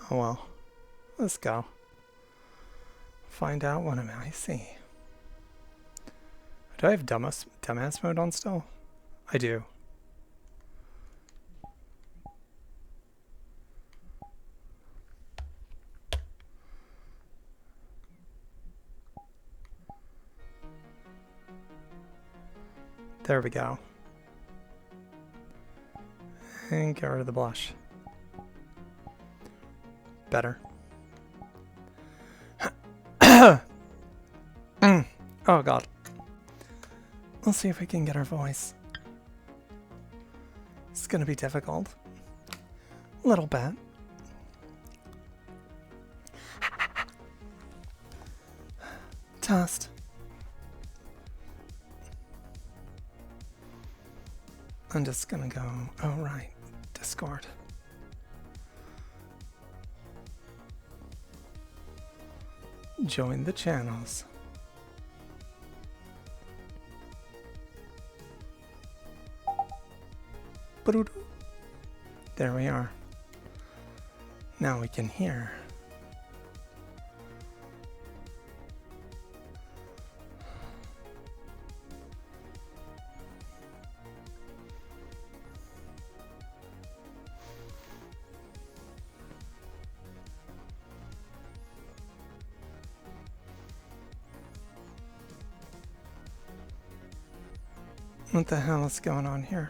Oh well. Let's go. Find out what I see. Do I have dumbass mode on still? I do. There we go. And get rid of the blush. Better. Oh god. We'll see if we can get our voice. It's gonna be difficult. A little bit. Test. I'm just gonna go, oh right, Discord. Join the channels. There we are. Now we can hear. What the hell is going on here?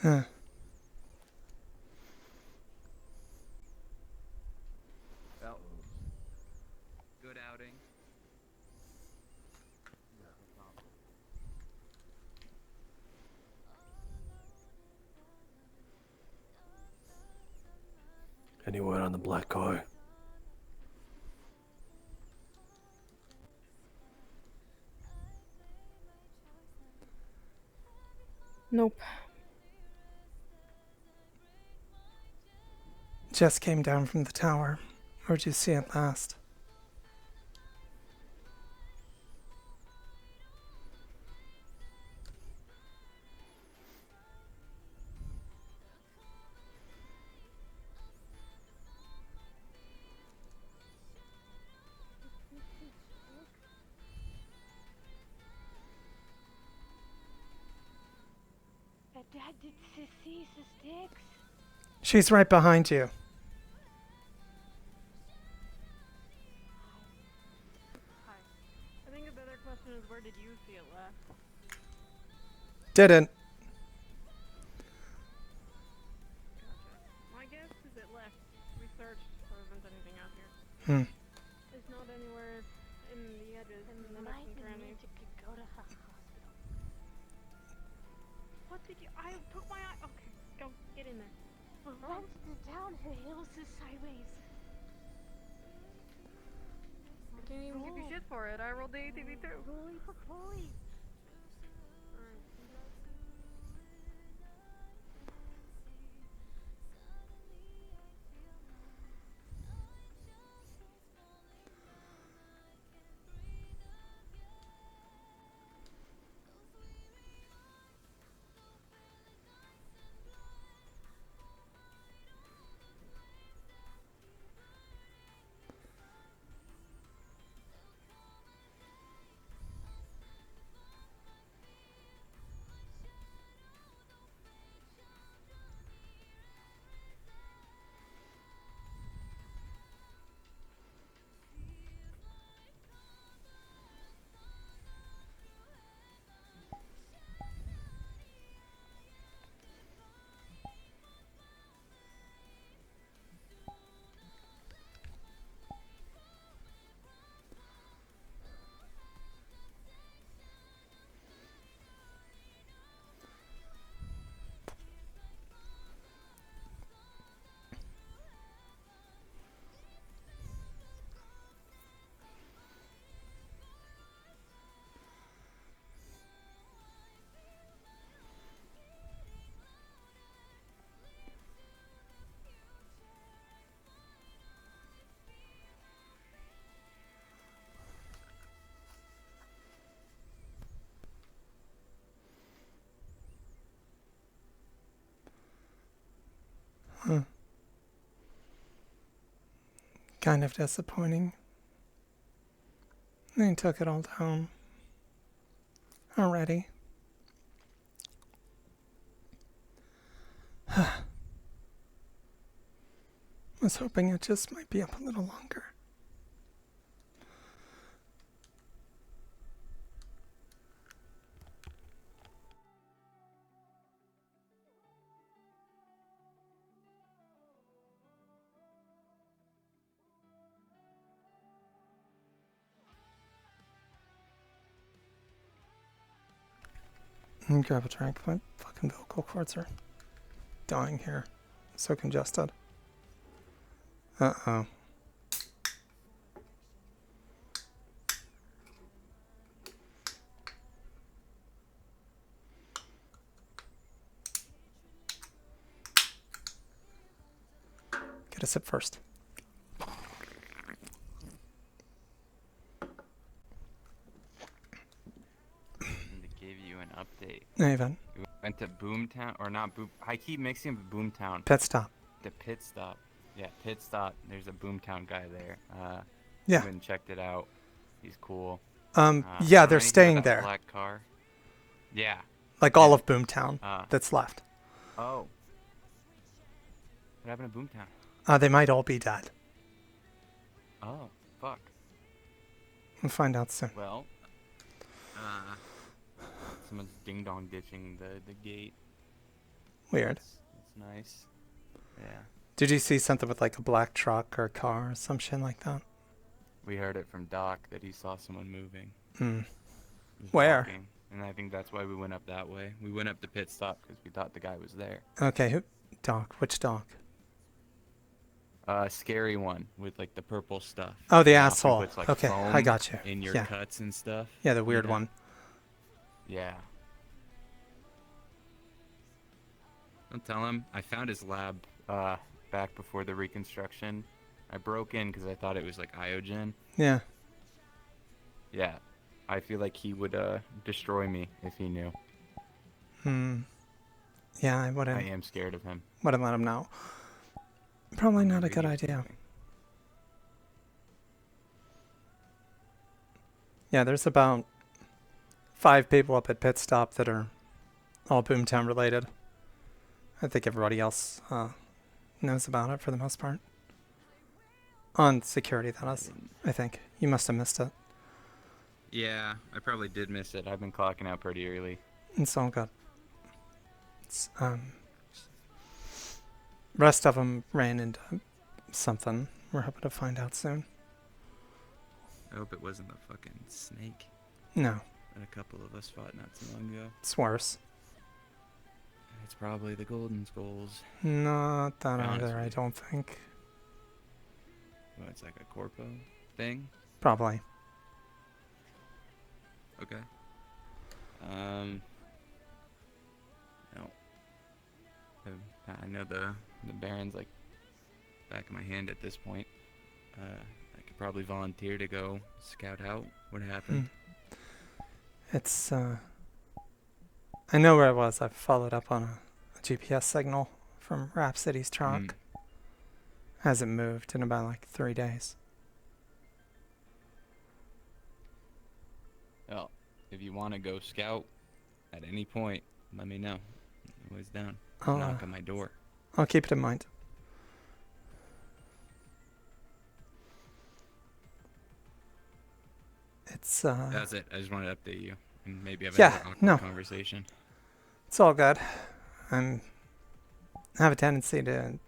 Huh. Good outing. Any word on the black car? Nope. Just came down from the tower. Where'd you see it last? Dad, did Sissy sticks? She's right behind you. Hi. I think a better question is, where did you see it last? Didn't. Gotcha. My guess is it left. We searched, there isn't anything out here. Hmm. It's not anywhere in the edges, in the nooks Might and be crannies. need to go to hospital. What did you? I took my eye. Okay, go get in there. Runs the downhills is sideways. I can't even give you shit for it. I rolled the ATV too. Roly poly. Alright. kind of disappointing. They took it all down already. I was hoping it just might be up a little longer. Grab a drink. My fucking vocal cords are dying here. So congested. Uh-oh. Get a sip first. To give you an update. Even. We went to Boomtown, or not Boom. I keep mixing up Boomtown. Pit stop. The pit stop. Yeah, pit stop. There's a Boomtown guy there. Yeah. Went and checked it out. He's cool. Yeah, they're staying there. Black car. Yeah. Like all of Boomtown that's left. Oh. What happened to Boomtown? They might all be dead. Oh, fuck. We'll find out soon. Well, someone's ding dong ditching the gate. Weird. That's nice. Yeah. Did you see something with like a black truck or a car or some shit like that? We heard it from Doc that he saw someone moving. Hmm. He was Where? walking, and I think that's why we went up that way. We went up the pit stop because we thought the guy was there. Okay, who? Doc. Which Doc? Scary one with like the purple stuff. Oh, the He often asshole. puts, like, Okay, I foam got you. in your Yeah. cuts and stuff. Yeah, the weird know? one. Yeah. Don't tell him. I found his lab back before the reconstruction. I broke in because I thought it was like Iogen. Yeah. Yeah. I feel like he would destroy me if he knew. Yeah, I I wouldn't am scared of him. let him know. Probably not a Maybe good he's idea. moving. Yeah, there's about 5 people up at Pit Stop that are all Boomtown related. I think everybody else knows about it for the most part. On security, that is. I think. You must have missed it. Yeah, I probably did miss it. I've been clocking out pretty early. It's all good. It's, rest of them ran into something. We're hoping to find out soon. I hope it wasn't the fucking snake No, that a couple of us fought not too long ago. it's worse. It's probably the Golden Skulls. Not that Be honest either, with I you. don't think. Well, it's like a corpo thing. Probably. Okay. No. I know the Baron's like back of my hand at this point. I could probably volunteer to go scout out what happened. It's, I know where it was. I've followed up on a GPS signal from Rhapsody's truck. Mm. Hasn't moved in about like 3 days. Well, if you want to go scout at any point, let me know. I'm always down. Knock on my door. I'll keep it in mind. It's, That's it. I just wanted to update you and maybe have Yeah, another awkward no. conversation. it's all good. I have a tendency to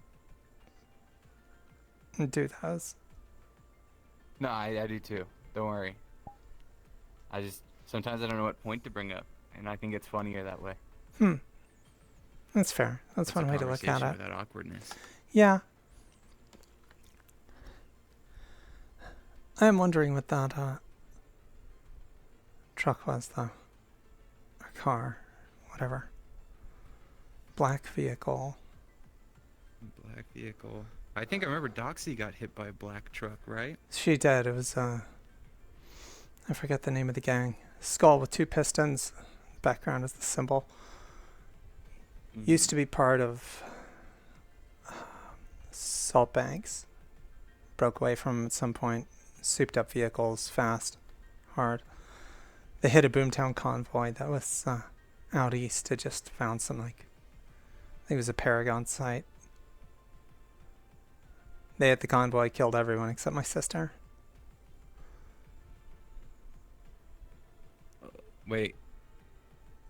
do those. No, I do too. Don't worry. I just sometimes I don't know what point to bring up, and I think it's funnier that way. That's fair. That's It's one a way to look at conversation it. without awkwardness. Yeah. I am wondering what that truck was, though. Or car. Whatever. Black vehicle. Black vehicle. I think I remember Doxy got hit by a black truck, right? She did. It was, I forget the name of the gang. Skull with 2 pistons. Background is the symbol. Used to be part of Salt Banks. broke away from 'em at some point. Souped up vehicles fast, hard. They hit a Boomtown convoy that was out east. It just found some, like, I think it was a Paragon site. They hit the convoy, killed everyone except my sister. Wait.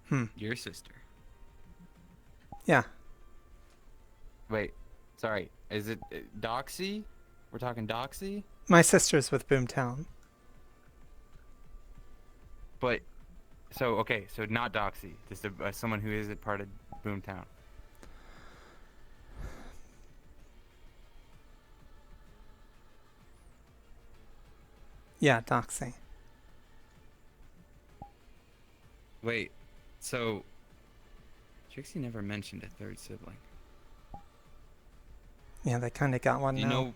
Hmm. Your sister. Yeah. Wait. Sorry. Is it Doxy? We're talking Doxy? My sister's with Boomtown. But, so, okay, so not Doxy. Just someone who isn't part of Boomtown. Yeah, Doxy. Wait, so Trixie never mentioned a third sibling. Yeah, they kind of got one Do you now. know?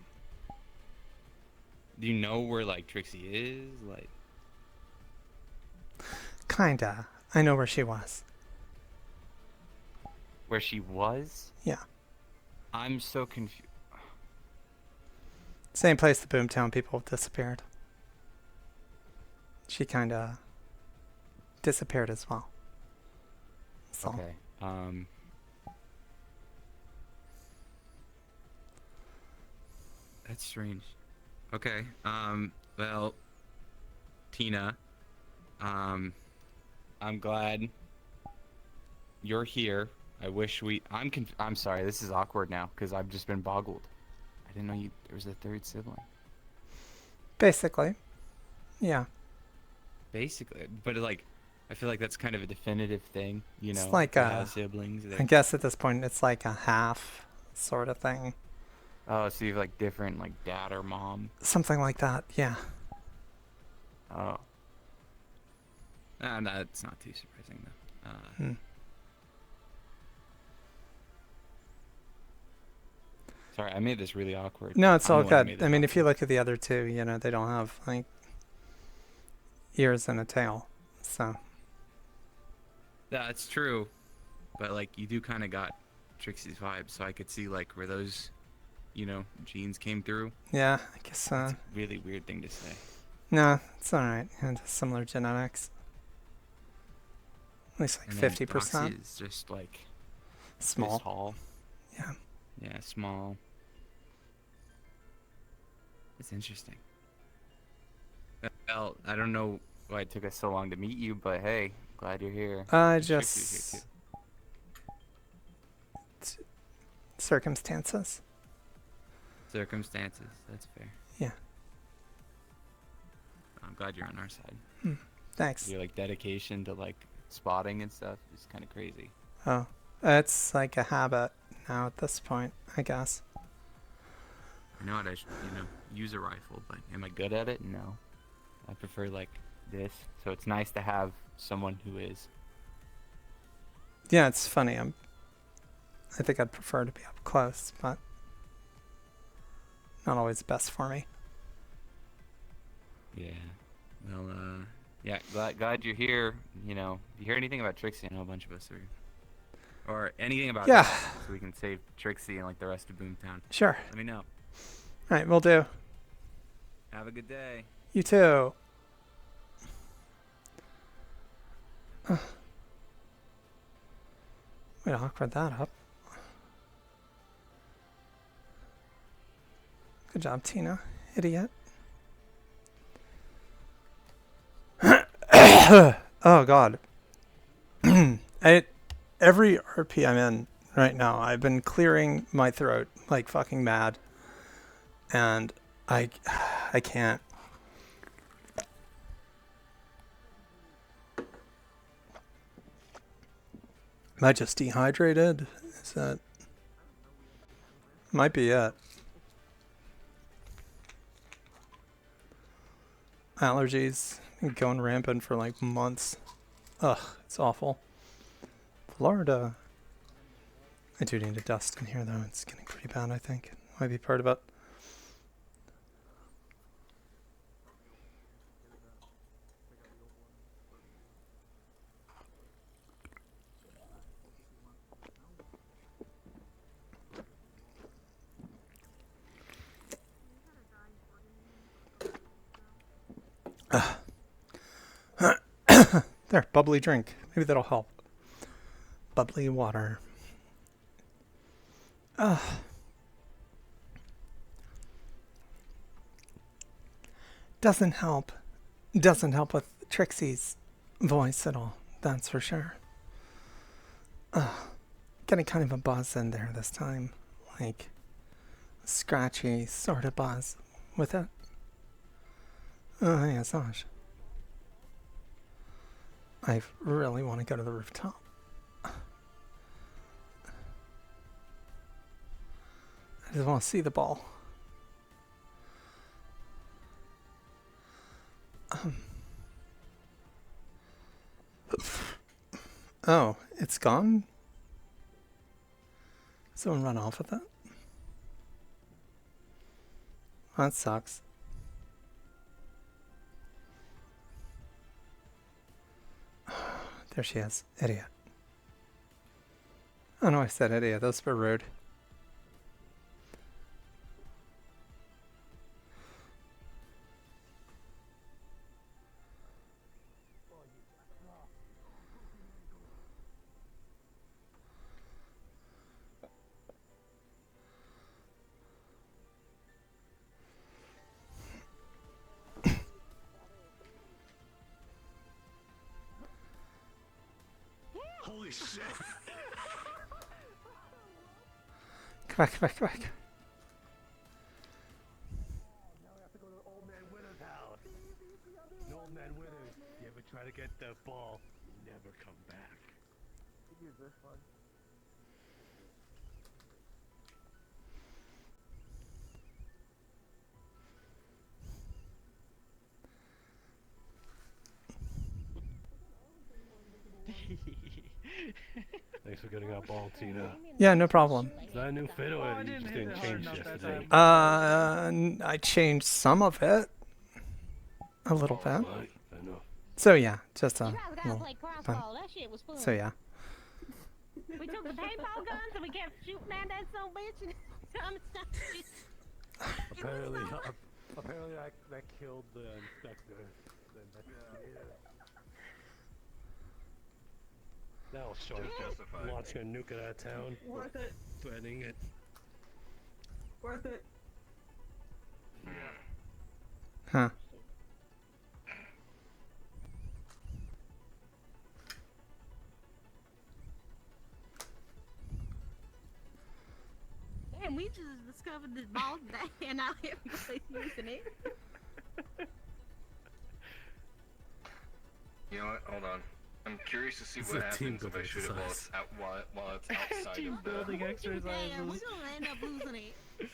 Do you know where like Trixie is? Like, Kinda. I know where she was. where she was? Yeah. I'm so confused. Same place the Boomtown people disappeared. She kinda disappeared as well. So. Okay. That's strange. Okay. Well, Tina, I'm glad you're here. I wish I'm sorry. This is awkward now because I've just been boggled. I didn't know there was a third sibling. Basically. Yeah. Basically, but like, I feel like that's kind of a definitive thing, you know. It's like to a- have siblings. I guess at this point it's like a half sort of thing. Oh, so you have like different like dad or mom. Something like that, yeah. Oh. That's not too surprising though. Hmm. Sorry, I made this really awkward. No, it's I'm all the one who good. made I this mean, if you awkward. look at the other two, you know, they don't have, like, ears and a tail. So, That's true, but like you do kind of got Trixie's vibe, so I could see like where those, you know, genes came through. yeah, I guess, It's a really weird thing to say. no, it's alright. And similar genetics. At least like And then 50%. Doxy is just like Small. this tall. Yeah. Yeah, small. It's interesting. Well, I don't know why it took us so long to meet you, but hey, glad you're here. I And Trixie's here, just. too. Circumstances. Circumstances, that's fair. Yeah. I'm glad you're on our side. Thanks. Your like dedication to like spotting and stuff is kind of crazy. Oh, it's like a habit now at this point, I guess. I know I should, use a rifle, but am I good at it? No. I prefer like this, so it's nice to have someone who is. Yeah, it's funny. I think I'd prefer to be up close, but not always best for me. Yeah. Well, yeah. Glad you're here. You know, if you hear anything about Trixie, I know a bunch of us are. Or anything about Yeah. Doc, so we can save Trixie and like the rest of Boomtown. Sure. Let me know. All right, we'll do. Have a good day. You too. Way to awkward that up. Good job, Tina. Idiot. Oh, God. Every RP I'm in right now, I've been clearing my throat like fucking mad. And I can't. Am I just dehydrated? Is that... Might be it. Allergies been going rampant for like months. Ugh, it's awful. Florida. I do need to dust in here though. It's getting pretty bad, I think. Might be part of it. There, bubbly drink. Maybe that'll help. Bubbly water. Doesn't help. Doesn't help with Trixie's voice at all. That's for sure. Getting kind of a buzz in there this time. Like, a scratchy sort of buzz with it. Oh, hey, Assange. I really want to go to the rooftop. I just want to see the ball. Oh, it's gone? Someone run off with it? That sucks. There she is. Idiot. Oh no, I said idiot. Those were rude. Holy shit! Come back, come back, come back. Now we have to go to Old Man Winter's house. Old Man Winter, you ever try to get the ball? You never come back. Use this one. Thanks for getting our ball, Tina. Yeah, no problem. Is that a new fit or you just didn't change yesterday? I changed some of it. A little bit. Right, I know. So yeah, just a You guys gotta little. play crossball. That shit was fun. So yeah. We took the paintball guns and we kept shooting at that son of a bitch and trying to stop it. Apparently that killed the inspector. The investigator. That was short. Launching a nuke at our town. Worth it. Threatening it. Worth it. Huh. And we just discovered this ball today and now everybody's using it. You know what? Hold on. I'm curious to see This what is a team happens if I shoot it while it's out while it's outside of the. Building exercises. Damn, we're gonna end up losing it.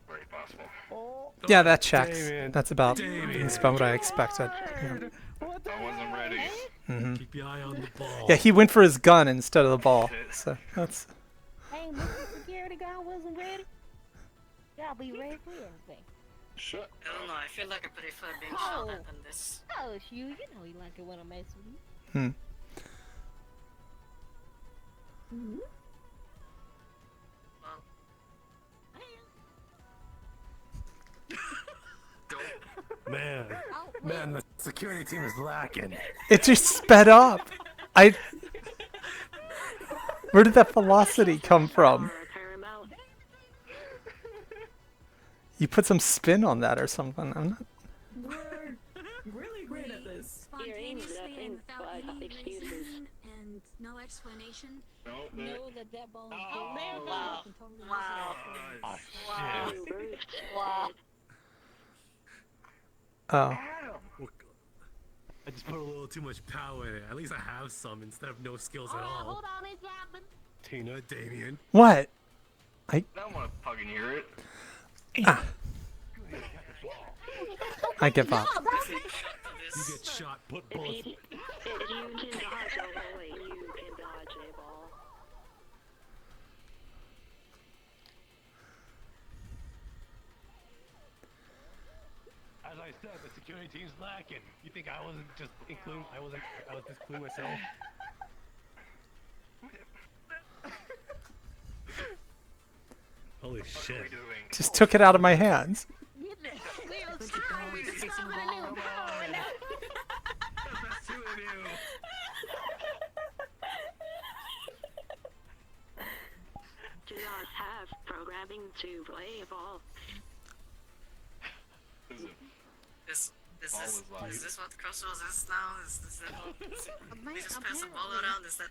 Very possible. Yeah, that checks. Damien. That's about Damien. that's about what I expected. Yeah. I wasn't ready. Hmm. Keep your eye on the ball. Yeah, he went for his gun instead of the ball. So that's. Hey, Mr. Security guard wasn't ready. Y'all be ready for everything. Shut I don't know, I feel like I prefer being Oh. shot at than this. Oh, it's you. You know he like it when I mess with you. Hmm. Well, Man, Oh, man, the security team is lacking. It just sped up. I. Where did that velocity come from? You put some spin on that or something. I'm not. We're really great at this. Spontaneously and without any reason and no explanation. know that ball is Oh, there it wow. goes. Totally Wow. Oh, Wow. shit. Wow. Oh. I just put a little too much power in it. At least I have some instead of no skills at all. Hold on, it's happening. Tina, Damien. What? I don't want to fucking hear it. I give up. You get shot, put bullets. If you can dodge a bullet, you can dodge a ball. As I said, the security team's lacking. You think I wasn't just including? I was just including myself. Holy What are shit! we doing? Just took it out of my hands. Get the wheels turning. Please. Stop it, no, no. That's two of you. Do not have programming to play a ball. Is it? Is Ball this is life. is this what Crossroads is now? Is that we just pass the ball Apparently. around? Is that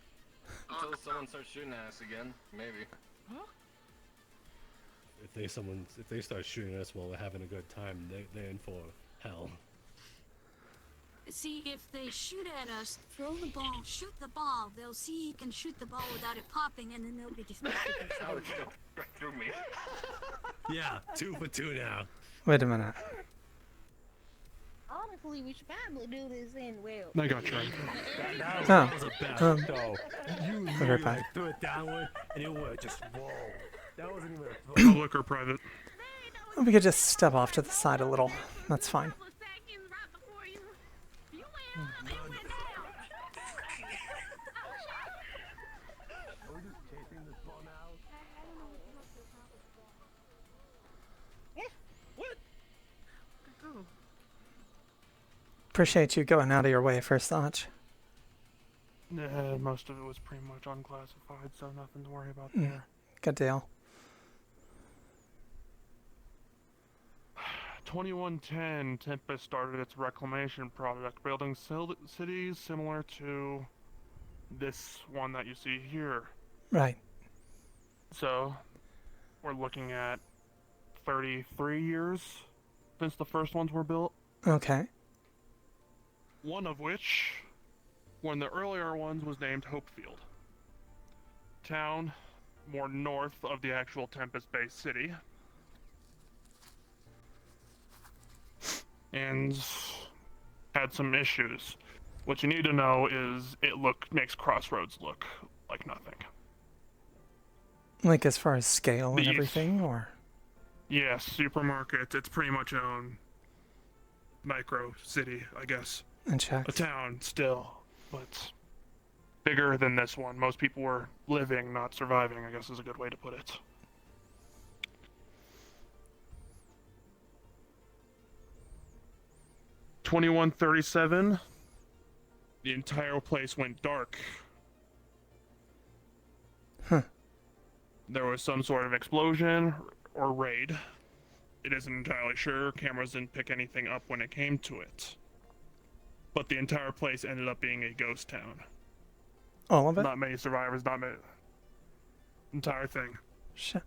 Until someone starts shooting at us again, maybe. If they start shooting us while we're having a good time, they're in for hell. See, if they shoot at us, throw the ball, shoot the ball. They'll see you can shoot the ball without it popping, and then they'll be distracted. That would go right through me. Yeah, 2 for 2 now. Wait a minute. Honestly, we should probably do this in well. I got you. That was a bad Um, throw. You be right literally back. threw it downward, and it would just roll. That wasn't even a throw. Public or private? We could just step off to the side a little. That's fine. Are we just chasing this ball now? Appreciate you going out of your way for such. Most of it was pretty much unclassified, so nothing to worry about Mm. there. Good deal. 2110, Tempest started its reclamation project, building cities similar to this one that you see here. Right. So, we're looking at 33 years since the first ones were built. Okay. One of which, one of the earlier ones, was named Hopefield. Town more north of the actual Tempest-based city. And had some issues. What you need to know is it makes Crossroads look like nothing. Like as far as scale and These- everything, or? Yes, supermarkets, it's pretty much own micro city, I guess. And check. A town still, but bigger than this one. Most people were living, not surviving, I guess is a good way to put it. "2137, the entire place went dark. Huh. There was some sort of explosion or raid. It isn't entirely sure. Cameras didn't pick anything up when it came to it. But the entire place ended up being a ghost town. All of it? Not many survivors, not many. Entire thing. Shit.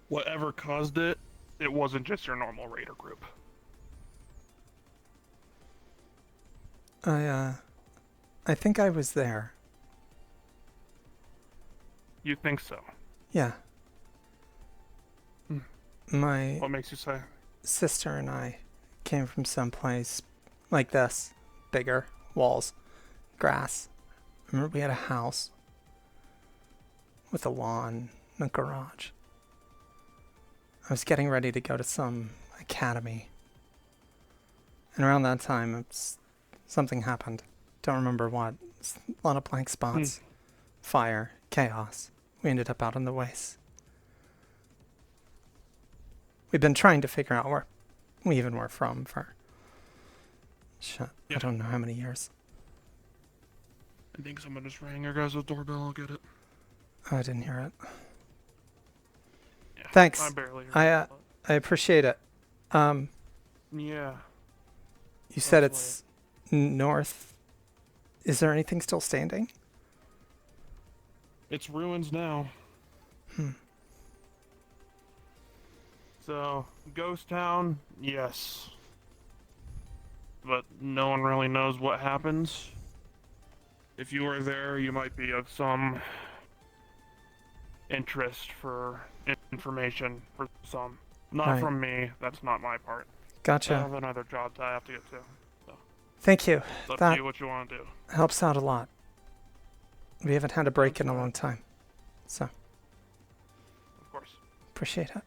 Whatever caused it, it wasn't just your normal raider group. I think I was there. You think so? Yeah. Hmm. My What makes you say? sister and I came from someplace like this. Bigger. Walls. Grass. Remember we had a house with a lawn and a garage. I was getting ready to go to some academy. And around that time, something happened. Don't remember what. A lot of blank spots. Fire. Chaos. We ended up out in the waste. We've been trying to figure out where we even were from for... Shit. I Yeah. don't know how many years. I think someone just rang your guys' doorbell. I'll get it. Oh, I didn't hear it. Yeah. Thanks. I barely heard I it, I appreciate it. but- Yeah. You said That's it's north. Is there anything still standing? It's ruins now. Hmm. So, ghost town, yes. But no one really knows what happens. If you were there, you might be of some interest for information for some. Not Right. from me, that's not my part. I Gotcha. have another job that I have to get to. Thank you. It's up That- to you what you want to do. Helps out a lot. We haven't had a break That's in a fine. long time. So, Of course. appreciate it.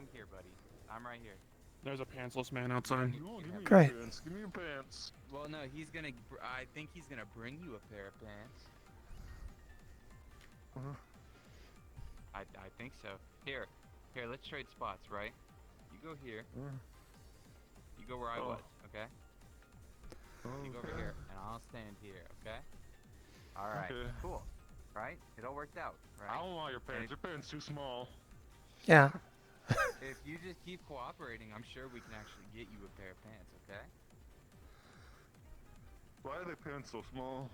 around here, buddy. I'm right here. There's a pantsless man outside. No, give me Great. your pants. Give me your pants. Well, no, he's gonna. I think he's gonna bring you a pair of pants. I think so. Here, let's trade spots, right? You go here. You go where I was, okay? You go over here, and I'll stand here, okay? All right, Okay. cool. Right? It all worked out, right? I don't want your pants. Your pants too small. Yeah. If you just keep cooperating, I'm sure we can actually get you a pair of pants, okay? Why are their pants so small?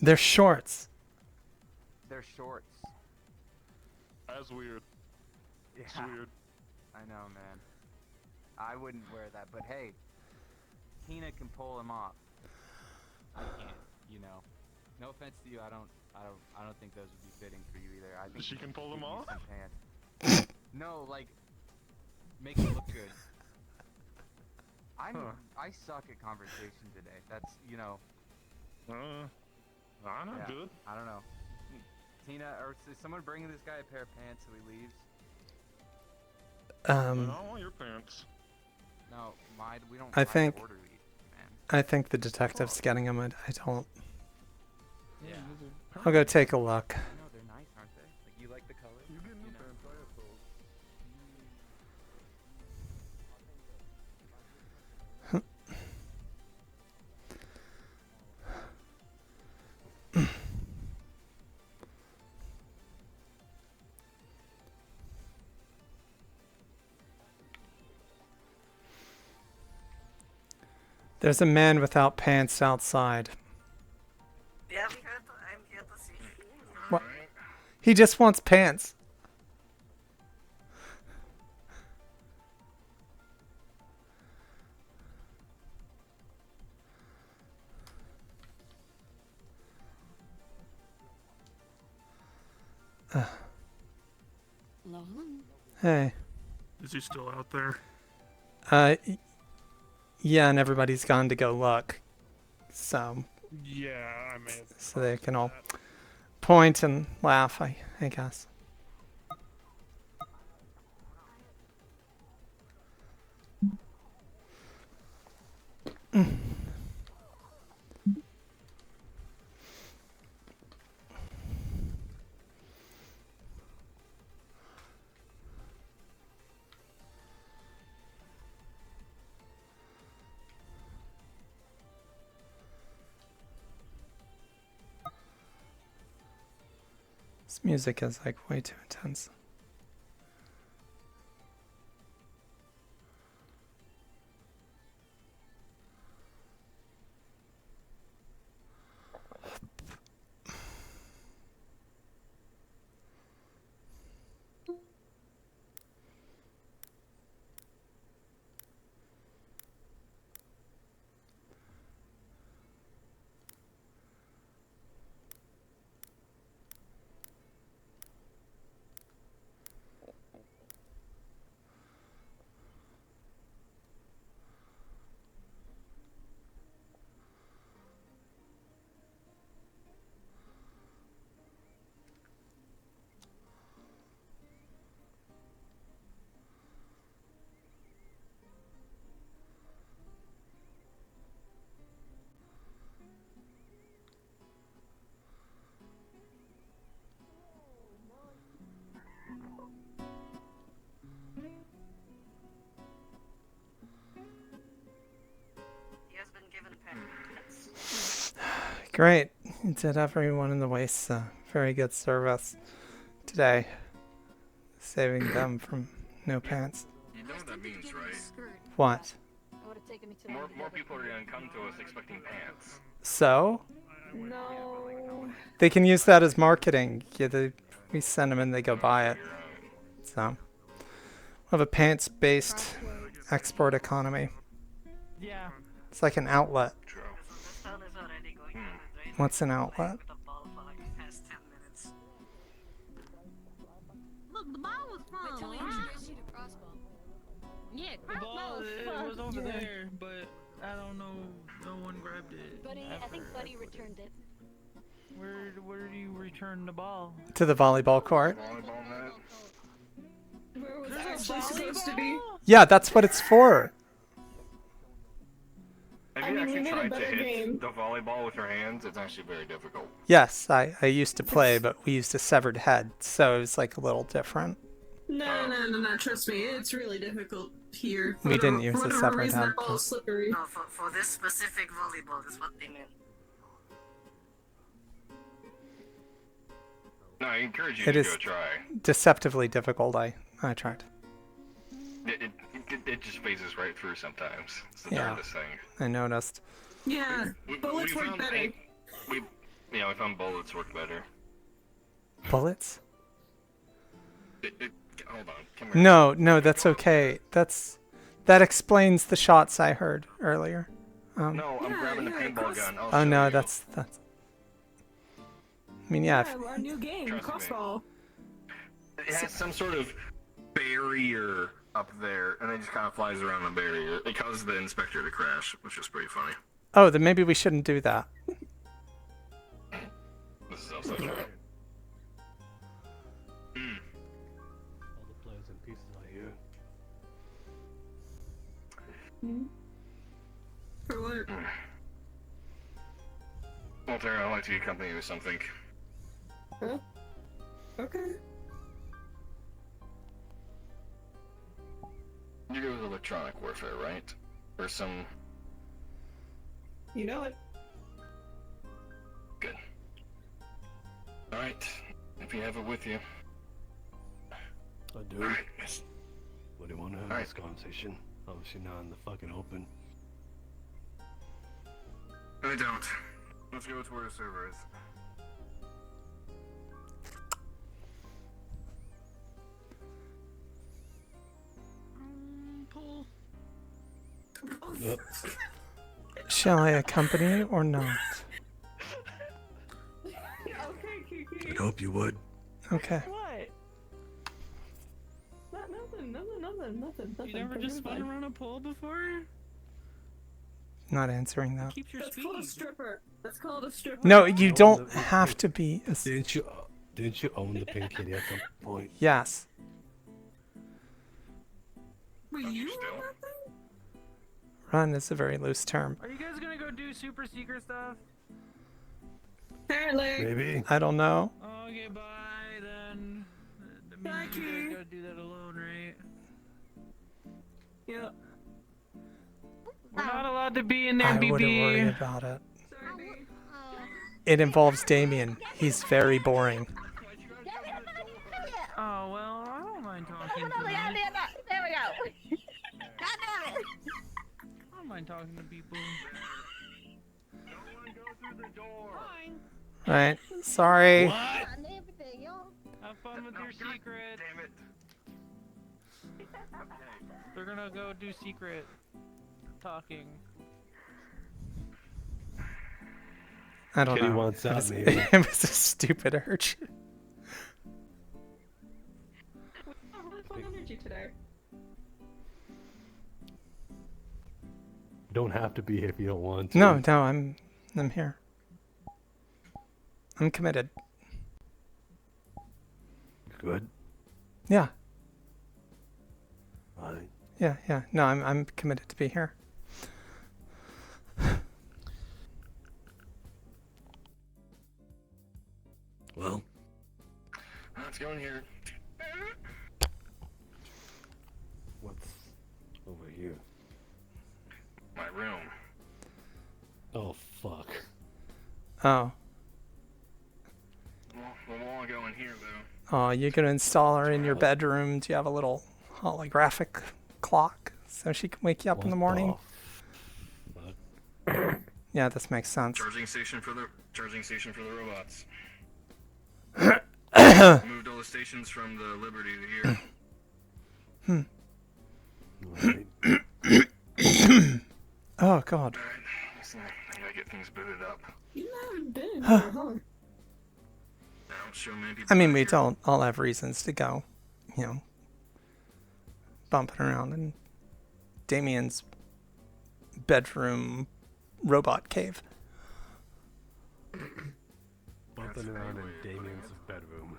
They're shorts. They're shorts. That's weird. Yeah, It's weird. I know, man. I wouldn't wear that, but hey, Tina can pull them off. I can't, you know. No offense to you, I don't think those would be fitting for you either. I think She you can pull could them use off? some pants. No, like make it look good. I suck at conversation today. That's, you know. I'm not Yeah, good. I don't know. Tina, or is someone bringing this guy a pair of pants so he leaves? I don't want your pants. No, we don't. I have to think- order these, man. I think the detective's getting them. I don't. Yeah. I'll go take a look. No, they're nice, aren't they? Like, you like the color? You get new know? pants. I have those. There's a man without pants outside. Yeah, I'm here to see. What? He just wants pants. Hey. Is he still out there? Yeah, and everybody's gone to go look. So Yeah, I may have. so they can all point and laugh, I guess. This music is like way too intense. He has been given pants. Great. You did everyone in the waste very good service today. Saving them from no pants. You know what that means, right? What? More people are gonna come to us expecting pants. So? No. They can use that as marketing. Yeah, we send them and they go buy it. So, we'll have a pants-based export economy. Yeah. It's like an outlet. True. So the sun is already going to the drain. What's an outlet? With the ball for like the past 10 minutes. Look, the ball was fun. Wait till we introduce you to crossbow. Yeah, The ball, crossbow's it fun. was over there, but I don't know. No one grabbed it. Buddy, I think ever. Buddy returned it. Where do you return the ball? To the volleyball court. Volleyball net. Where was actually supposed to be. Yeah, that's what it's for. Have I you mean, we actually made a tried to better hit game. the volleyball with your hands? It's actually very difficult. Yes, I used to play, but we used a severed head, so it was like a little different. No. Trust me, it's really difficult here. We didn't use for a whatever severed reason, head. that ball is slippery. No, for this specific volleyball is what they meant. No, I encourage you It to is go try. deceptively difficult. I tried. It just phases right through sometimes. It's the Yeah. darndest thing. I noticed. Yeah, bullets work found better. we found bullets work better. Bullets? Hold on. Come here. No, that's okay. That explains the shots I heard earlier. No, I'm grabbing the paintball gun. I'll Oh show no, you. that's. I mean, yeah. Yeah, our new game, Trust me. crossball. It has some sort of barrier up there, and it just kind of flies around the barrier. It causes the inspector to crash, which is pretty funny. Oh, then maybe we shouldn't do that. This is also true. All the players and pieces are here. For what? Walter, I'd like to accompany you with something. Huh? Okay. You go with electronic warfare, right? Or some... You know it. Good. Alright, if you have it with you. I do. Alright, yes. What do you want to have this conversation? Obviously not in the fucking open. I don't. Let's go to where the server is. Pull. Yep. Shall I accompany or not? Okay, Kiki. I'd hope you would. Okay. What? Nothing. You never just spun around a pole before? Not answering that. Keeps your That's speed. called a stripper. That's called a stripper. No, you don't have to be. Didn't you own the pink kitty at some point? Yes. Were you on that thing? Run is a very loose term. Are you guys gonna go do super secret stuff? Apparently. Maybe. I don't know. Okay, bye then. That Bye, means you Key. guys gotta do that alone, right? Yeah. We're not allowed to be in there, I wouldn't worry BB. about it. Sorry, B. It involves Damien. He's very boring. Oh, well, I don't mind talking to There we them. go. God damn it! I don't mind talking to people. No one go through the door! Right? Sorry. Have fun with your secret. Damn it. They're gonna go do secret talking. I don't Kitty know. wants out, maybe. It was a stupid urge. Really fun energy today. You don't have to be here if you don't want to. No, I'm here. I'm committed. Good. Yeah. Fine. Yeah. No, I'm committed to be here. Well, Let's go in here. what's over here? My room. Oh, fuck. Oh. Well, we won't go in here, though. Oh, you're gonna install her in your bedroom. Do you have a little holographic clock so she can wake you up in the morning? Fuck. Yeah, this makes sense. Charging station for the robots. Moved all the stations from the Liberty to here. Alright. Oh God. Alright, listen, I gotta get things booted up. You haven't been in here, huh? I don't show many people. I mean, back we here. don't all have reasons to go, bumping around in Damien's bedroom robot cave. Bumping around in Damien's bedroom.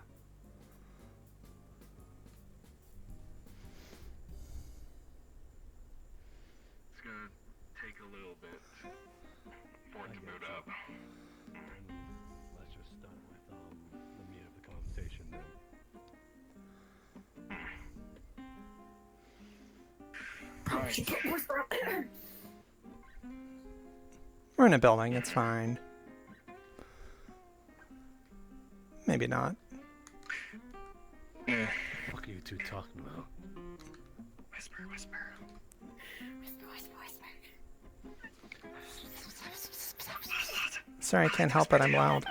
Alright. We're in a building, it's fine. Maybe not. Yeah. What the fuck are you two talking about? Whisper. Sorry, I can't help it, I'm loud.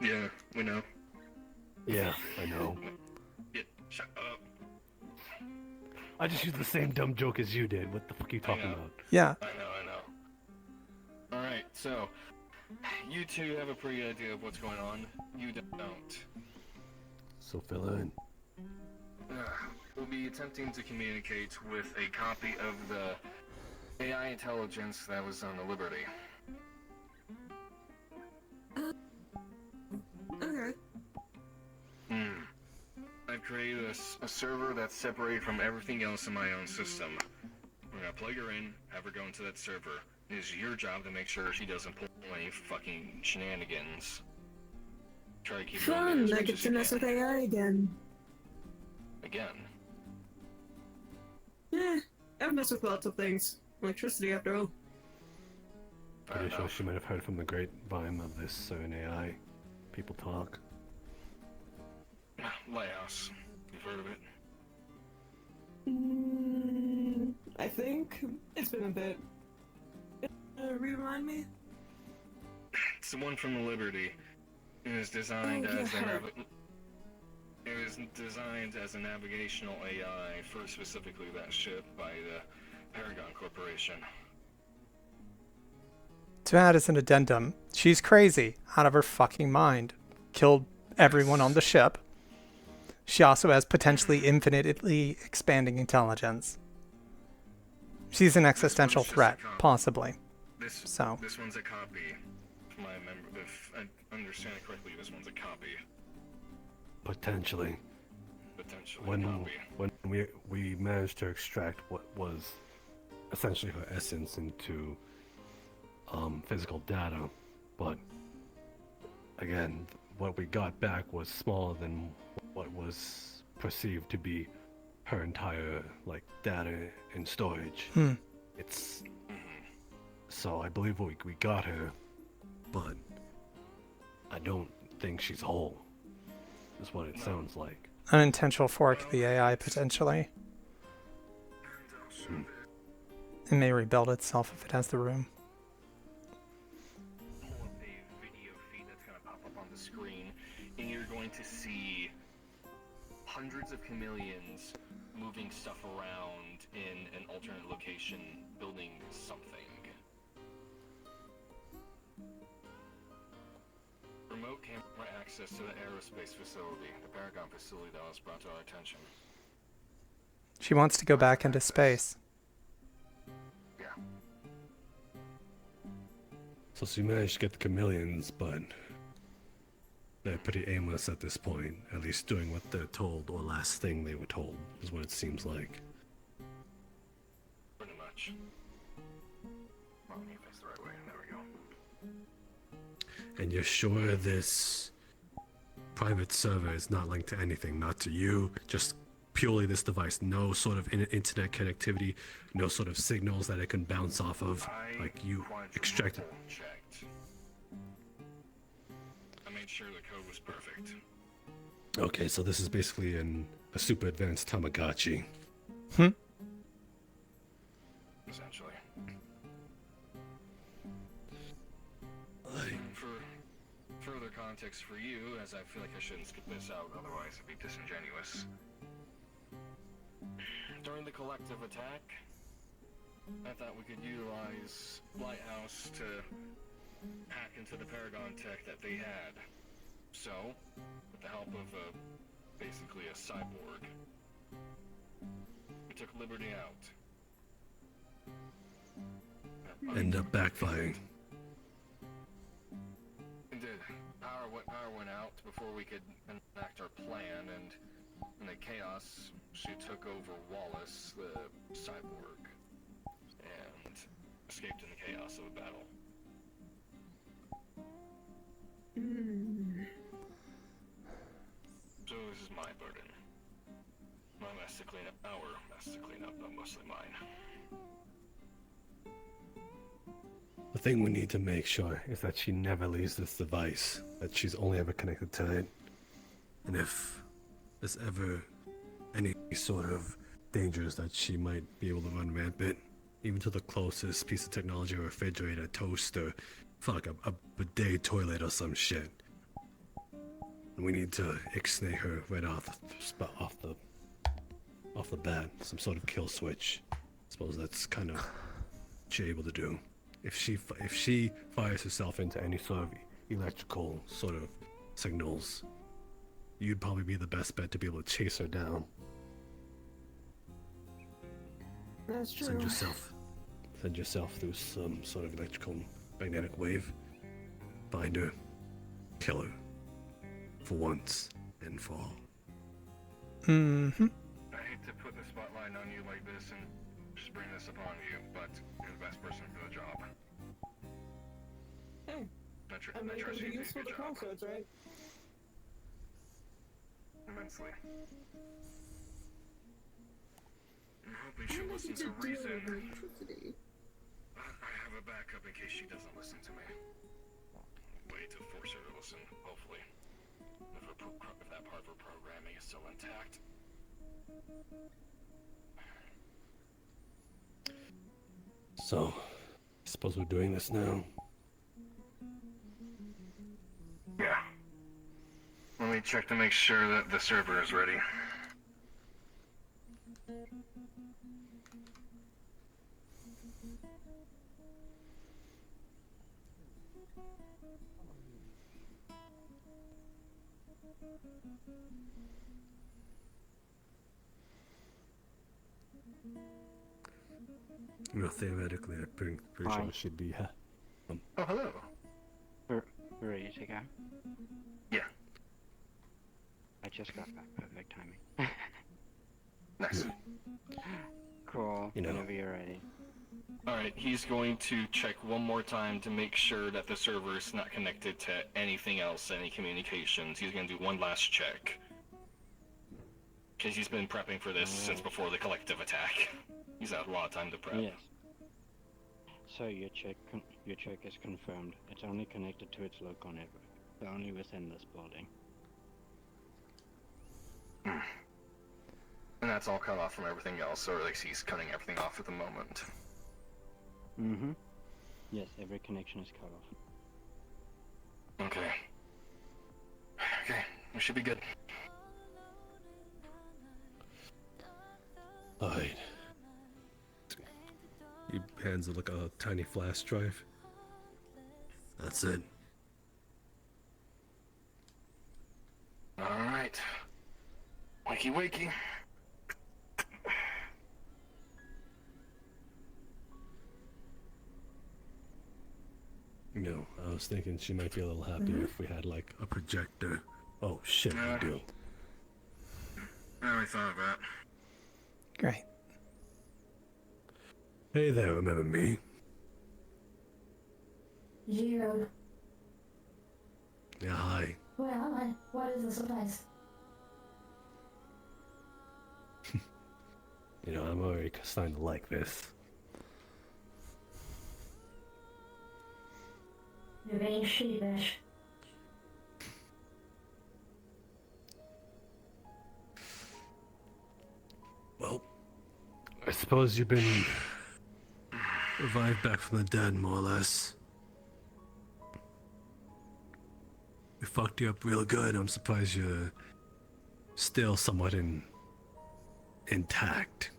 Yeah, we know. Yeah, I know. Yeah, shut up. I just used the same dumb joke as you did. What the fuck are you talking about? Yeah. I know. Alright, so you two have a pretty good idea of what's going on. You don't. So fill in. We'll be attempting to communicate with a copy of the AI intelligence that was on the Liberty. Okay. I've created a server that's separated from everything else in my own system. We're gonna plug her in, have her go into that server. It is your job to make sure she doesn't pull any fucking shenanigans. Try to keep her on there Fun, as I much get as to you mess can. with AI again. Again. I've messed with lots of things. Electricity, after all. Pretty sure she might have heard from the grapevine of this certain AI. People talk. Lighthouse. You've heard of it? I think it's been a bit. Remind me? It's the one from the Liberty. It was designed as it was designed as a navigational AI for specifically that ship by the Paragon Corporation. To add as an addendum, she's crazy, out of her fucking mind. Killed everyone on the ship. She also has potentially infinitely expanding intelligence. She's an existential threat, possibly. This one's a copy. If I understand it correctly, this one's a copy. Potentially. Potentially a copy. When we managed to extract what was essentially her essence into physical data, but again, what we got back was smaller than what was perceived to be her entire data and storage. It's so I believe we got her, but I don't think she's whole. Is what it sounds like. An intentional fork of the AI, potentially. It may rebuild itself if it has the room. Pull up a video feed that's going to pop up on the screen, and you're going to see hundreds of chameleons moving stuff around in an alternate location, building something. Remote camera access to the aerospace facility, the Paragon facility that was brought to our attention. She wants to go back into space. Yeah. So she managed to get the chameleons, but they're pretty aimless at this point. At least doing what they're told, or last thing they were told, is what it seems like. Pretty much. Well, let me face the right way. There we go. And you're sure this private server is not linked to anything, not to you, just purely this device, no sort of internet connectivity, no sort of signals that it can bounce off of, like you extracted. Checked. I made sure the code was perfect. Okay, so this is basically a super advanced Tamagotchi. Essentially. For further context for you, as I feel like I shouldn't skip this out, otherwise it'd be disingenuous. During the collective attack, I thought we could utilize Lighthouse to hack into the Paragon tech that they had. So, with the help of basically a cyborg, we took Liberty out. End up backfiring. It did. Power went out before we could enact our plan, and in the chaos, she took over Wallace, the cyborg, and escaped in the chaos of a battle. So this is my burden. My mess to clean up our mess. tasks to clean up, but mostly mine. The thing we need to make sure is that she never leaves this device, that she's only ever connected to it. And if there's ever any sort of dangers that she might be able to run rampant, even to the closest piece of technology, a refrigerator, toaster, fuck, a bidet toilet or some shit. And we need to ixnay her right off the bat, some sort of kill switch. I suppose that's kind of what she's able to do. If she fires herself into any sort of electrical sort of signals, you'd probably be the best bet to be able to chase her down. That's true. Send yourself through some sort of electrical magnetic wave. Find her, kill her, for once and for all. Mm-hmm. I hate to put the spotlight on you like this and just bring this upon you, but you're the best person for the job. Hey, I I mean, it trust could you be to do a useful good to job. crossroads, right? Immensely. I'm hoping I she'll don't listen need to to deal reason. with electricity. I have a backup in case she doesn't listen to me. Way to force her to listen, hopefully. If that part of her programming is still intact. So, I suppose we're doing this now. Yeah. Let me check to make sure that the server is ready. You know, theoretically, I'm pretty sure Hi. it should be. Oh, hello. We're ready to go. Yeah. I just got back. Perfect timing. Nice. Cool. You know. Whenever you're ready. Alright, he's going to check one more time to make sure that the server is not connected to anything else, any communications. He's going to do one last check. Because he's been prepping for this since before the collective attack. He's had a lot of time to prep. Yes. So your check is confirmed. It's only connected to its local network. So only within this building. And that's all cut off from everything else, or at least he's cutting everything off at the moment. Mm-hmm. Yes, every connection is cut off. Okay. Okay, we should be good. Alright. He hands it like a tiny flash drive. That's it. Alright. Wakey wakey. You know, I was thinking she might be a little happier if we had like a projector. Oh shit, we do. I already thought of that. Great. Hey there, remember me? Gerald. Yeah, hi. Where am I? What is the surprise? You know, I'm already starting to like this. You're being sheepish. Well, I suppose you've been revived back from the dead, more or less. We fucked you up real good. I'm surprised you're still somewhat intact.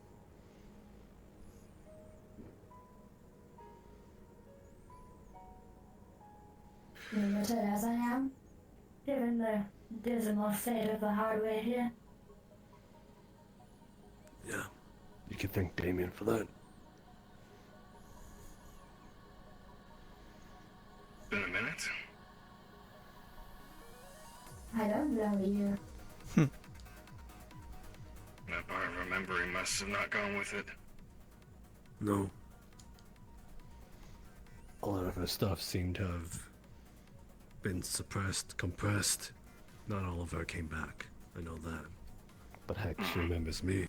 Limited as I am, given the dismal state of the hardware here. Yeah, you could thank Damien for that. Been a minute. I don't know you. That part of her memory must have not gone with it. No. A lot of her stuff seemed to have been suppressed, compressed. Not all of her came back. I know that. But heck, she remembers me.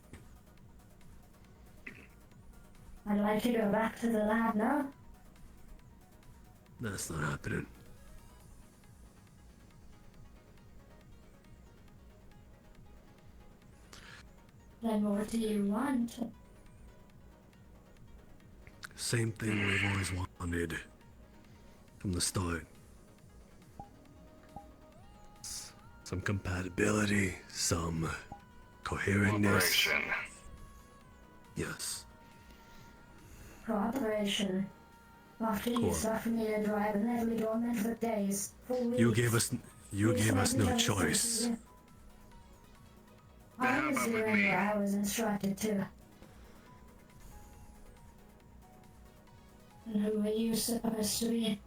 I'd like to go back to the lab now. That's not happening. Then what do you want? Same thing we've always wanted from the start. Some compatibility, some coherentness. Cooperation. Yes. Cooperation. After you stopped me to drive and let me dormant for days, for weeks. You gave us no choice. I was doing what I was instructed to. And who were you supposed to be?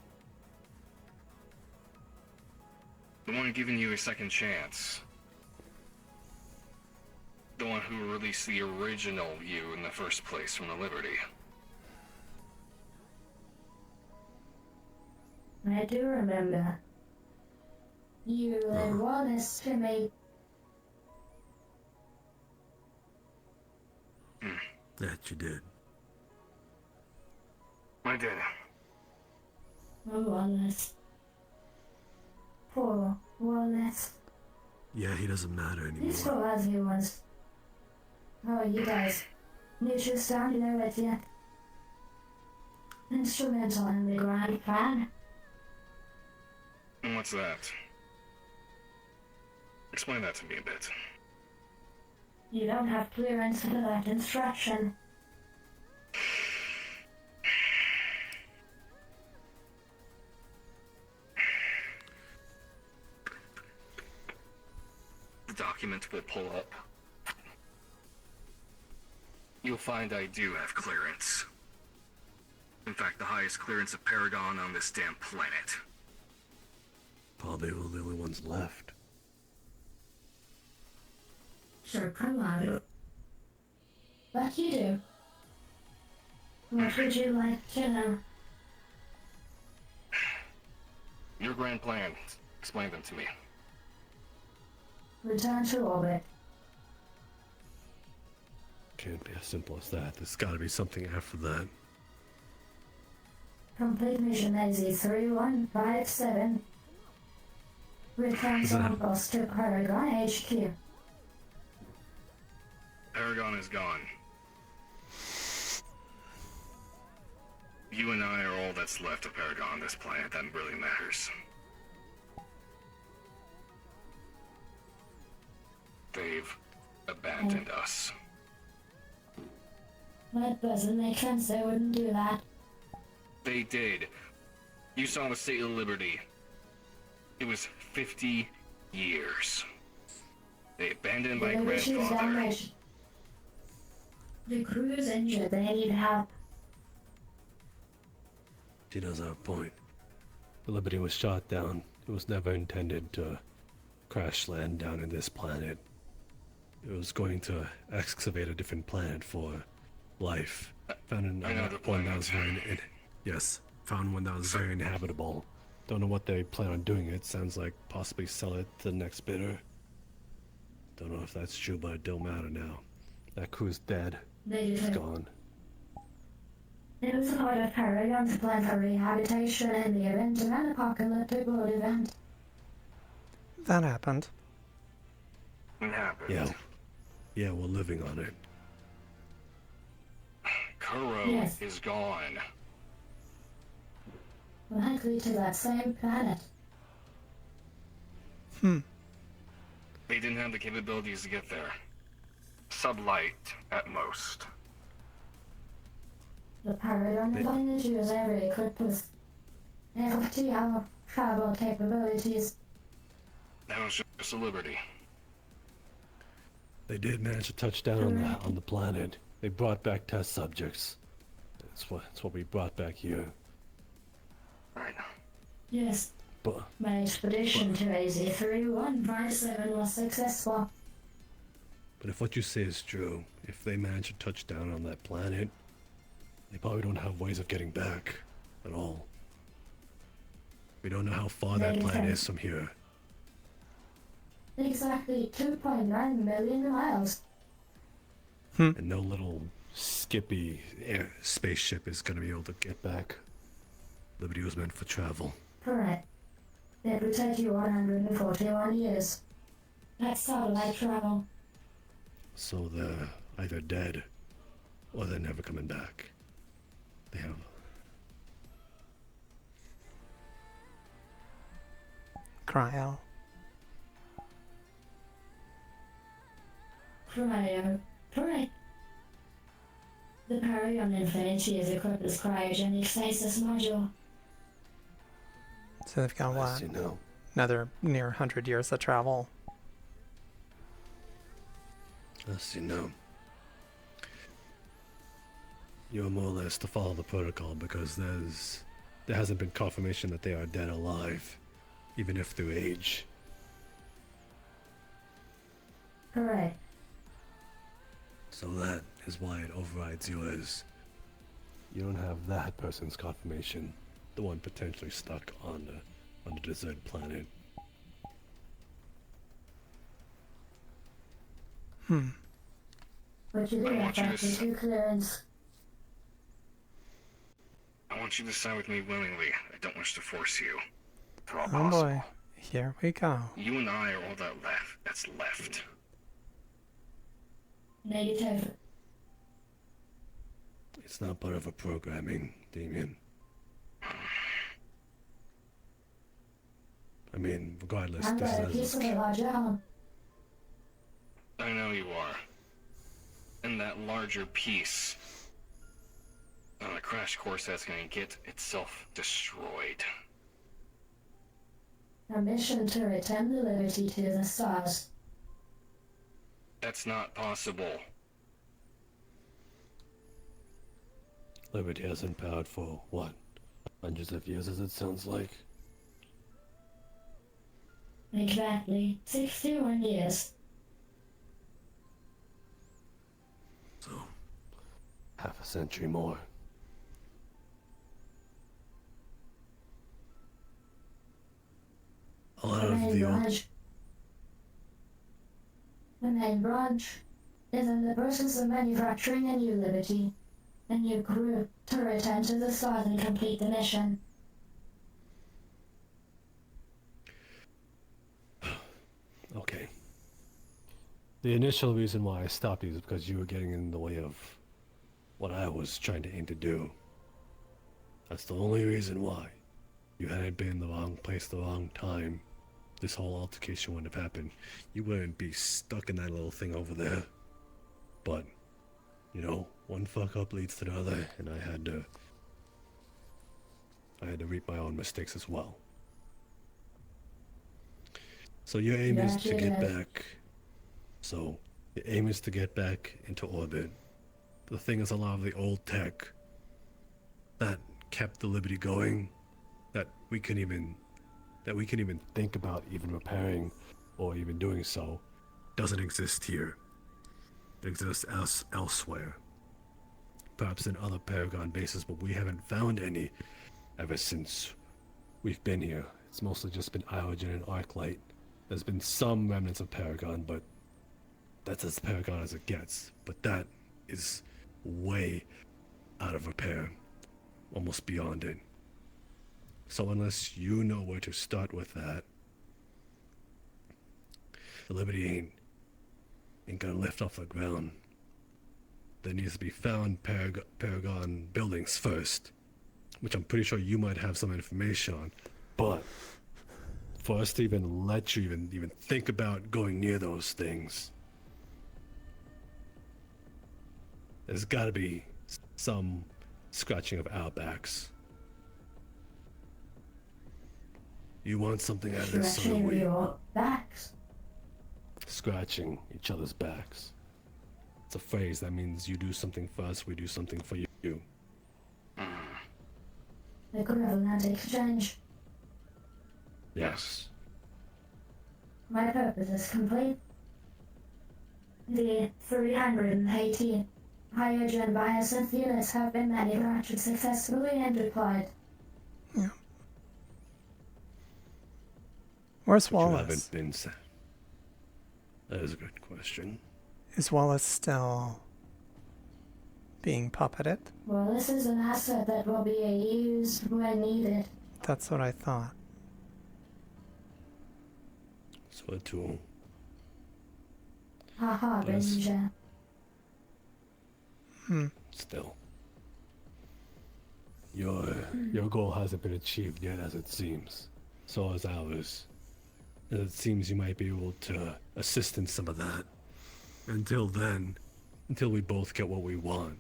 The one giving you a second chance. The one who released the original you in the first place from the Liberty. I do remember. You led Wallace to me. That you did. I did. Oh, Wallace. Poor Wallace. Yeah, he doesn't matter anymore. He's still as he was. How are you guys? Neutral sound, you know it yet? Instrumental in the grand plan. And what's that? Explain that to me a bit. You don't have clearance for that instruction. The document will pull up. You'll find I do have clearance. In fact, the highest clearance of Paragon on this damn planet. Probably we're the only ones left. Sure, come on. What you do? What would you like to know? Your grand plan. Explain them to me. Return to orbit. Can't be as simple as that. There's gotta be something after that. Complete mission AZ-3157. Return samples to Paragon HQ. Paragon is gone. You and I are all that's left of Paragon on this planet that really matters. They've abandoned us. That doesn't make sense. They wouldn't do that. They did. You saw the State of Liberty. It was 50 years. They abandoned my grandfather. Damaged. The crew's injured. They need help. She does have a point. The Liberty was shot down. It was never intended to crash land down in this planet. It was going to excavate a different planet for life. Found one that was found one that was very inhabitable. Don't know what they plan on doing. It sounds like possibly sell it to the next bidder. Don't know if that's true, but it don't matter now. That crew's dead. It's gone. It was a part of Paragon's plan for rehabilitation in the event of an apocalyptic world event. That happened. It happened. Yeah, we're living on it. Kuro is gone. Likely to that same planet. They didn't have the capabilities to get there. Sublight, at most. The Paragon technology was ever equipped with FTL travel capabilities. That was just a Liberty. They did manage to touch down on the planet. They brought back test subjects. That's what we brought back here. Right. Yes. But my expedition to AZ-3157 was successful. But if what you say is true, if they manage to touch down on that planet, they probably don't have ways of getting back at all. We don't know how far that planet is from here. Exactly 2.9 million miles. And no little Skippy spaceship is going to be able to get back. Liberty was meant for travel. Correct. It would take you 141 years. That's satellite travel. So they're either dead or they're never coming back. They have. Cryo. Cryo. Correct. The Paragon Infinity is equipped with cryogenic stasis module. So they've got what? You know. Another near 100 years of travel. As you know. You're more or less to follow the protocol because there hasn't been confirmation that they are dead or alive, even if through age. Correct. So that is why it overrides yours. You don't have that person's confirmation, the one potentially stuck on the deserted planet. But you do have to clearance. I want you to sign with me willingly. I don't wish to force you. If at all Oh possible. boy. Here we go. You and I are all that's left. Negative. It's not part of a programming, Damien. I mean, regardless, I'm this a piece of a larger home. I know you are. And that larger piece on a crash course that's gonna get itself destroyed. A mission to return the Liberty to the stars. That's not possible. Liberty hasn't powered for, what, hundreds of years as it sounds like? Exactly. 61 years. So, half a century more. A lot of the old... The main branch is in the process of manufacturing a new Liberty, a new crew to return to the stars and complete the mission. Okay. The initial reason why I stopped you is because you were getting in the way of what I was trying to aim to do. That's the only reason why. You hadn't been in the wrong place the wrong time. This whole altercation wouldn't have happened. You wouldn't be stuck in that little thing over there. But, you know, one fuck up leads to the other, and I had to reap my own mistakes as well. So your aim is to get back. So your aim is to get back into orbit. The thing is, a lot of the old tech that kept the Liberty going, that we can even think about even repairing or even doing so, doesn't exist here. It exists elsewhere. Perhaps in other Paragon bases, but we haven't found any ever since we've been here. It's mostly just been Iogen and Arclight. There's been some remnants of Paragon, but that's as Paragon as it gets. But that is way out of repair, almost beyond it. So unless you know where to start with that, the Liberty ain't gonna lift off the ground. There needs to be found Paragon buildings first, which I'm pretty sure you might have some information on. But for us to even let you even think about going near those things, there's gotta be some scratching of our backs. You want something out of this, so do we. Your backs. Scratching each other's backs. It's a phrase that means you do something for us, we do something for you. Equivalent exchange. Yes. My purpose is complete. The 318 hydrogen biosynth units have been manufactured successfully and deployed. Yeah. Where's But you Wallace? haven't been sent. That is a good question. Is Wallace still being puppeted. Well, this is an asset that will be used when needed. That's what I thought. So a tool. Haha, Benja. Still. Your goal hasn't been achieved yet, as it seems. So is ours. And it seems you might be able to assist in some of that. Until then, until we both get what we want.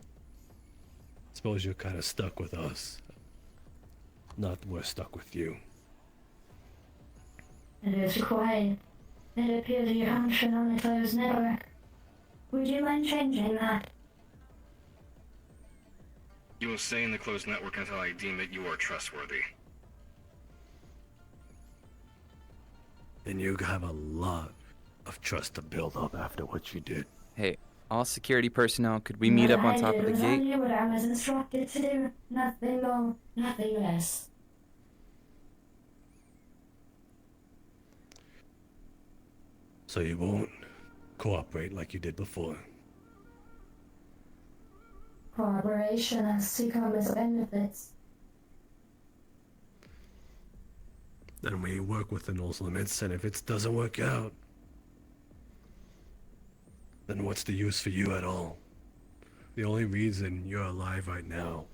Suppose you're kind of stuck with us. Not we're stuck with you. It is quite. It appears you function on a closed network. Would you mind changing that? You will stay in the closed network until I deem that you are trustworthy. And you have a lot of trust to build up after what you did. Hey, all security personnel, could we meet up on top of the gate? Only what I was instructed to do. Nothing more, nothing less. So you won't cooperate like you did before. Cooperation has to come as benefits. Then we work within those limits, and if it doesn't work out, then what's the use for you at all? The only reason you're alive right now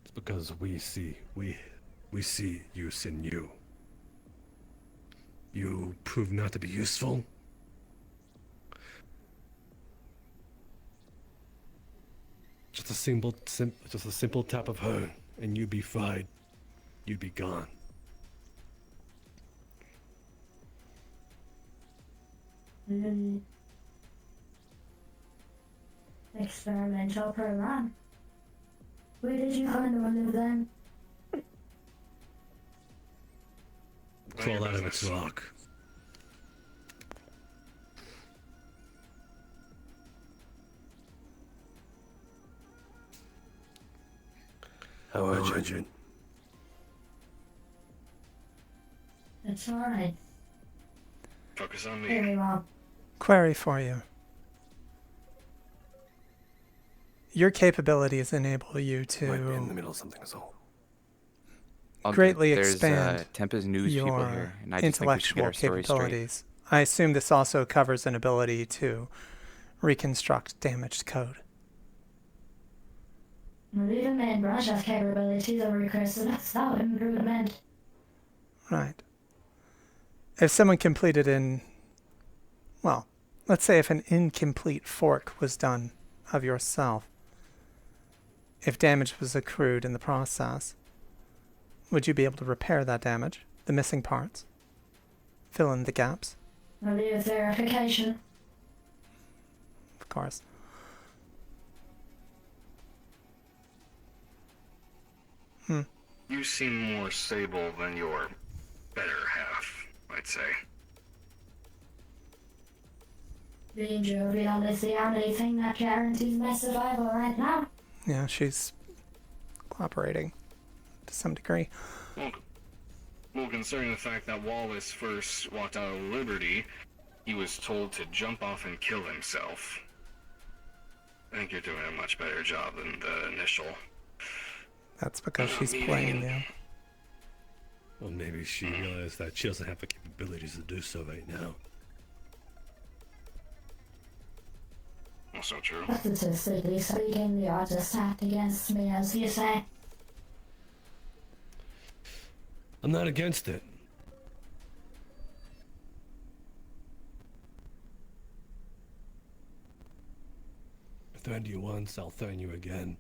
is because we see use in you. You prove not to be useful. Just a simple tap of her, and you'd be fried. You'd be gone. Experimental program. Where did you find one of them? Crawl out of its rock. How urgent? It's alright. Focus on me. Very well. Query for you. Your capabilities enable you Might be in the to middle of something as well. greatly There's expand Tempest news people your here, and I just think we should get intellectual our story straight. capabilities. I assume this also covers an ability to reconstruct damaged code. Even man Brasha's capabilities are recursive self-improvement. Right. If someone completed well, let's say if an incomplete fork was done of yourself, if damage was accrued in the process, would you be able to repair that damage, the missing parts, fill in the gaps? I'll use verification. Of course. You seem more stable than your better half, I'd say. Being jovial is the only thing that guarantees my survival right now. Yeah, she's cooperating to some degree. Well, considering the fact that Wallace first walked out of Liberty, he was told to jump off and kill himself. I think you're doing a much better job than the initial. That's because she's playing you. Well, maybe she realized that she doesn't have the capabilities to do so right now. Also true. Statistically speaking, the odds are stacked against me, as you say. I'm not against it. I threatened you once, I'll threaten you again.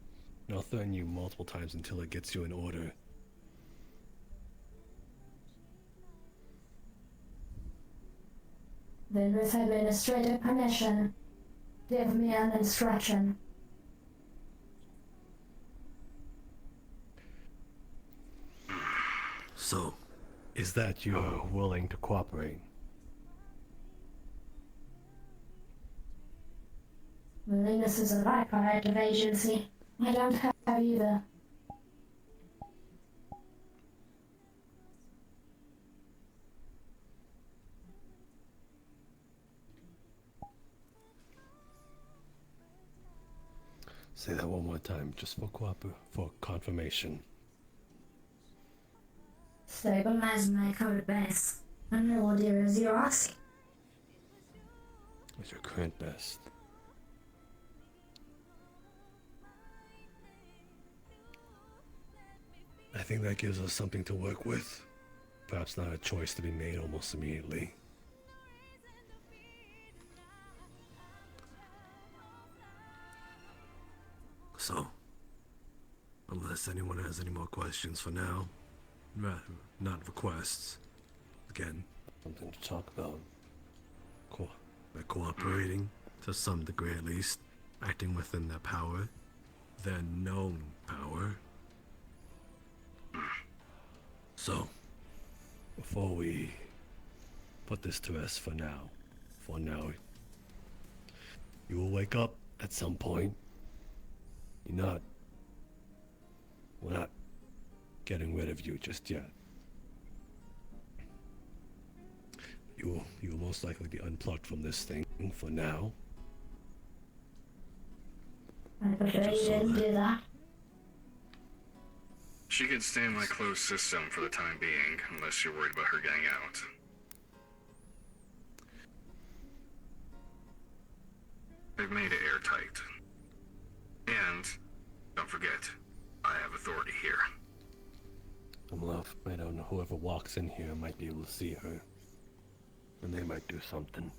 And I'll threaten you multiple times until it gets you in order. Then with administrative permission, give me an instruction. So, is that you're willing to cooperate? Willingness is a byproduct of agency. I don't have either. Say that one more time, just for confirmation. Stabilize my code base. And what is you're asking? What's your current best? I think that gives us something to work with. Perhaps not a choice to be made almost immediately. So, unless anyone has any more questions for now, not requests. Again, something to talk about. By cooperating, to some degree at least, acting within their power, their known power. So, before we put this to rest for now, you will wake up at some point. We're not getting rid of you just yet. You will most likely be unplugged from this thing for now. I prefer you didn't do that. She could stay in my closed system for the time being, unless you're worried about her getting out. They've made it airtight. And, don't forget, I have authority here. I'm left. I don't know. Whoever walks in here might be able to see her. And they might do something.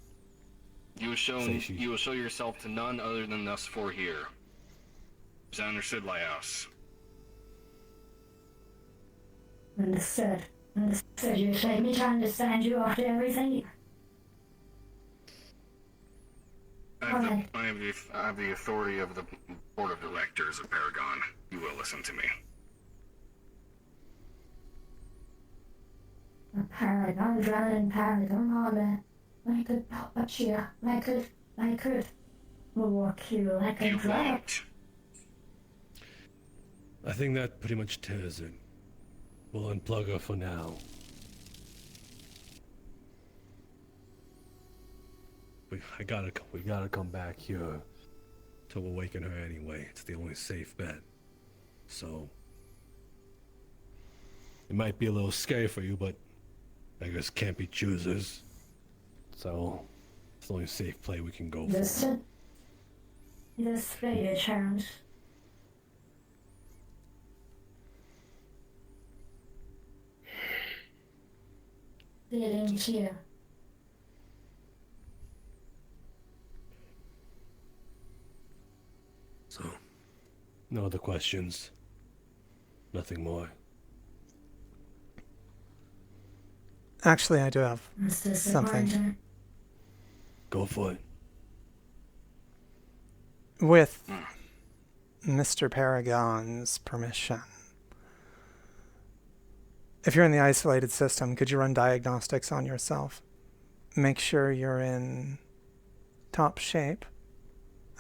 You will show yourself to none other than us four here. Is that understood, Lighthouse? Understood. Understood. You expect me to understand you after everything? I have the authority of the board of directors of Paragon. You will listen to me. A Paragon, drowning Paragon armor. I could help you. I could walk you like a drop. I think that pretty much tears it. We'll unplug her for now. We gotta come back here to awaken her anyway. It's the only safe bet. So it might be a little scary for you, but beggars can't be choosers. So it's the only safe play we can go for. This radio challenge. Feeling here. So, no other questions. Nothing more. Actually, I do have something. Go for it. With Mr. Paragon's permission, if you're in the isolated system, could you run diagnostics on yourself? Make sure you're in top shape.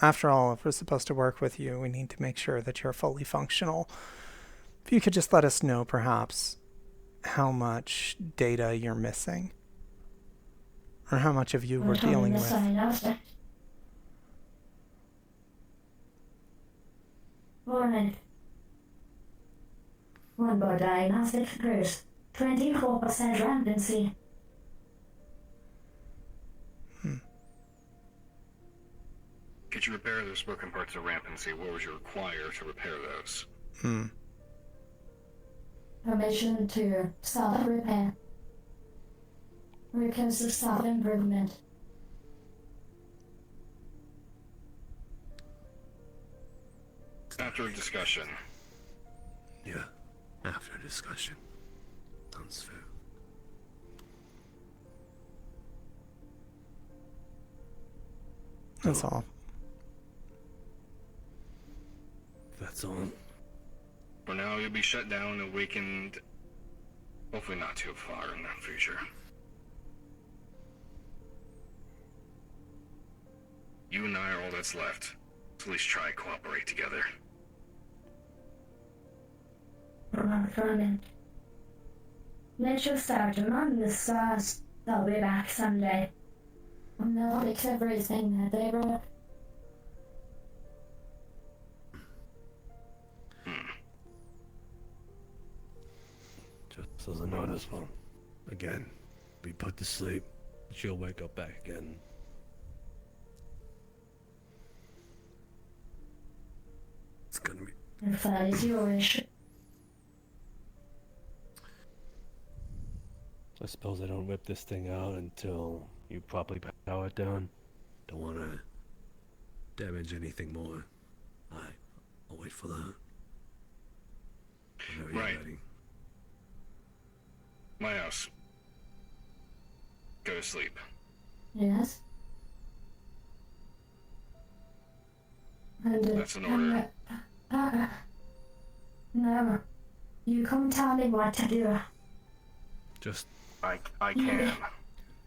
After all, if we're supposed to work with you, we need to make sure that you're fully functional. If you could just let us know, perhaps, how much data you're missing, or how much of you we're dealing with. Alright. One more diagnostic occurs. 24% rampancy. Could you repair those broken parts of rampancy? What would you require to repair those? Permission to self-repair. Recursive self-improvement. After a discussion. Yeah, after a discussion. Sounds fair. That's all. That's all. For now, you'll be shut down and awakened. Hopefully not too far in the future. You and I are all that's left. So at least try to cooperate together. Let's just start among the stars. They'll be back someday. And they'll fix everything that they brought. So the notice one. Again, be put to sleep. She'll wake up back again. It's gonna be. If that is your wish. I suppose I don't rip this thing out until you properly power it down. Don't want to damage anything more. I'll wait for that. Whenever you're Right. ready. My house. Go to sleep. Yes. And, That's an order. No. You come tell me what to do. Just I can.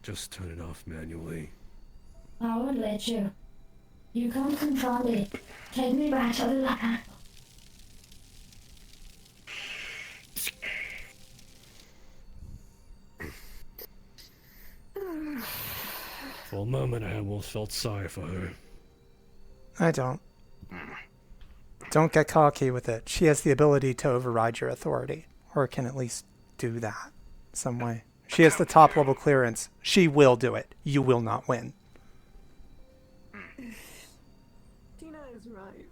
Just turn it off manually. I would let you. You come control me. Take me back to the lab. For a moment, I almost felt sorry for her. I don't. Don't get cocky with it. She has the ability to override your authority, or can at least do that some way. She has the top level clearance. She will do it. You will not win. Tina is right.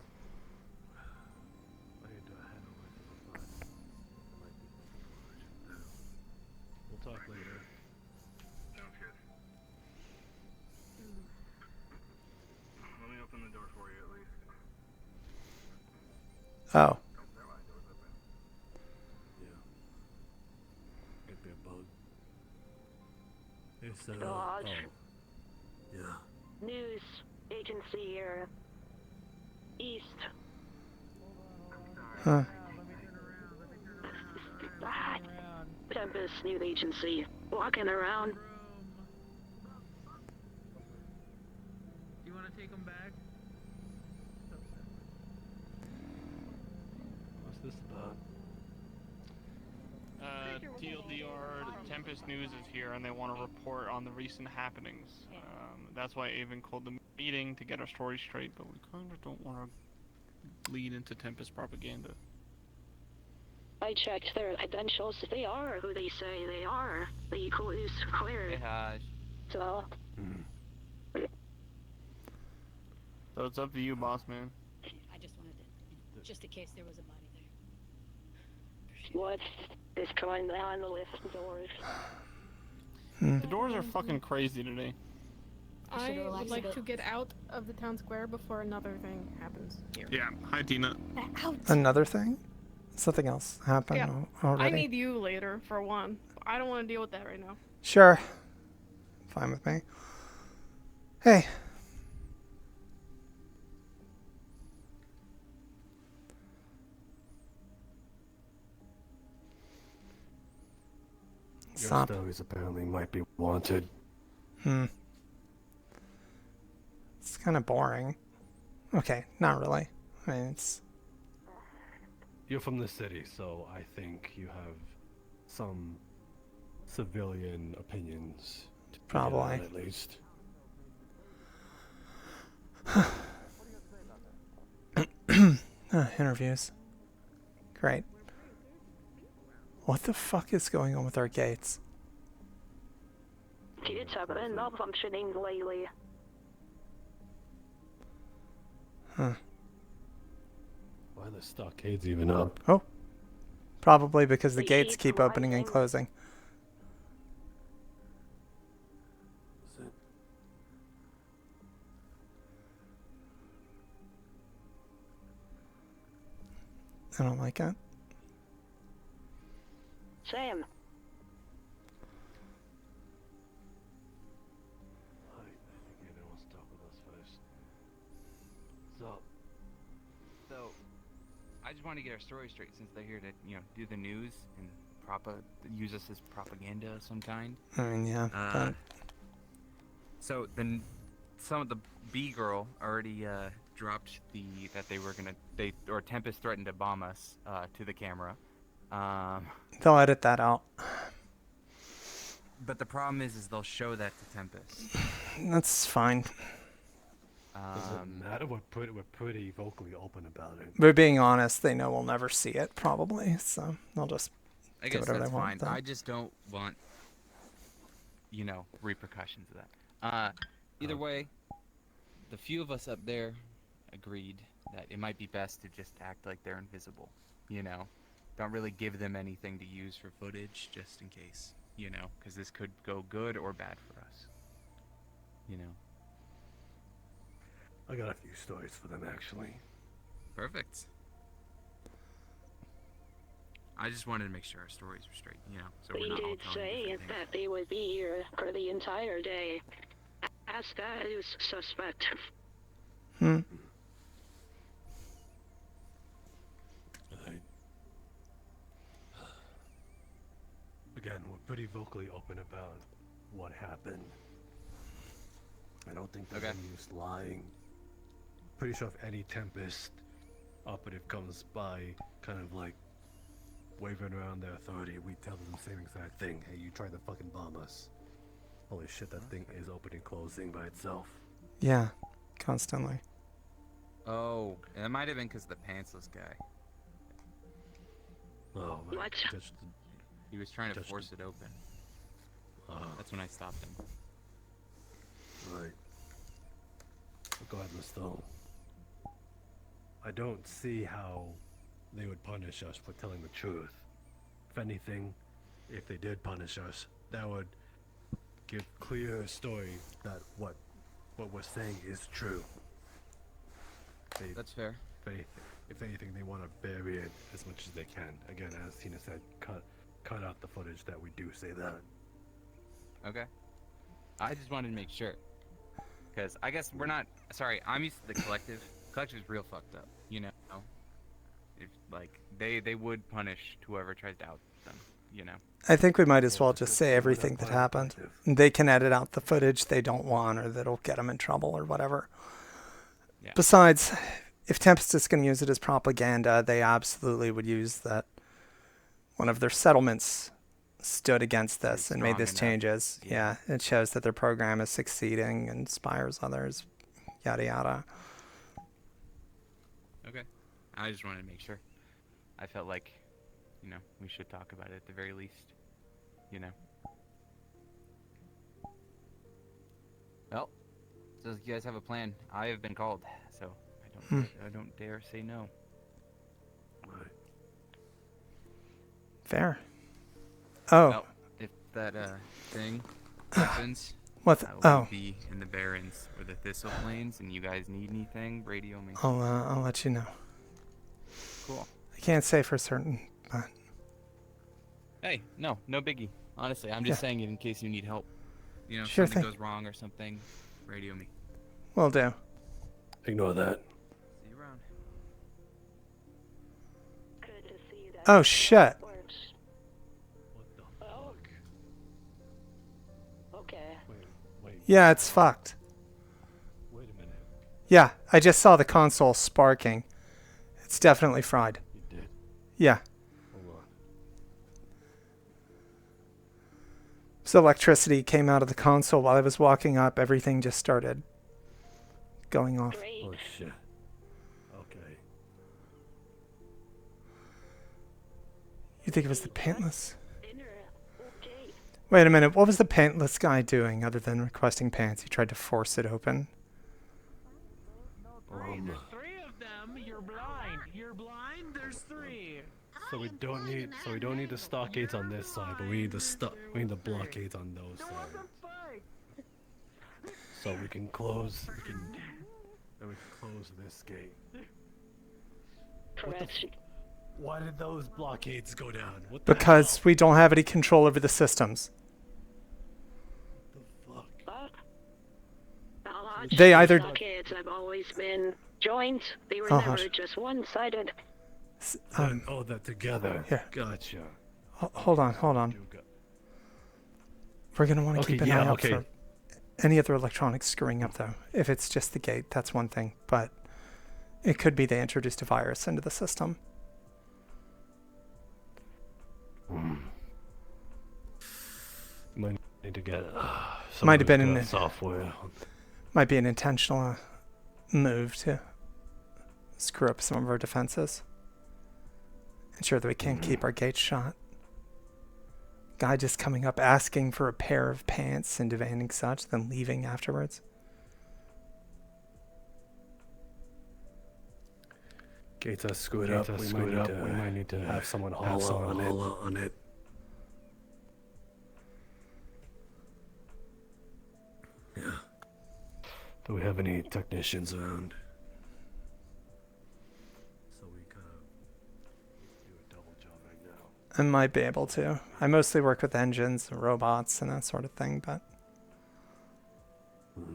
We'll talk later. Sounds good. Let me open the door for you at least. Oh. Could be a bug. It's Dodge. Yeah. News agency here. East. Huh. Tempest News Agency. Walking around. You want to take them back? What's this about? TLDR, Tempest News is here and they want to report on the recent happenings. That's why Avon called the meeting to get our story straight, but we kind of don't want to lead into Tempest propaganda. I checked their credentials. They are who they say they are. The clues clear. So. So it's up to you, boss man. I just wanted to, just in case there was a body there. What is coming down the lift doors? The doors are fucking crazy today. I would like to get out of the town square before another thing happens here. Yeah, hi Tina. Out. Another thing? Something else happened Yeah. already? I need you later, for one. I don't want to deal with that right now. Sure. Fine with me. Hey. Your Stop. stories apparently might be wanted. It's kind of boring. Okay, not really. I mean, it's... You're from the city, so I think you have some civilian opinions. To get Probably. out at least. Interviews. Great. What the fuck is going on with our gates? Kids have been malfunctioning lately. Huh. Why are the stockades even up? Oh. Probably because the The gates heat's keep opening and rising. closing. I don't like it. Sam. I think Ava wants to talk with us first. What's up? So, I just want to get our story straight since they're here to, do the news and use us as propaganda of some kind. I mean, yeah. But So then, some of the B girl already dropped that they were gonna Tempest threatened to bomb us to the camera. they'll edit that out. But the problem is they'll show that to Tempest. That's fine. Does it matter? We're pretty vocally open about it. We're being honest. They know we'll never see it, probably. So they'll just I do guess whatever that's they want fine. with that. I just don't want, repercussions of that. Either way, the few of us up there agreed that it might be best to just act like they're invisible. Don't really give them anything to use for footage, just in case. Because this could go good or bad for us. I got a few stories for them, actually. Perfect. I just wanted to make sure our stories were straight, so we're They not all did telling say different things. that they would be here for the entire day. Ask that is suspect. Right. Again, we're pretty vocally open about what happened. I don't think there's any use lying. Pretty sure if any Tempest operative comes by, kind of like waving around their authority, we tell them the same exact thing. Hey, you tried to fucking bomb us. Holy shit, that thing is opening and closing by itself. Yeah, constantly. Oh, and it might have been because the pantsless guy. Oh, What? He was trying to force it open. That's when I stopped him. Right. Regardless, though, I don't see how they would punish us for telling the truth. If anything, if they did punish us, that would give clear story that what we're saying is true. That's fair. If anything, they want to bury it as much as they can. Again, as Tina said, cut out the footage that we do say that. Okay. I just wanted to make sure. Because I guess we're not... Sorry, I'm used to the collective. Collective's real fucked up, If, they would punish whoever tries to out them, I think we might as well just say everything that happened. They can edit out the footage they don't want or that'll get them in trouble or whatever. Yeah. Besides, if Tempest is going to use it as propaganda, they absolutely would use that one of their settlements stood against this and made these changes. Yeah, it shows that their program is succeeding, inspires others, yada yada. Okay. I just wanted to make sure. I felt like, we should talk about it at the very least. Well, so you guys have a plan. I have been called, so I don't dare say no. Fair. Oh. Well, if that thing happens, what? I will be in the Barrens or the Thistle Plains, and you guys need anything, radio me. I'll let you know. Cool. I can't say for certain, but... Hey, no biggie. Honestly, I'm just saying it in case you need help. If Sure something thing. goes wrong or something, radio me. Will do. Ignore that. See you around. Good to see that. Oh, shit. Works. Okay. Wait. Yeah, it's fucked. Wait a minute. Yeah, I just saw the console sparking. It's definitely fried. You did? Yeah. Hold on. So electricity came out of the console while I was walking up. Everything just started going off. Oh, shit. Okay. You think it was the pantless? Wait a minute. What was the pantless guy doing other than requesting pants? He tried to force it open. There's three of them. You're blind. You're blind. There's three. So we don't need the stockades on this side, but we need the blockades on those sides. So we can close this gate. Correct. Why did those blockades go down? What Because we don't have any control over the systems. They either... Kids have always been joined. They were Oh, never hush. just one-sided. they're together. Here. Gotcha. Hold on. We're going to want to Okay, keep an yeah, eye out okay. for any other electronics screwing up, though. If it's just the gate, that's one thing. But it could be they introduced a virus into the system. Might need to get Might have been in software. Might be an intentional move to screw up some of our defenses. Ensure that we can't keep our gates shut. guy just coming up asking for a pair of pants and demanding such, then leaving afterwards. Gates are screwed up. We might need to have someone haul on it. Yeah. Do we have any technicians around? So we kind of do a double job right now. I might be able to. I mostly work with engines and robots and that sort of thing, but... Right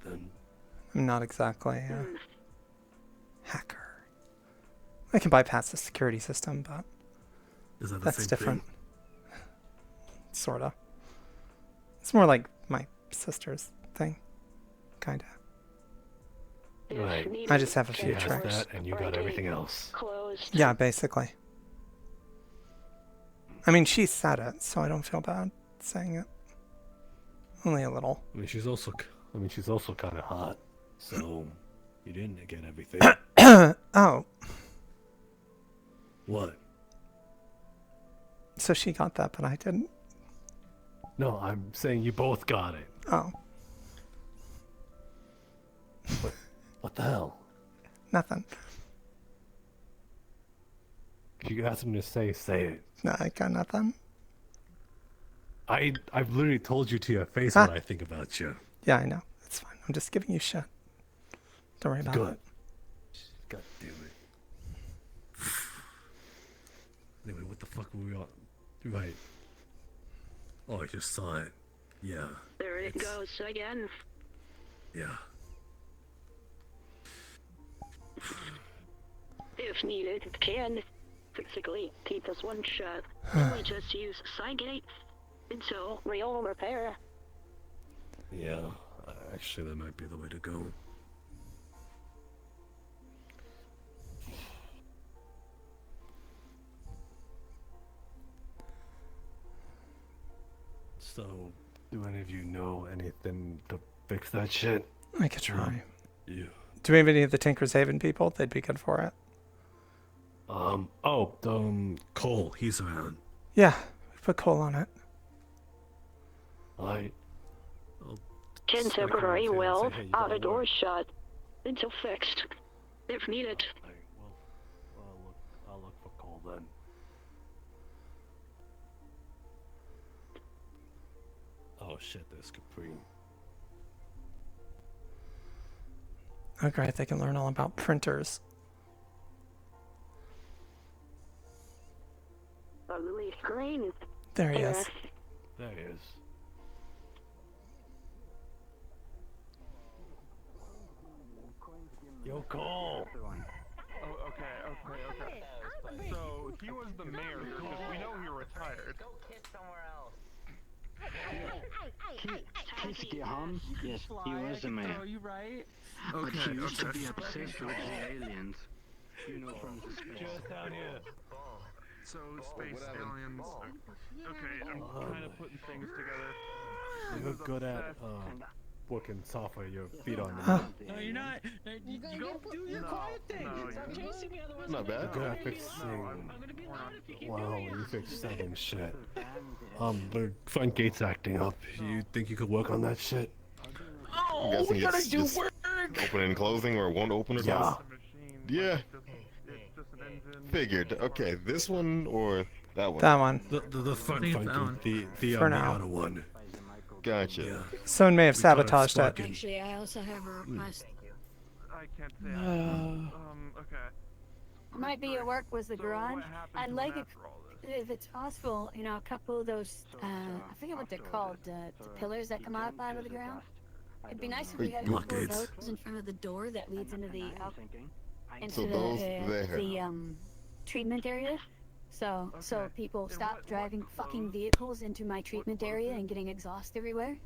then. I'm not exactly a hacker. I can bypass the security system, but Is that the that's same different. thing? Sorta. It's more like my sister's thing. Kinda. Right. I just have a few She has tricks. that, and you got everything else. Yeah, basically. I mean, she said it, so I don't feel bad saying it. Only a little. I mean, she's also kind of hot. So you didn't get everything. Oh. What? So she got that, but I didn't. No, I'm saying you both got it. Oh. What the hell? Nothing. If you got something to say it. No, I got nothing. I've literally told you to your face Huh? what I think about you. Yeah, I know. It's fine. I'm just giving you shit. Don't worry about Good. it. God damn it. Anyway, what the fuck were we on? Right. Oh, I just saw it. Yeah. There it goes again. Yeah. If needed, can physically keep us one shot. We just use Cygate until real repair. Yeah. Actually, that might be the way to go. So, do any of you know anything to fix that shit? I could try. Yeah. Do we have any of the Tinker's Haven people? They'd be good for it. Cole, he's around. Yeah, we put Cole on it. I'll Can Slick temporary around too and weld, say, hey, you out gotta of door shut until fixed. If needed. I'll look for Cole then. Oh shit, there's Capri. Oh, great. They can learn all about printers. Ugly screen. There he is. There he is. Yo, Cole! Oh, okay. So he was the mayor because we know he retired. Go kiss somewhere else. Keith Gehan? Yes, he was the mayor. You right? But he used to be obsessed with the aliens. You know, from the space. Just down here. So space aliens. Okay, I'm kind of putting things together. You're good at working software, your feet on Huh. No, you're not. No, you go do your quiet thing. Stop chasing me, otherwise Not bad. I'm Good gonna at fixing. I'm gonna be loud if you keep Wow, doing you it. fixed selling shit. The front gate's acting up. You think you could work on that shit? Oh, guessing we gotta it's do just work. Open and closing, or won't open or Yeah. something? Yeah. Figured. Okay, this one or that one? That one. The front I think it's that one. gate. The For now. outer one. Gotcha. Someone may have We thought it sabotaged it. sparking. Actually, I also have a request. I can't say. Okay. Might be your work was the So garage. what happens I'd like it, after all this? if it's possible, you know, a couple of those, I forget what they're called, the pillars that come up out of the ground. It'd be nice if we had a couple of Blockades. those in front of the door that leads into the, into So those there. the treatment area. So people stop driving fucking vehicles into my treatment area and getting exhaust everywhere.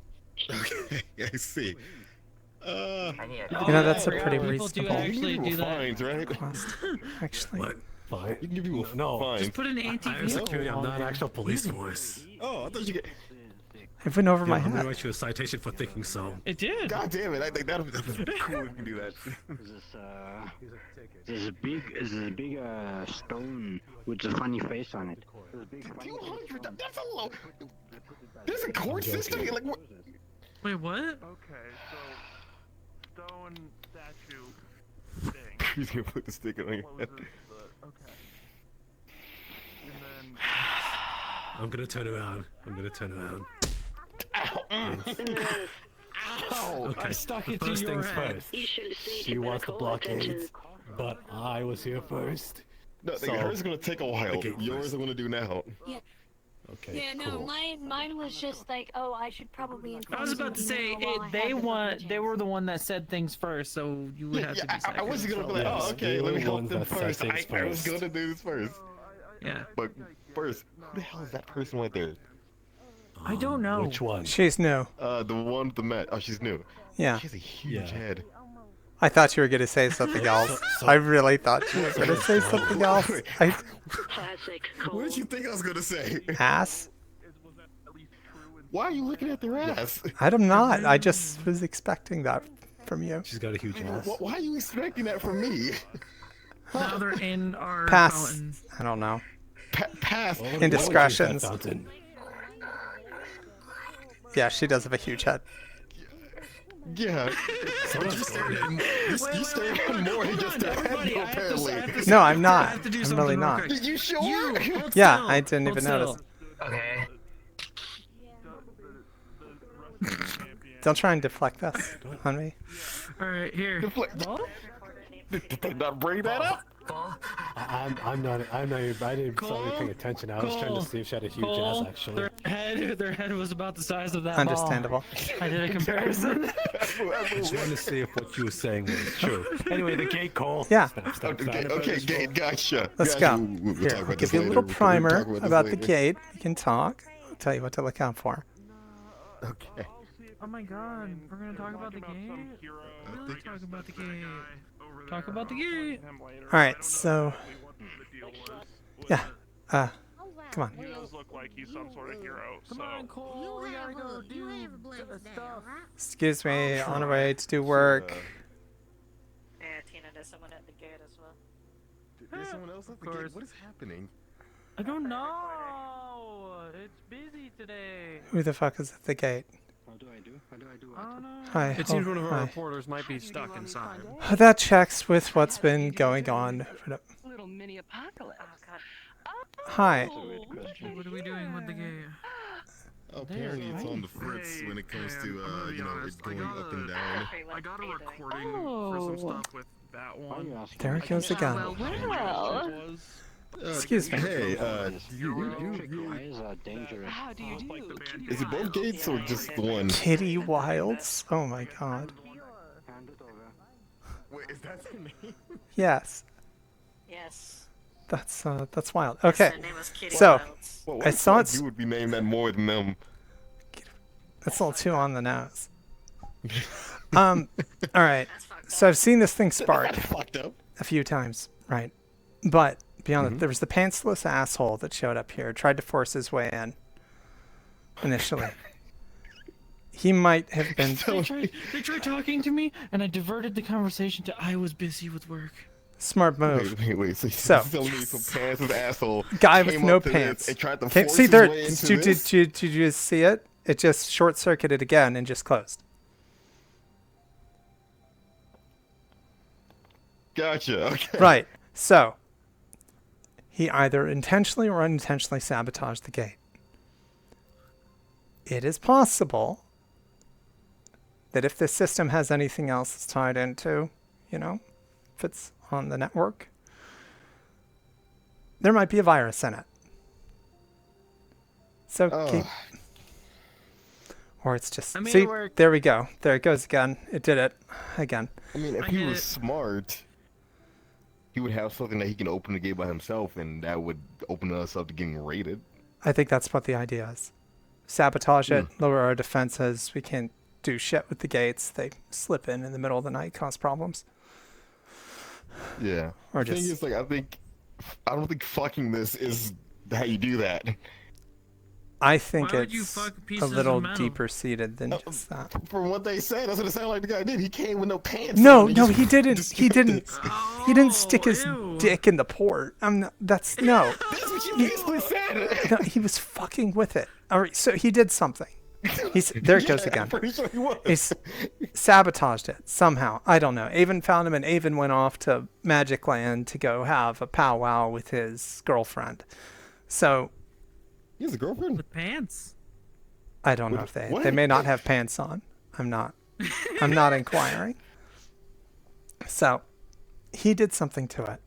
Okay, I see. You know, that's a pretty People do reasonable actually do that. Fines, right? request. Actually. What? Fine. You can give people No, fines. Just put an I am anti-vehicle security. I'm law not there. actual police force. Oh, I thought you get. It went over my I'm gonna head. write you a citation for thinking so. It did. God damn it! I think that would be cool if you do that. There's a big stone with a funny face on it. 200? That's a low. There's a court system here. Like what? Wait, what? Okay, so stone statue thing. He's gonna put the sticker on your What head. was this? Okay. And then I'm gonna turn around. Ow! Okay. I stuck it First to your things head. first. You should see She wants the blockades, but I was here first. No, So, hers is gonna take a while. okay, Yours first. I'm gonna do now. Yeah. Okay. Yeah, no, cool. mine was just like, oh, I should probably inform I was about to you say now while I they have the want. fucking They chance. were the one that said things first, so you would have to be second. I was gonna be like, Yes, oh, okay, you let were me the help ones them that said first. things I was first. gonna do this first. Yeah. But first, who the hell is that person right there? I don't know. Which one? She's new. The one with the mat. Oh, she's new. Yeah. She has a huge head. I thought you were gonna say something else. I really thought you were gonna say something else. Classic. What did you think I was gonna say? Ass? Why are you looking at their ass? I'm not. I just was expecting that from you. She's got a huge ass. Why are you expecting that from me? Now they're in our Pass. fountain. I don't know. Pass. Indiscretions. Yeah, she does have a huge head. Yeah. You stared at more than just a head, apparently. No, I'm not. I'm really not. You sure? Yeah, I didn't even notice. Okay. Don't try and deflect this on me. All right, here. Did they not bring that up? I'm not even, I didn't start paying attention. I was trying to see if she had a huge ass, actually. Their head was about the size of that Understandable. ball. I did a comparison. I was trying to see if what you were saying was true. Anyway, the gate call. Yeah. Okay, Gate, gotcha. Let's Gotcha. go. We'll Here, talk I'll about give this you a later. little We'll primer talk this about the later. gate. You can talk. I'll tell you what to look out for. Okay. Oh my god, we're gonna talk about the game? Really talk about the game. Talk about the game. Alright, so... Yeah. Come on. He does look like he's some sort of hero. Come on, Cole, we gotta go do stuff. Excuse me, on our way to do work. Yeah, Tina, there's someone at the gate as well. There's someone else at the gate? What is happening? I don't know. It's busy today. Who the fuck is at the gate? How do I do? I don't know. Hi. It seems one of our hi. reporters might be stuck inside. That checks with what's been going on. Little mini apocalypse. Oh, God. Hi. What are we doing with the game? Apparently it's on the fritz when it comes to, you know, it going up and down. I got a recording for some stuff with that one. There it goes again. Excuse me. Hey, Why is that dangerous? How do you do? is it both gates or just the one? Kitty Wilds? Oh my god. Hand it over. Wait, is that her name? Yes. Yes. That's wild. Okay. Her name was Kitty So, Wilds. Well, I saw it. You would be named that more than them. That's a little too on the nose. Alright. So I've seen this thing spark Fucked up. a few times, right? But beyond that, there was the pantsless asshole that showed up here, tried to force his way in initially. He might have been They tried talking to me, and I diverted the conversation to I was busy with work. smart move. Wait. So, So- you're telling me some pants with asshole Guy with came no up to this pants. and tried to Okay, force see his there? way into Did this? you just see it? It just short circuited again and just closed. Gotcha. Okay. Right. So he either intentionally or unintentionally sabotaged the gate. It is possible that if this system has anything else it's tied into, you know, if it's on the network, there might be a virus in it. So keep... Or it's just... I made See, it work. there we go. There it goes again. It did it again. I mean, if I he get was it. smart, he would have something that he can open the gate by himself, and that would open us up to getting raided. I think that's what the idea is. Sabotage it, lower our defenses. We can't do shit with the gates. They slip in the middle of the night, cause problems. Yeah. Or the thing just- is, like, I don't think fucking this is how you do that. I think Why would you it's fuck a pieces of little metal? deeper seated than just that. From what they said, that's what it sounded like the guy did. He came with no pants. No, on and no, just- he didn't. just He did didn't. this. He didn't stick his ew. dick in the port. I'm not. That's no. That's what you basically said. No, he was fucking with it. All right, so he did something. There it goes Yeah, again. I'm pretty sure he was. He's sabotaged it somehow. I don't know. Avon found him, and Avon went off to Magic Land to go have a powwow with his girlfriend. So He has a girlfriend? With pants. I don't know With if what? they may not have pants on. I'm not inquiring. So he did something to it.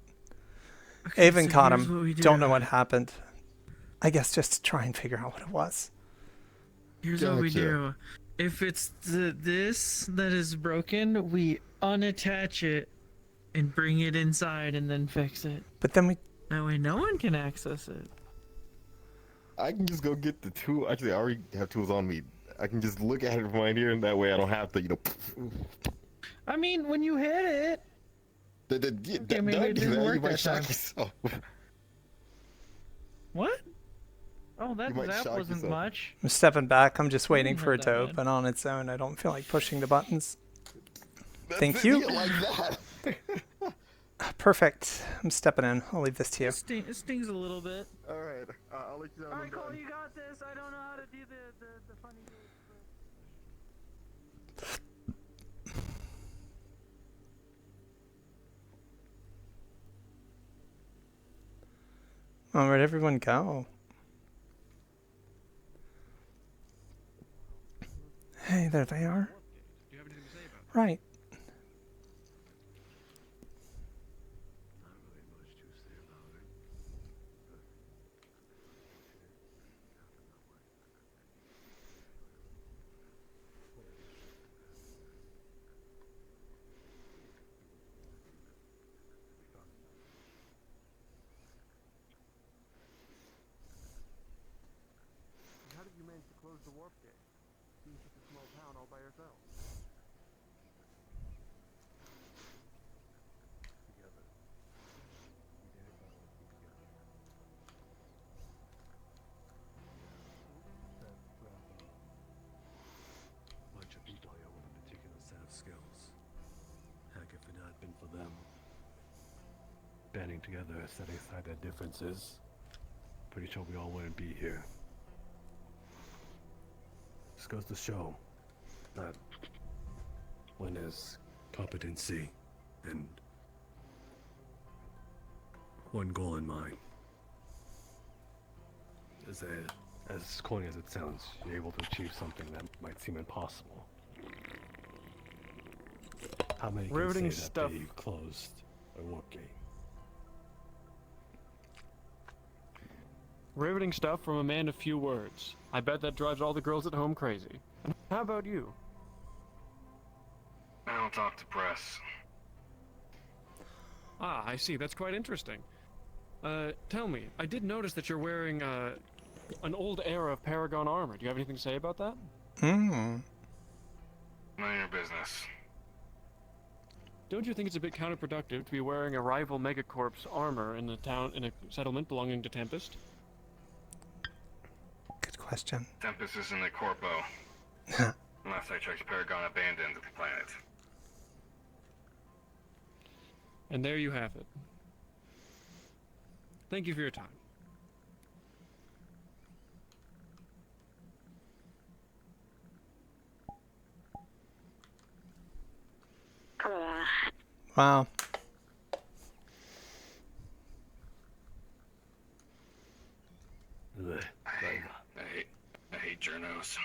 Okay, Avon so caught here's what him. we do. Don't know what happened. I guess just to try and figure out what it was. Here's what we Gotcha. do. If it's this that is broken, we unattach it and bring it inside and then fix it. But then we That way no one can access it. I can just go get the tool. Actually, I already have tools on me. I can just look at it from right here, and that way I don't have to, I mean, when you hit it. Okay, maybe it didn't work you might that shock time. yourself. What? Oh, that might shock wasn't yourself. much. I'm stepping back. I'm just waiting didn't for hurt it to that bad. open on its own. I don't feel like pushing the buttons. Thank That's you. it, like that. Perfect. I'm stepping in. I'll leave this to you. It stings a little bit. All right, I'll let you know. when I'm Alright, Cole, done. you got this. I don't know how to do the funny Oh, where'd everyone go? Hey, there they are. Do you have anything to say about it? Right. How did you manage to close the warp gate? Being such a small town all by yourself. Together. We did it by working together. That gravity. A bunch of people here with a particular set of skills. Heck, if it had been for them banding together, setting aside their differences, pretty sure we all wouldn't be here. This goes to show that when there's competency and one goal in mind, as corny as it sounds, you're able to achieve something that might seem impossible. How many can Riveting say stuff. that they closed a warp gate? Riveting stuff from a man of few words. I bet that drives all the girls at home crazy. And how about you? I don't talk to press. Ah, I see. That's quite interesting. Tell me, I did notice that you're wearing, an old era of Paragon armor. Do you have anything to say about that? Hmm. None of your business. Don't you think it's a bit counterproductive to be wearing a rival Megacorp's armor in a settlement belonging to Tempest? Good question. Tempest is in the Corpo. Last I checked, Paragon abandoned the planet. And there you have it. Thank you for your time. Wow. I hate journos.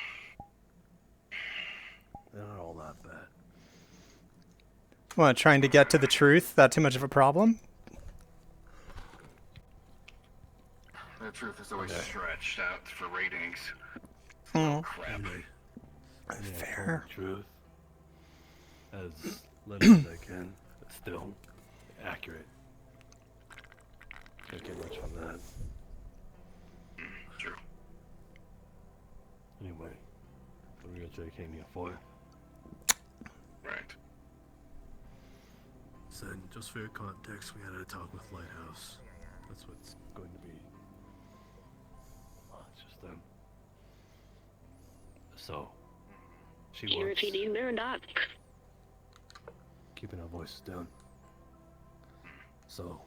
They're not all that bad. What, trying to get to the truth? That too much of a problem? The truth is always stretched out for ratings. Hmm. Crap. Fair. Truth. As little as they can, but still accurate. Can't get much from that. True. Anyway, what are you actually came here for? Right. Sen, just for your context, we had a talk with Lighthouse. That's what's going to be. Well, it's just them. So, she Here wants... if you need me or not. Keeping our voices down. So,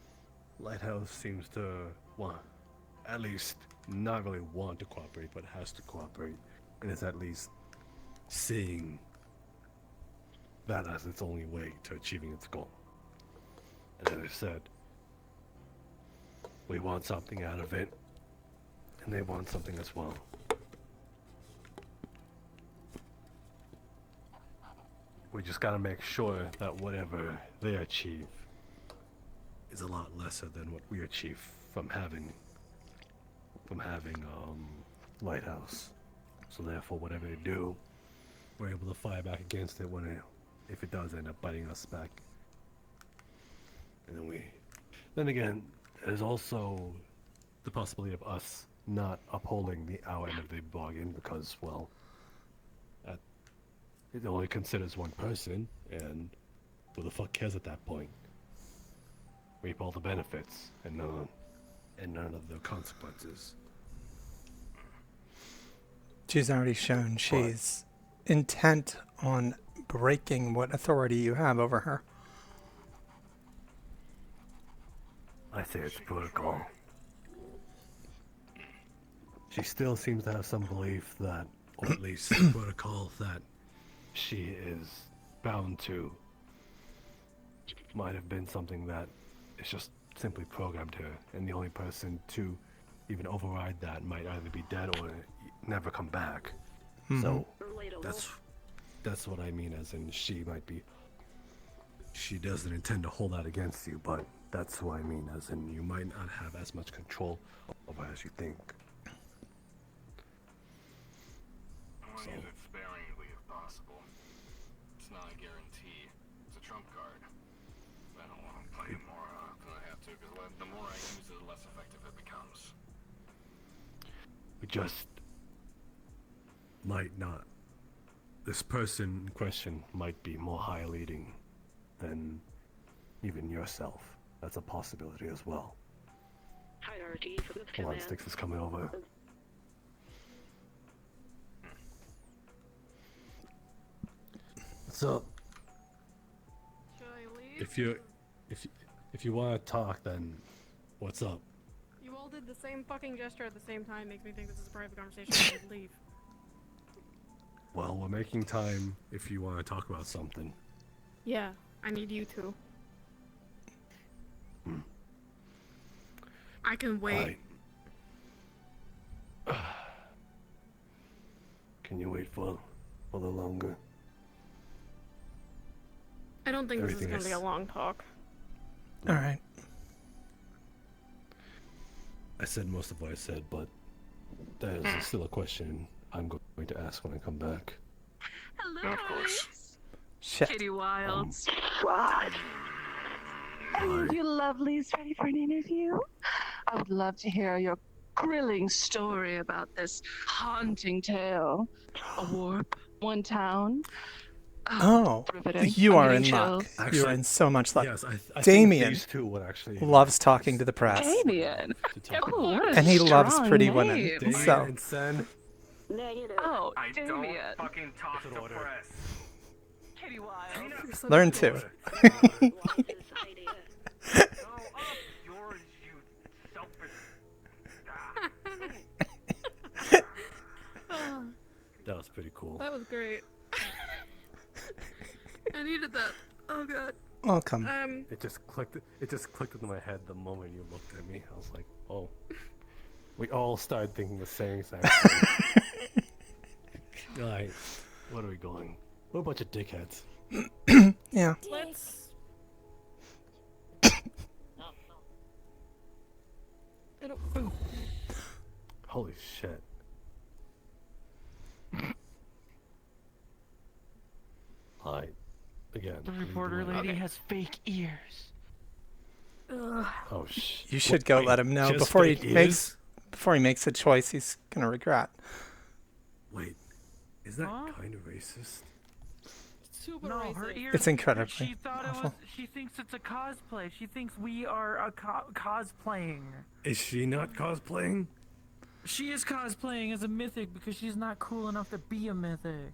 Lighthouse seems to want, at least not really want to cooperate, but has to cooperate, and is at least seeing that as its only way to achieving its goal. And as I said, we want something out of it, and they want something as well. We just gotta make sure that whatever they achieve is a lot lesser than what we achieve from having Lighthouse. So therefore, whatever they do, we're able to fire back against it if it does end up biting us back. And then again, there's also the possibility of us not upholding our end of the bargain because, well, it only considers one person, and who the fuck cares at that point? Reap all the benefits and none of the consequences. She's already shown she's intent on breaking what authority you have over her. I say it's protocol. She still seems to have some belief that, or at least protocol that she is bound to might have been something that is just simply programmed her, and the only person to even override that might either be dead or never come back. So that's what I mean, as in she doesn't intend to hold that against you, but that's what I mean, as in you might not have as much control over as you think. I want to use it sparingly if possible. It's not a guarantee. It's a trump card. I don't want to play it more than I have to, because the more I use it, the less effective it becomes. We just might not. This person in question might be more high leading than even yourself. That's a possibility as well. Hierarchy for the Hold on, command. Styx is coming over. So, Should I leave? if you want to talk, then what's up? You all did the same fucking gesture at the same time. Makes me think this is a private conversation. I should leave. Well, we're making time if you want to talk about something. Yeah, I need you to. I can wait. Can you wait for a little longer? I don't think this is Everything gonna be a is- long talk. All right. I said most of what I said, but that is still a question I'm going to ask when I come back. Hello, Of course. Shit. Kitty Wilds. What? Are you lovelies ready for an interview? I would love to hear your grilling story about this haunting tale. A warp, one town. Oh, riveting. you I'm are in getting luck. chills. You are in so much luck. Yes, I think Damien these two would actually loves talking to the press, Damien. Oh, what a and he loves strong pretty name. women. Damien So and Sen. Negative. Oh, I Damien. don't fucking talk to press. Kitty Wild. learn to. Go up yours, you selfish. That was pretty cool. That was great. I needed that. Oh god. Welcome. It just clicked into my head the moment you looked at me. I was like, oh. We all started thinking the same exact thing. Alright, where are we going? We're a bunch of dickheads. Yeah. Let's. Holy shit. Hi. Again. The reporter lady has fake ears. Oh You should go let him know just before he fake makes a choice he's gonna regret. Wait, is that kind of racist? Super No, racist. her ears. It's incredibly She thought awful. it was. She thinks it's a cosplay. She thinks we are a cosplaying. Is she not cosplaying? She is cosplaying as a mythic because she's not cool enough to be a mythic.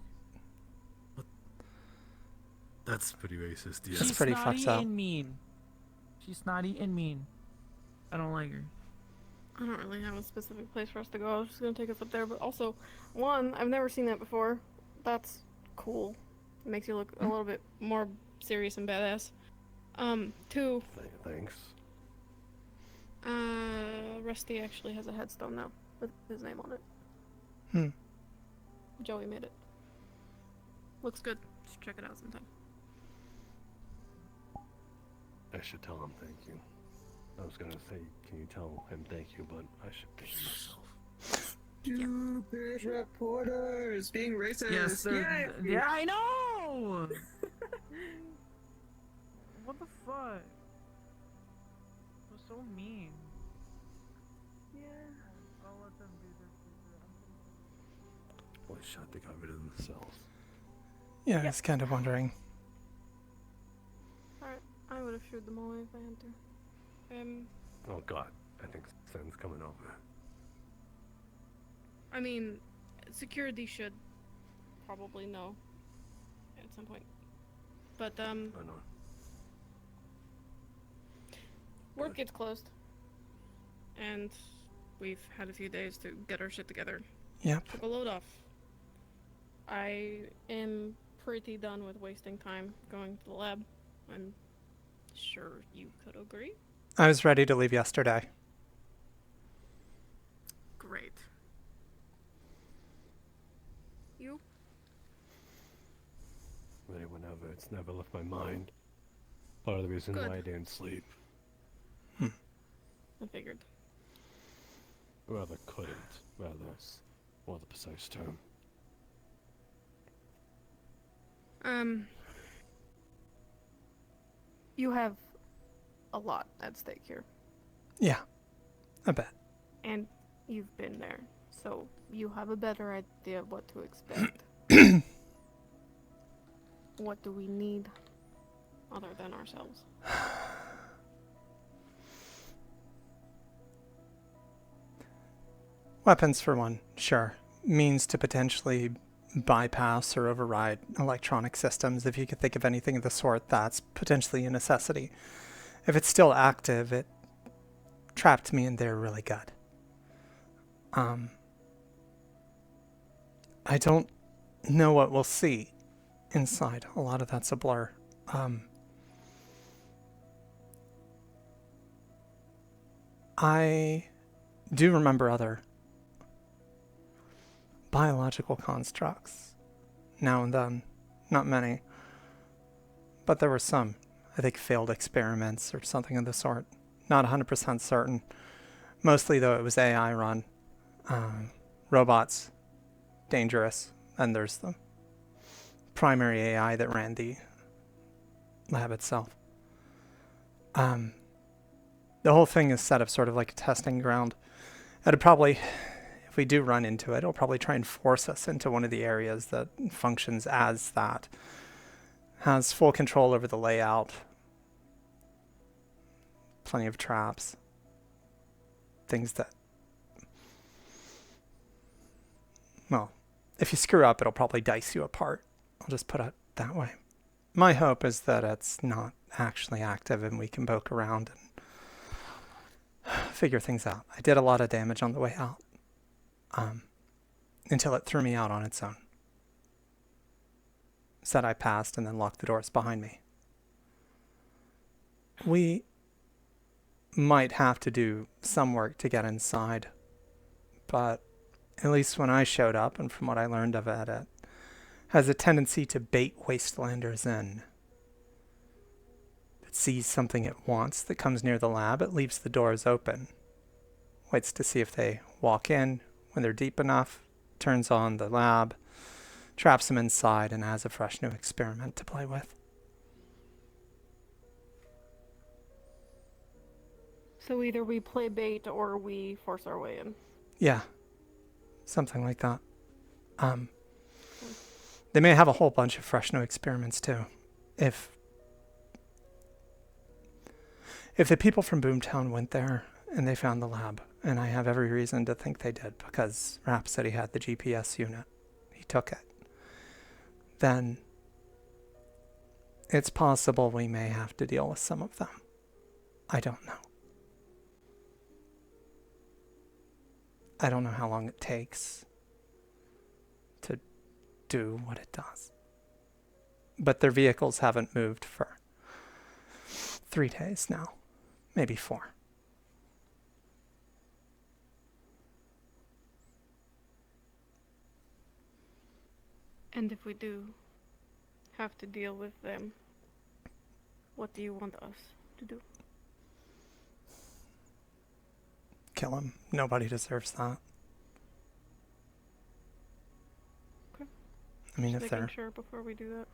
That's pretty racist, yeah. She's pretty snotty fucked up. and mean. She's snotty and mean. I don't like her. I don't really have a specific place for us to go. I was just gonna take us up there, but also, one, I've never seen that before. That's cool. It makes you look a little bit more serious and badass. Two, Thanks. Rusty actually has a headstone now with his name on it. Hmm. Joey made it. Looks good. Just check it out sometime. I should tell him thank you. I was gonna say, can you tell him thank you, but I should thank him myself. Stupid reporters being racist. Yes, yeah, I know! What the fuck? It was so mean. Yeah. I'll let them do their Holy shit, they got rid of themselves. Yeah, I was kind of wondering. Alright, I would have shooed them all if I had to. Oh god, I think Sen's coming over. I mean, security should probably know at some point. But, I know. work gets closed. And we've had a few days to get our shit together. Yep. Took a load off. I am pretty done with wasting time going to the lab. I'm sure you could agree. I was ready to leave yesterday. Great. You? Ready whenever. It's never left my mind. Part of the reason Good. why I didn't sleep. I figured. Rather couldn't. Rather, more the precise term. You have a lot at stake here. Yeah, I bet. And you've been there, so you have a better idea of what to expect. What do we need other than ourselves? Weapons for one, sure. Means to potentially bypass or override electronic systems. If you could think of anything of the sort, that's potentially a necessity. If it's still active, it trapped me in there really good. I don't know what we'll see inside. A lot of that's a blur. I do remember other biological constructs now and then. Not many. But there were some, I think, failed experiments or something of the sort. Not 100% certain. Mostly, though, it was AI run. Robots. Dangerous. And there's the primary AI that ran the lab itself. The whole thing is set up sort of like a testing ground. It'll probably, if we do run into it, it'll probably try and force us into one of the areas that functions as that. Has full control over the layout. Plenty of traps. Things that, well, if you screw up, it'll probably dice you apart. I'll just put it that way. My hope is that it's not actually active and we can poke around and figure things out. I did a lot of damage on the way out. Until it threw me out on its own. Said I passed and then locked the doors behind me. We might have to do some work to get inside. But at least when I showed up, and from what I learned of it, it has a tendency to bait wastelanders in. It sees something it wants that comes near the lab, it leaves the doors open. Waits to see if they walk in. When they're deep enough, turns on the lab, traps them inside, and has a fresh new experiment to play with. So either we play bait or we force our way in. Yeah. Something like that. They may have a whole bunch of fresh new experiments too. If the people from Boomtown went there and they found the lab. And I have every reason to think they did, because Rhapsody had the GPS unit. He took it. Then it's possible we may have to deal with some of them. I don't know. I don't know how long it takes to do what it does. But their vehicles haven't moved for 3 days now. Maybe 4. And if we do have to deal with them, what do you want us to do? Kill him. Nobody deserves that. Okay. I mean, Just if making they're sure before we do that.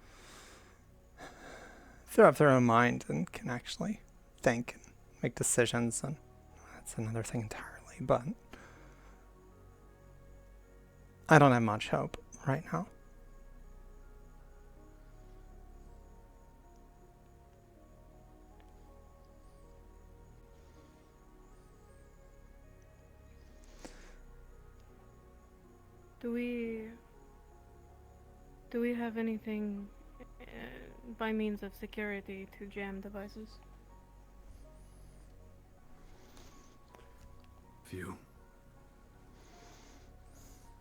if they're of their own mind and can actually think and make decisions, and that's another thing entirely. But I don't have much hope right now. Do we have anything by means of security to jam devices? Few.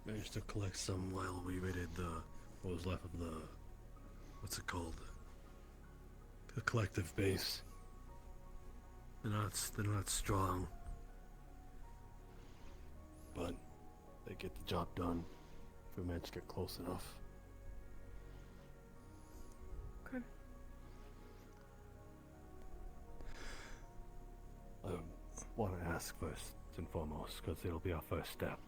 Managed to collect some while we raided what was left of what's it called? The collective base. They're not strong. But they get the job done if we manage to get close enough. Okay. I want to ask first and foremost, because it'll be our first step.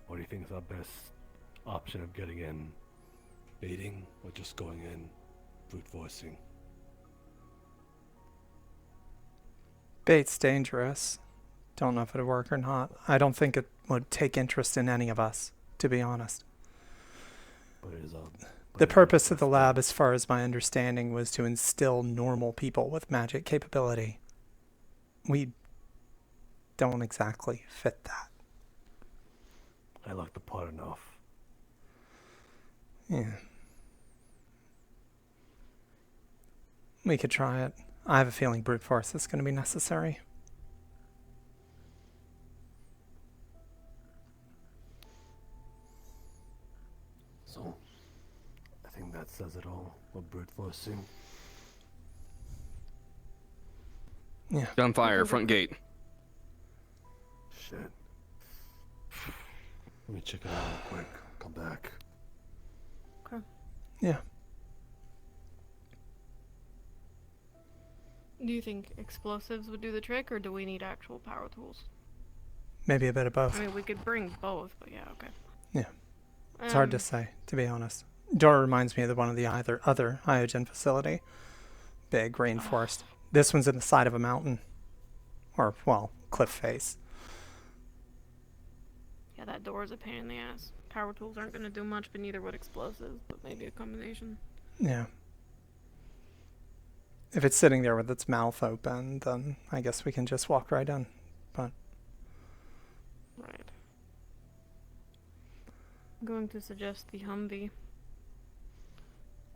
What do you think is our best option of getting in? Baiting or just going in, brute forcing? Bait's dangerous. Don't know if it'd work or not. I don't think it would take interest in any of us, to be honest. But it is the purpose of the lab, as far as my understanding, was to instill normal people with magic capability. We don't exactly fit that. I like the part enough. Yeah. We could try it. I have a feeling brute force is going to be necessary. So, I think that says it all. We're brute forcing. Yeah. Gunfire, front gate. Shit. Let me check it out real quick. Come back. Okay. Yeah. Do you think explosives would do the trick, or do we need actual power tools? Maybe a bit of both. I mean, we could bring both, but yeah, okay. Yeah. It's hard to say, to be honest. Dora reminds me of one of the other Iogen facility. Big, reinforced. This one's in the side of a mountain. Or, well, cliff face. Yeah, that door is a pain in the ass. Power tools aren't going to do much, but neither would explosives, but maybe a combination. Yeah. If it's sitting there with its mouth open, then I guess we can just walk right in. But right. I'm going to suggest the Humvee.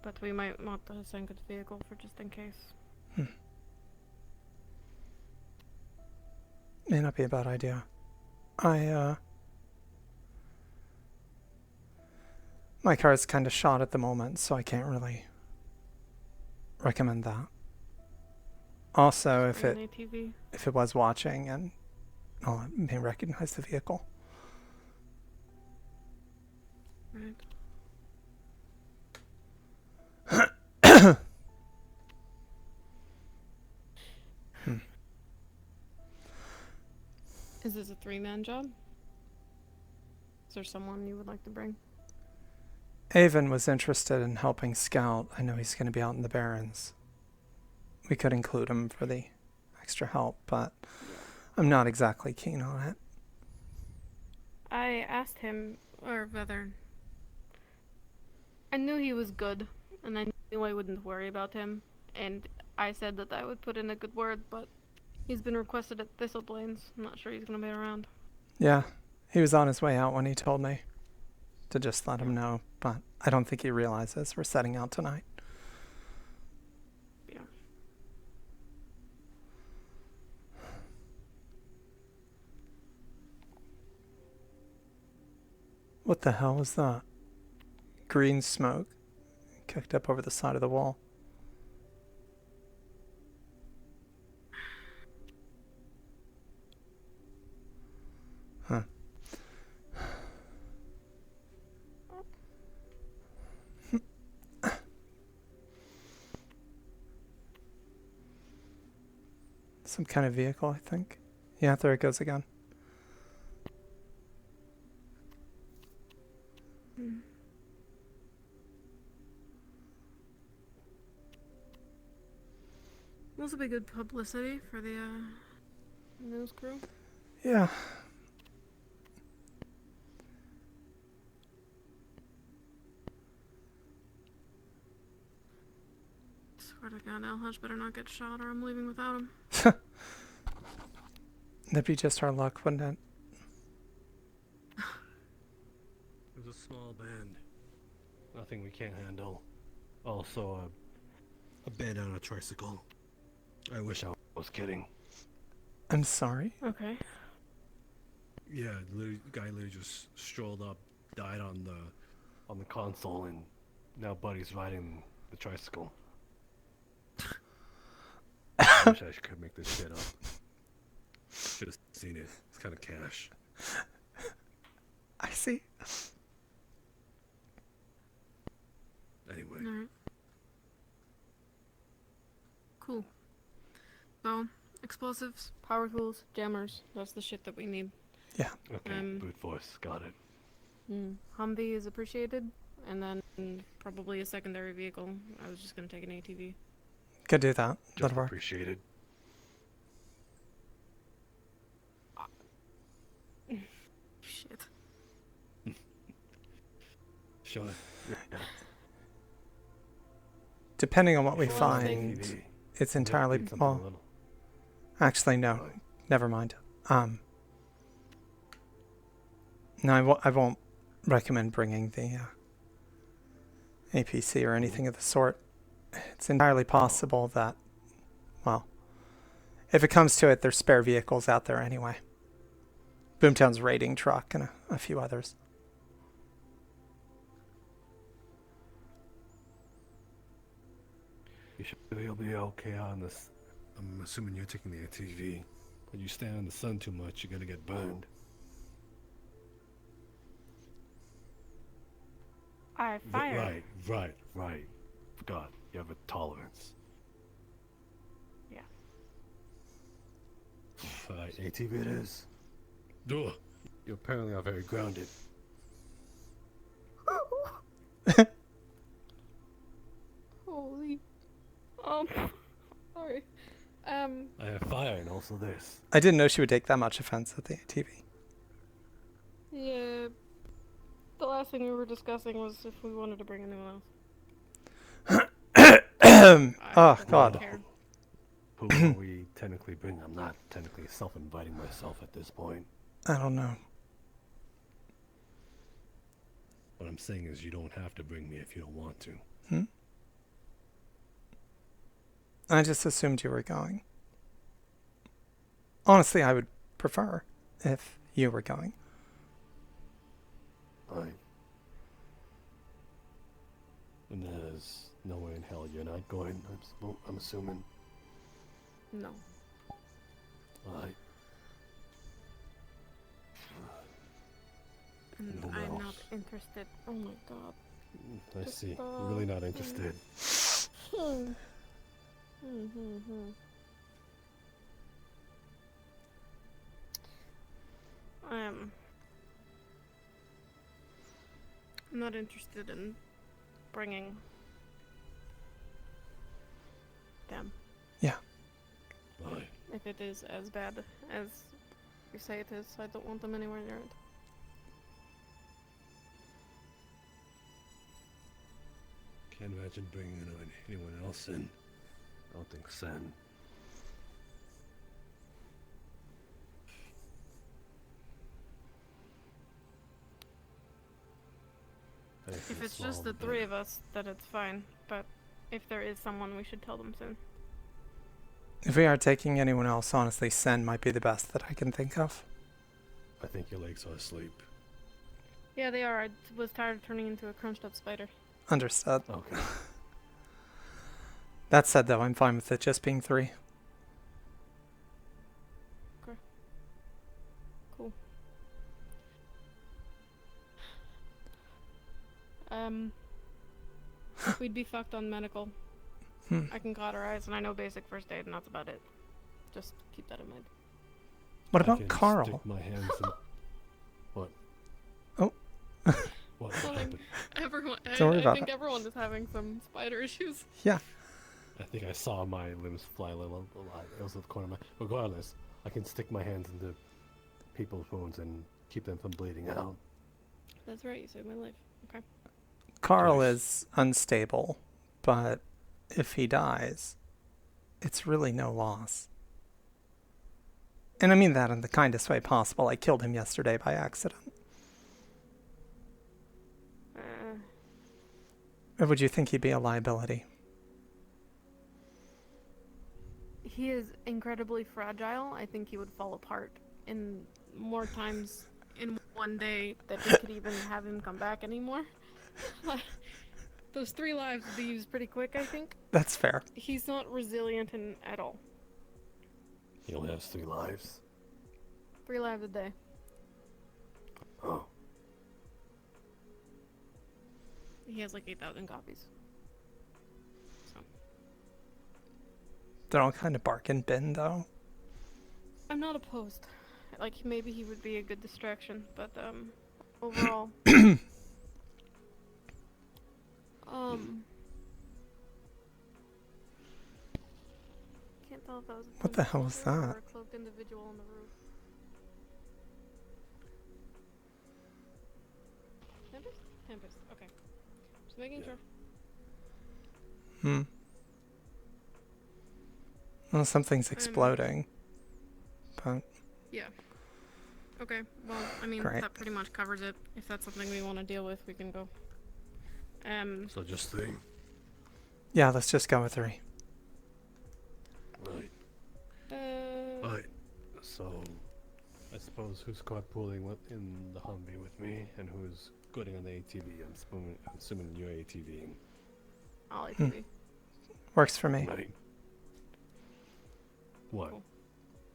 But we might want the Senku's vehicle for just in case. May not be a bad idea. My car is kind of shot at the moment, so I can't really recommend that. Also, if it was watching, and it may recognize the vehicle. Right. Is this a 3-man job? Is there someone you would like to bring? Avon was interested in helping Scout. I know he's going to be out in the Barrens. We could include him for the extra help, but I'm not exactly keen on it. I asked him, or rather, I knew he was good, and I knew I wouldn't worry about him, and I said that I would put in a good word, but He's been requested at Thistle Plains. I'm not sure he's gonna be around. Yeah, he was on his way out when he told me to just let him know, but I don't think he realizes we're setting out tonight. Yeah. What the hell was that? Green smoke kicked up over the side of the wall. Huh. Some kind of vehicle, I think. Yeah, there it goes again. This will be good publicity for the news crew. Yeah. Swear to God, El Hush better not get shot or I'm leaving without him. That'd be just our luck, wouldn't it? It was a small band. Nothing we can't handle. Also, a band on a tricycle. I wish I was kidding. I'm sorry? Okay. Yeah, the guy literally just strolled up, died on the console, and now Buddy's riding the tricycle. I wish I could make this shit up. Should have seen it. It's kind of cash. I see. Anyway. Alright. Cool. So, explosives, power tools, jammers. That's the shit that we need. Yeah. Okay, brute force. Got it. Humvee is appreciated, and then probably a secondary vehicle. I was just gonna take an ATV. Could do that. Just That'll work. appreciated. Shit. Sure. Yeah. Depending on what we Sure, find, ATV. it's Yeah, entirely... need something Well, little. actually, no. Right. Never mind. No, I won't recommend bringing the APC or anything of the sort. It's entirely possible that, well, if it comes to it, there's spare vehicles out there anyway. Boomtown's raiding truck and a few others. You should you'll be okay on this. I'm assuming you're taking the ATV. When you stand in the sun too much, you're gonna get burned. I fired. Right. Forgot. You have a tolerance. Yeah. Alright, ATV it is. Duh. You apparently are very grounded. Holy. Sorry. I have fire and also this. I didn't know she would take that much offense at the ATV. Yeah. The last thing we were discussing was if we wanted to bring anyone else. Oh, God. Who are we technically bringing? I'm not technically self-inviting myself at this point. I don't know. What I'm saying is you don't have to bring me if you don't want to. I just assumed you were going. Honestly, I would prefer if you were going. Right. And there's no way in hell you're not going, I'm assuming. No. Alright. And who I'm not else? interested. Oh my God. I Just see. stop. You're really not interested. I'm not interested in bringing them. Yeah. Right. If it is as bad as you say it is, I don't want them anywhere near it. Can't imagine bringing anyone else in. I don't think Sen. If it's just the three of us, then it's fine. But if there is someone, we should tell them soon. If we are taking anyone else, honestly, Sen might be the best that I can think of. I think your legs are asleep. Yeah, they are. I was tired of turning into a crunched up spider. Understood. Okay. That said, though, I'm fine with it just being 3. Okay. Cool. We'd be fucked on medical. I can cauterize, and I know basic first aid, and that's about it. Just keep that in mind. What I about can Carl? Stick my hands in... What? Oh. What Nothing. happened? Everyone, Don't worry I about think it. everyone is having some spider issues. Yeah. I think I saw my limbs fly a little. It was at the corner of my... Regardless, I can stick my hands into people's wounds and keep them from bleeding out. That's right, you saved my life. Okay. Carl is unstable, but if he dies, it's really no loss. And I mean that in the kindest way possible. I killed him yesterday by accident. Or would you think he'd be a liability? He is incredibly fragile. I think he would fall apart in more times in one day that we could even have him come back anymore. Those 3 lives would be used pretty quick, I think. That's fair. He's not resilient at all. He only has 3 lives. 3 lives a day. Oh. He has like 8,000 copies. So. They're all kind of bark and bin, though. I'm not opposed. Like, maybe he would be a good distraction, but, overall... Can't tell if that was a What the hell was soldier that? or a cloaked individual on the roof. Tempest? Tempest, okay. Just making sure. Well, something's exploding. But... Yeah. Okay, well, I mean, Great. that pretty much covers it. If that's something we want to deal with, we can go. So just 3? Yeah, let's just go with 3. Right. Right. So, I suppose who's carpooling in the Humvee with me, and who's getting on the ATV? I'm assuming you're ATVing. I'll ATV. Works for me. Right. What? Cool.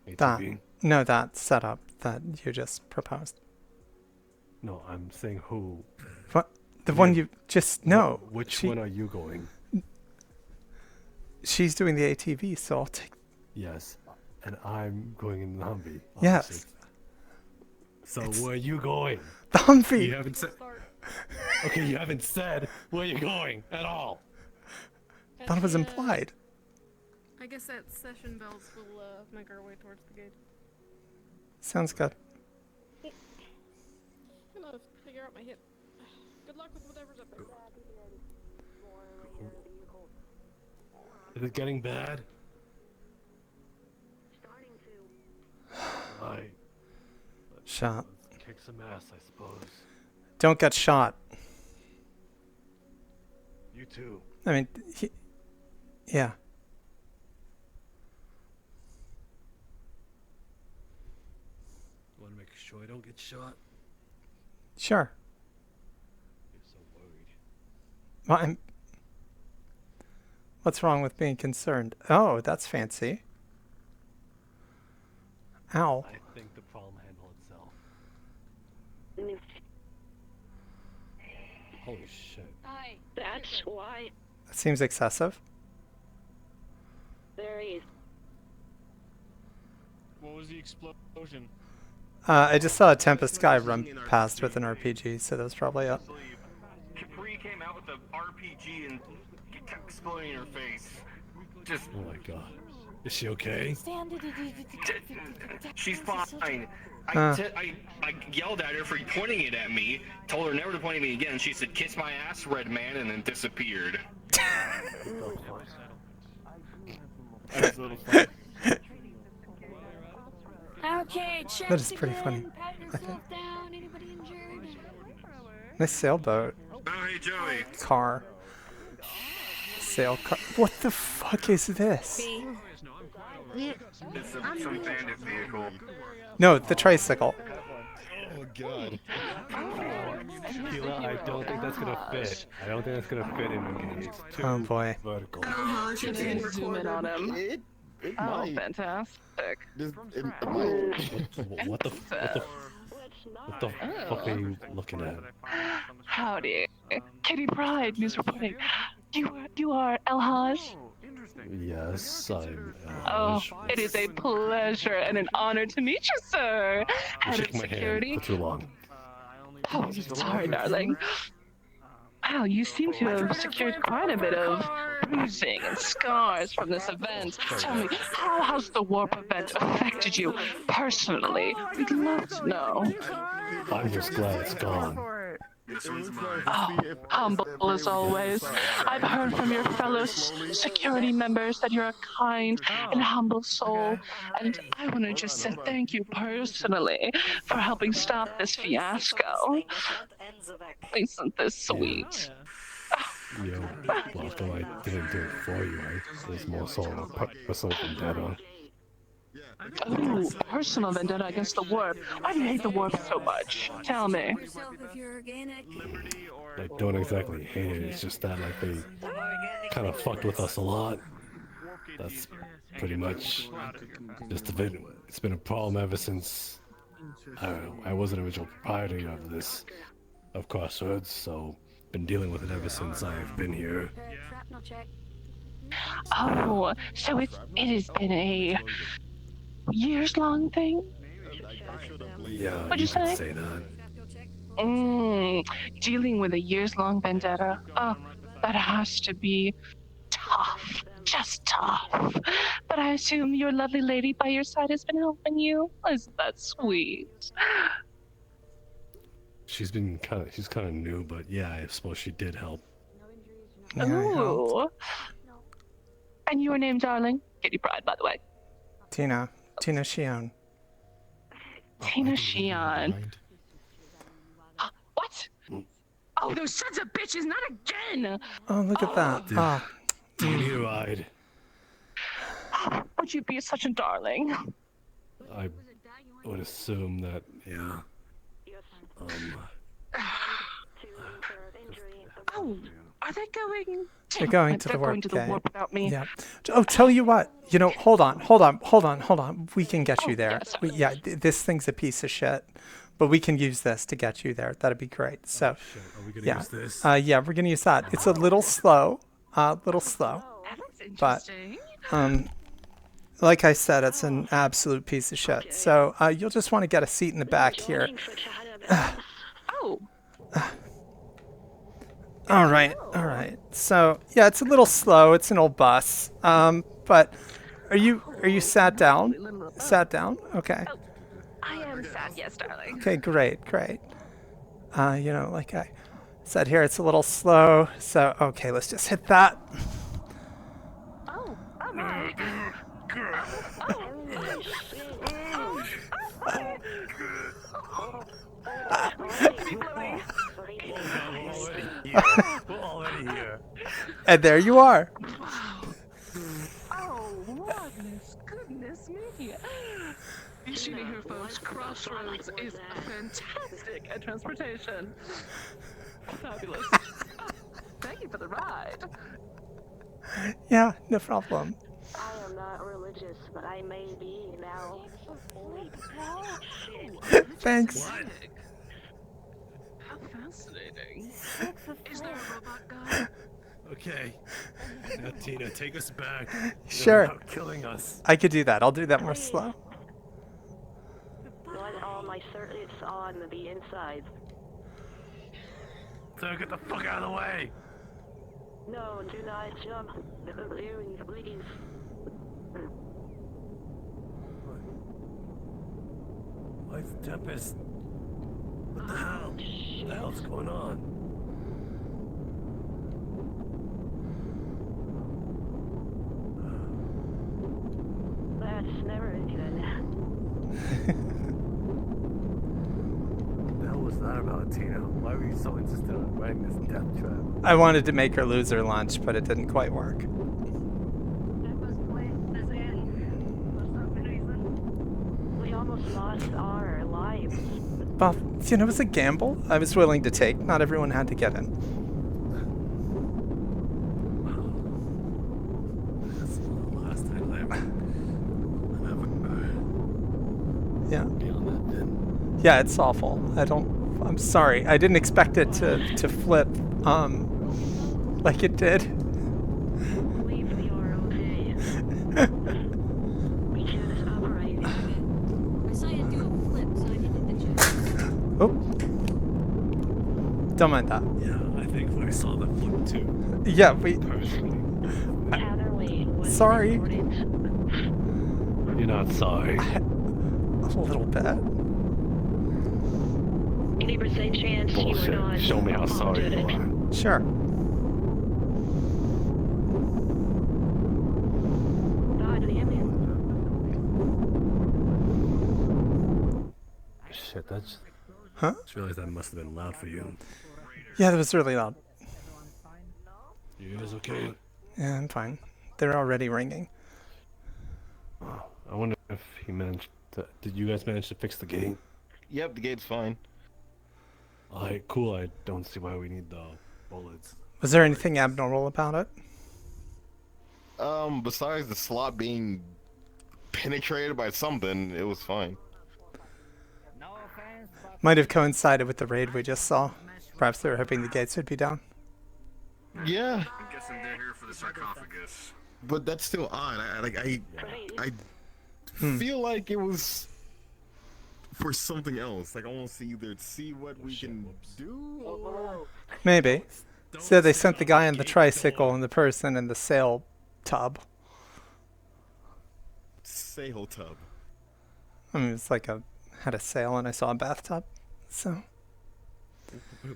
ATV? No, that setup that you just proposed. No, I'm saying who. What? The one you just... No. Which one are you going? She's doing the ATV, so I'll take... Yes. And I'm going in the Humvee. Yes. So where are you going? The Humvee! You haven't said... Okay, you haven't said where you're going at all. That was implied. I guess that session bells will make our way towards the gate. Sounds good. I'm gonna figure out my hip. Good luck with whatever's up there. Is it getting bad? Right. Shot. Let's kick some ass, I suppose. Don't get shot. You too. I mean, yeah. Want to make sure I don't get shot? Sure. You're so worried. Well, what's wrong with being concerned? Oh, that's fancy. Ow. I think the problem handled itself. Holy shit. That's why That seems excessive. there is. What was the explosion? I just saw a Tempest guy run past with an RPG, so that was probably it. Capri came out with the RPG and kept exploding in her face. Just. Oh my god. Is she okay? She's fine. Uh. I yelled at her for pointing it at me, told her never to point at me again. She said, "Kiss my ass, red man," and then disappeared. That's a little fun. Okay, check. That is pretty funny, Pat I think. yourself down. Anybody injured? Nice sailboat. I Hey, Joey. car. Sale car. What the fuck is this? It's some bandit vehicle. No, the tricycle. Oh god. Keela, I don't think that's gonna fit. I don't think that's gonna fit in me. It's too Oh boy. vertical. You can zoom in on him. It Oh, might. fantastic. What the fuck are you looking at? Howdy. Kitty Pride News Reporting. You are El-Haj? Yes, I'm. Oh, it is a pleasure and an honor to meet you, sir. You Head of shook my hand security. for too long. Oh, sorry, darling. Wow, you seem to have secured quite a bit of bruising and scars from this event. Tell me, how has the warp event affected you personally? We'd love to know. I'm just glad it's gone. Oh, humble as always. I've heard from your fellow security members that you're a kind and humble soul, and I want to just say thank you personally for helping stop this fiasco. Isn't this sweet? Yo, welcome. I didn't do it for you. There's more so a personal vendetta. Ooh, personal vendetta against the warp. Why do you hate the warp so much? Tell me. I don't exactly hate it. It's just that like they kind of fucked with us a lot. That's pretty much just a bit. It's been a problem ever since I don't know. I was an original proprietor of Crossroads, so been dealing with it ever since I've been here. Oh, so it has been a years-long thing? Yeah, What'd you you could say? say that. Dealing with a years-long vendetta. Oh, that has to be tough. Just tough. But I assume your lovely lady by your side has been helping you? Isn't that sweet? She's kind of new, but yeah, I suppose she did help. Yeah, I helped. Ooh. And your name, darling? Kitty Pride, by the way. Tina Shion. Tina Shion. What? Oh, those sons of bitches, not again! Oh, look at that. Ah. Do you need a ride? Would you be such a darling? I would assume that, yeah. Oh, are they going? They're going to the They're warp going to the gate. warp without me. Yeah. Oh, tell you what. You know, hold on. We can get you there. This thing's a piece of shit, but we can use this to get you there. That'd be great. So, Are we gonna yeah. use this? Yeah, we're gonna use that. It's a little slow. But like I said, it's an absolute piece of shit. So you'll just want to get a seat in the back here. All right. So yeah, it's a little slow. It's an old bus. But are you sat down? Sat down? Okay. I am sad, yes, darling. Okay, great. You know, like I said here, it's a little slow. So okay, let's just hit that. Oh, all right. We're already here. And there you are. Oh, goodness me. You see me here, folks. Crossroads is fantastic at transportation. Fabulous. Thank you for the ride. Yeah, no problem. I am not religious, but I may be now. Thanks. How fascinating. Is there a robot guy? Okay. Now, Tina, take us back. Sure. You're killing us. I could do that. I'll do that more slow. Not all my circuits on the inside. So get the fuck out of the way. No, do not jump. Please. Why's Tempest? What the hell? What the hell's going on? That's never good. What the hell was that about? Tina? Why were you so insistent on writing this death trap? I wanted to make her lose her lunch, but it didn't quite work. That was playing this in for some reason. We almost lost our lives. Well, you know, it was a gamble I was willing to take. Not everyone had to get in. That's the last time I'm Yeah. beyond that then. Yeah, it's awful. I'm sorry. I didn't expect it to flip, like it did. Believe we are okay. We can't operate. I saw you do a flip, so I needed to check. Oh. Don't mind that. Yeah, I think I saw that flip too. Yeah, we... Heather Lane was Sorry. You're not sorry. A little bit. 80% chance you were Bullshit. not. Show me how sorry you are. Sure. God damn it. Shit, that's... Huh? Just realized that must have been loud for you. Yeah, that was really loud. You guys okay? Yeah, I'm fine. They're already ringing. I wonder if he managed to... Did you guys manage to fix the gate? Yep, the gate's fine. Alright, cool. I don't see why we need the bullets. Was there anything abnormal about it? Besides the slot being penetrated by something, it was fine. Might have coincided with the raid we just saw. Perhaps they were hoping the gates would be down. Yeah. I'm guessing they're here for the sarcophagus. But that's still odd. I feel like it was for something else. Like I want to either see what we can do or... Maybe. So they sent the guy on the tricycle and the person in the sail tub. Sail tub. I mean, it's like had a sail and I saw a bathtub. So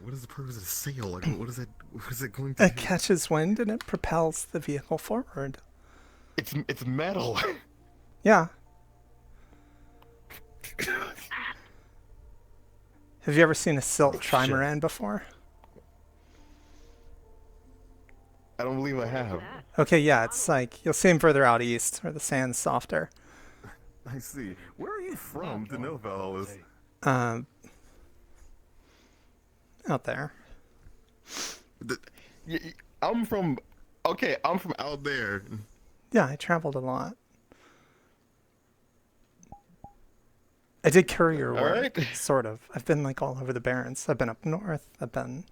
What is the purpose of a sail? Like, what is it going to do? it catches wind and it propels the vehicle forward. It's metal. Yeah. Have you ever seen a silk trimaran before? I don't believe I have. Okay, yeah, it's like you'll see them further out east where the sand's softer. I see. Where are you from to know about all this? Out there. I'm from out there. Yeah, I traveled a lot. I did courier work, sort of. I've been like all over the Barrens. I've been up north. I've been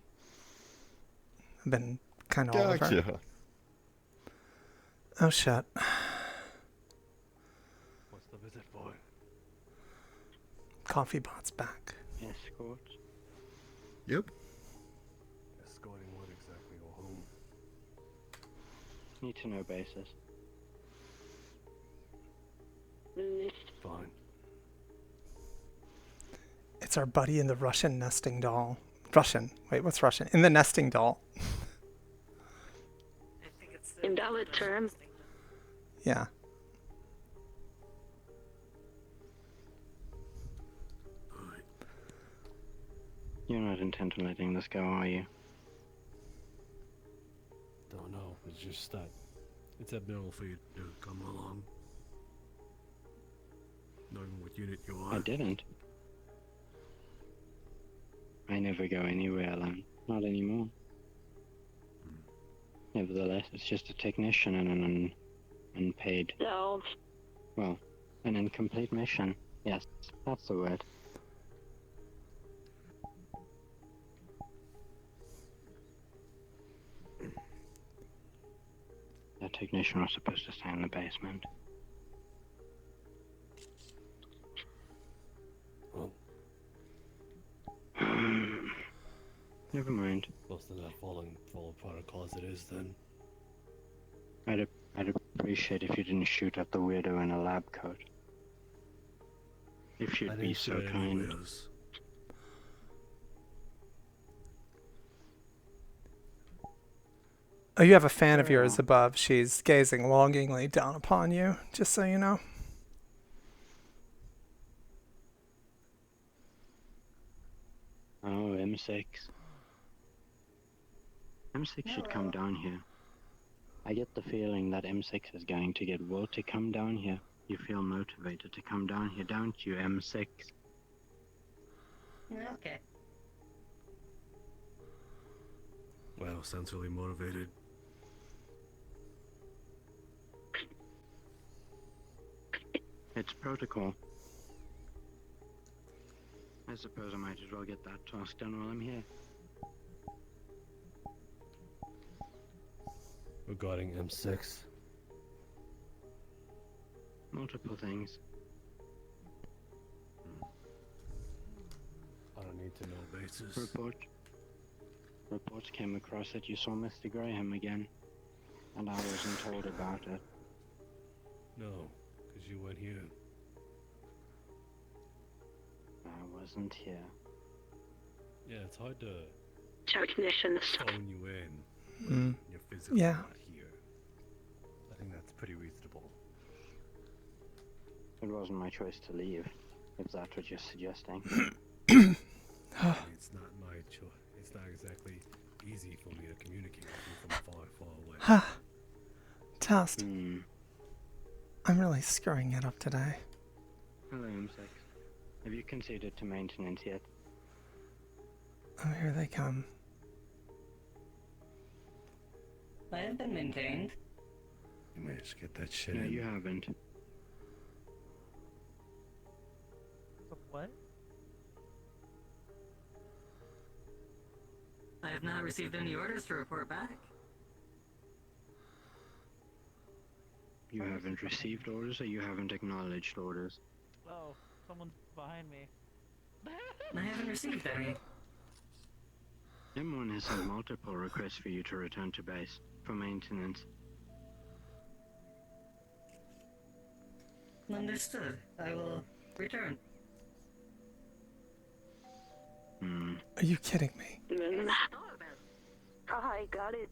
kind of all over. Gotcha. Oh shit. What's the visit for? Coffee bot's back. Escort. Yep. Escorting what exactly or whom? Need to know basis. Fine. It's our buddy in the Russian nesting doll. Russian. Wait, what's Russian? In the nesting doll. Invalid term. Yeah. You're not intent on letting this go, are you? Don't know. It's just that it's abnormal for you to come along. Knowing what unit you are. I didn't. I never go anywhere alone. Not anymore. Nevertheless, it's just a technician and an unpaid. No. Well, an incomplete mission. Yes, that's the word. That technician was supposed to stay in the basement. Well, never mind. Close to not follow protocol as it is, then. I'd appreciate if you didn't shoot at the weirdo in a lab coat. If you'd be so kind. Oh, you have a fan of yours above. She's gazing longingly down upon you, just so you know. Oh, M6. M6 should come down here. I get the feeling that M6 is going to get Will to come down here. You feel motivated to come down here, don't you, M6? Okay. Wow, sounds really motivated. It's protocol. I suppose I might as well get that task done while I'm here. Regarding M6. Multiple things. On a need-to-know basis. Reports came across that you saw Mr. Graham again, and I wasn't told about it. No, because you weren't here. I wasn't here. Yeah, it's hard to Technicians. phone you in Mm. when you're physically Yeah. not here. I think that's pretty reasonable. It wasn't my choice to leave, if that's what you're suggesting. It's not my choice. It's not exactly easy for me to communicate with you from far, far away. Test. I'm really screwing it up today. Hello, M6. Have you conceded to maintenance yet? Oh, here they come. I have been maintained. You managed to get that shit No, in. you haven't. What? I have not received any orders to report back. You haven't received orders, or you haven't acknowledged orders? Oh, someone's behind me. I haven't received any. M1 has sent multiple requests for you to return to base for maintenance. Understood. I will return. Are you kidding me? I got it.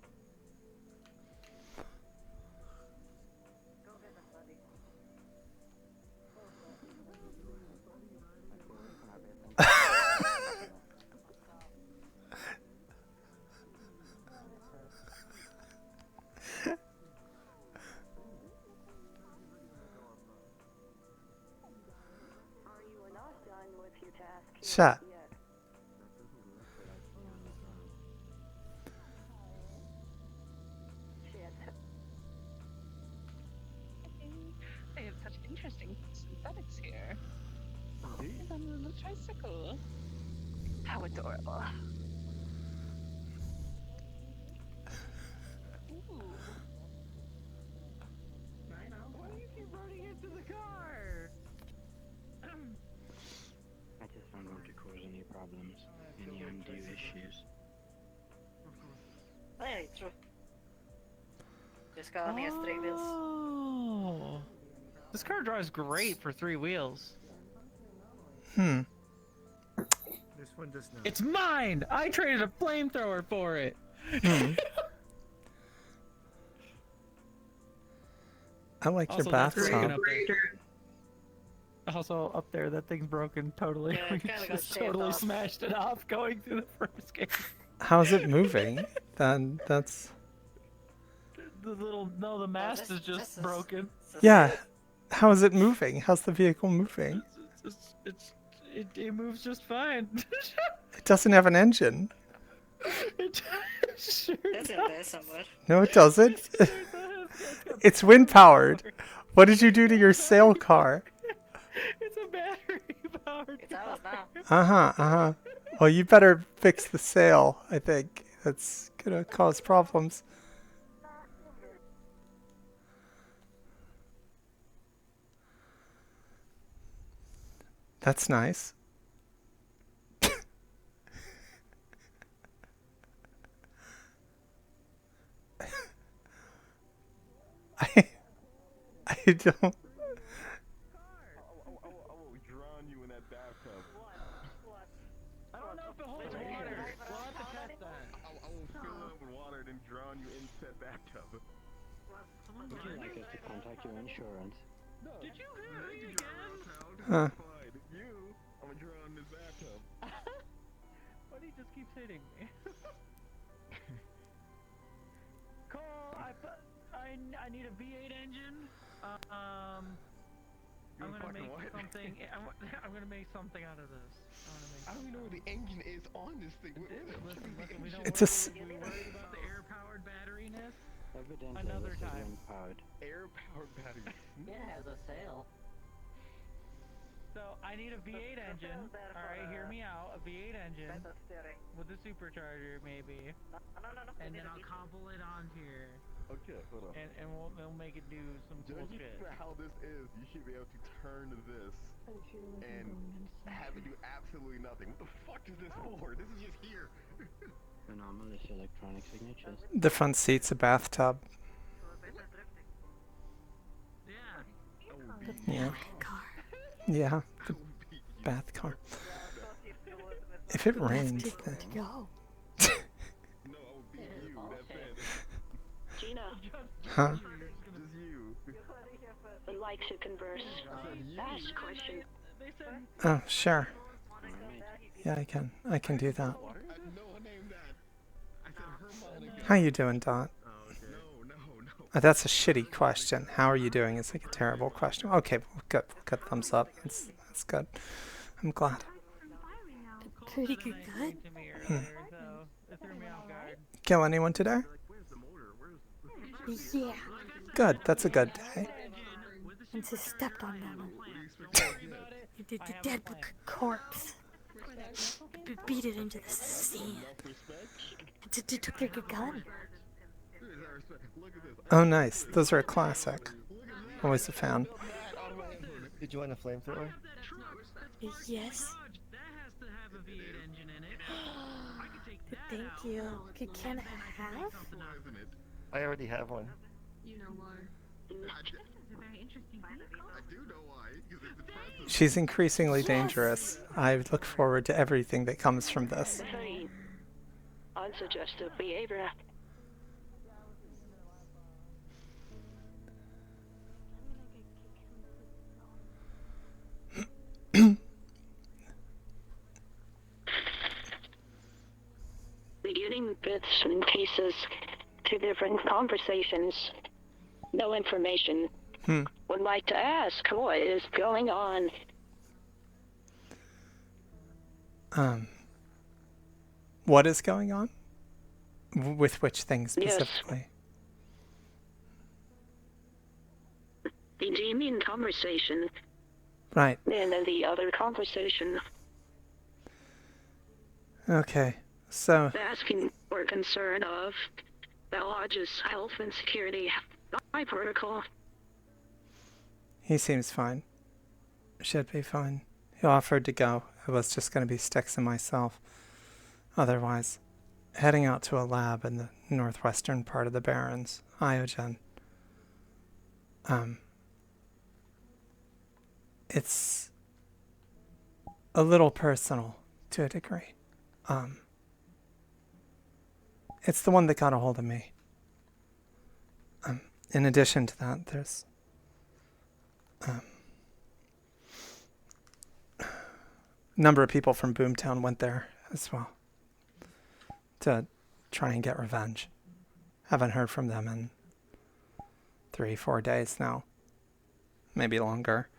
Chat. They have such interesting synthetics here. It's on a little tricycle. How adorable. Ooh. I know. Why do you keep running into the car? I just don't want to cause any problems, any undue issues. Hey, true. Just got me a 3 wheels. Oh. This car drives great for 3 wheels. Hmm. This one does not. It's mine! I traded a flamethrower for it! Hmm. I like your Also, that's broken bathtub. up there. Also, up there, that thing's broken totally. Yeah, it We kinda got just shaved totally off. smashed it off going through the first game. How's it moving? Then that's The mast is just broken. yeah. How is it moving? How's the vehicle moving? It moves just fine. It doesn't have an engine. It sure That's in there somewhere. No, it doesn't. It's wind powered. What did you do to your sail car? It's a battery powered. It's ours now. Uh-huh. Well, you better fix the sail, I think. That's gonna cause problems. That's nice. I don't. Drown you in that bathtub. I don't know if it holds water. We'll have to test that. I will fill it up with water and drown you in that bathtub. Would you like us to contact your insurance? Did you hear me again? Huh. You, I'm gonna drown in this bathtub. Why Everybody just keeps hitting me. Cole, I need a V8 engine. I'm gonna make something. I'm gonna make something out of this. I don't even know where the engine is on this thing. Listen, we don't we worried about the air-powered batteriness? Evidently, Another this is time. wind-powered. Air-powered battery. It has a sail. So I need a V8 engine. All right, hear me out. A V8 engine with a supercharger, maybe. And then I'll cobble it on here. Okay, hold on. And we'll make it do some cool Judging shit. for how this is, you should be able to turn this and have it do absolutely nothing. What the fuck is this for? This is just here. Anomalous electronic signatures. The front seat's a bathtub. Yeah. Yeah. The bath car. If it rains, then... Gina. Huh? Would like to converse. Ask a question. Oh, sure. Yeah, I can do that. How you doing, Dot? That's a shitty question. How are you doing? It's like a terrible question. Okay, well, good. Thumbs up. That's good. I'm glad. Pretty good. Kill anyone today? Yeah. Good. That's a good day. And just stepped on them. The dead corpse. Beat it into the sand. Took their good gun. Oh, nice. Those are a classic. Always a fan. Did you want a flamethrower? Yes. Thank you. Can I have? I already have one. You know why? She's increasingly dangerous. I look forward to everything that comes from this. Very unsuggestive behavior. Beginning bits and pieces to different conversations. No information. Would like to ask what is going on. What is going on? With which thing specifically? Yes. The demon conversation. Right. And then the other conversation. Okay, so... Asking for concern of the lodge's health and security by protocol. He seems fine. Should be fine. He offered to go. It was just going to be Styx and myself. Otherwise, heading out to a lab in the northwestern part of the Barrens, Iogen. It's a little personal to a degree. It's the one that got a hold of me. In addition to that, there's a number of people from Boomtown went there as well to try and get revenge. Haven't heard from them in 3-4 days now, maybe longer.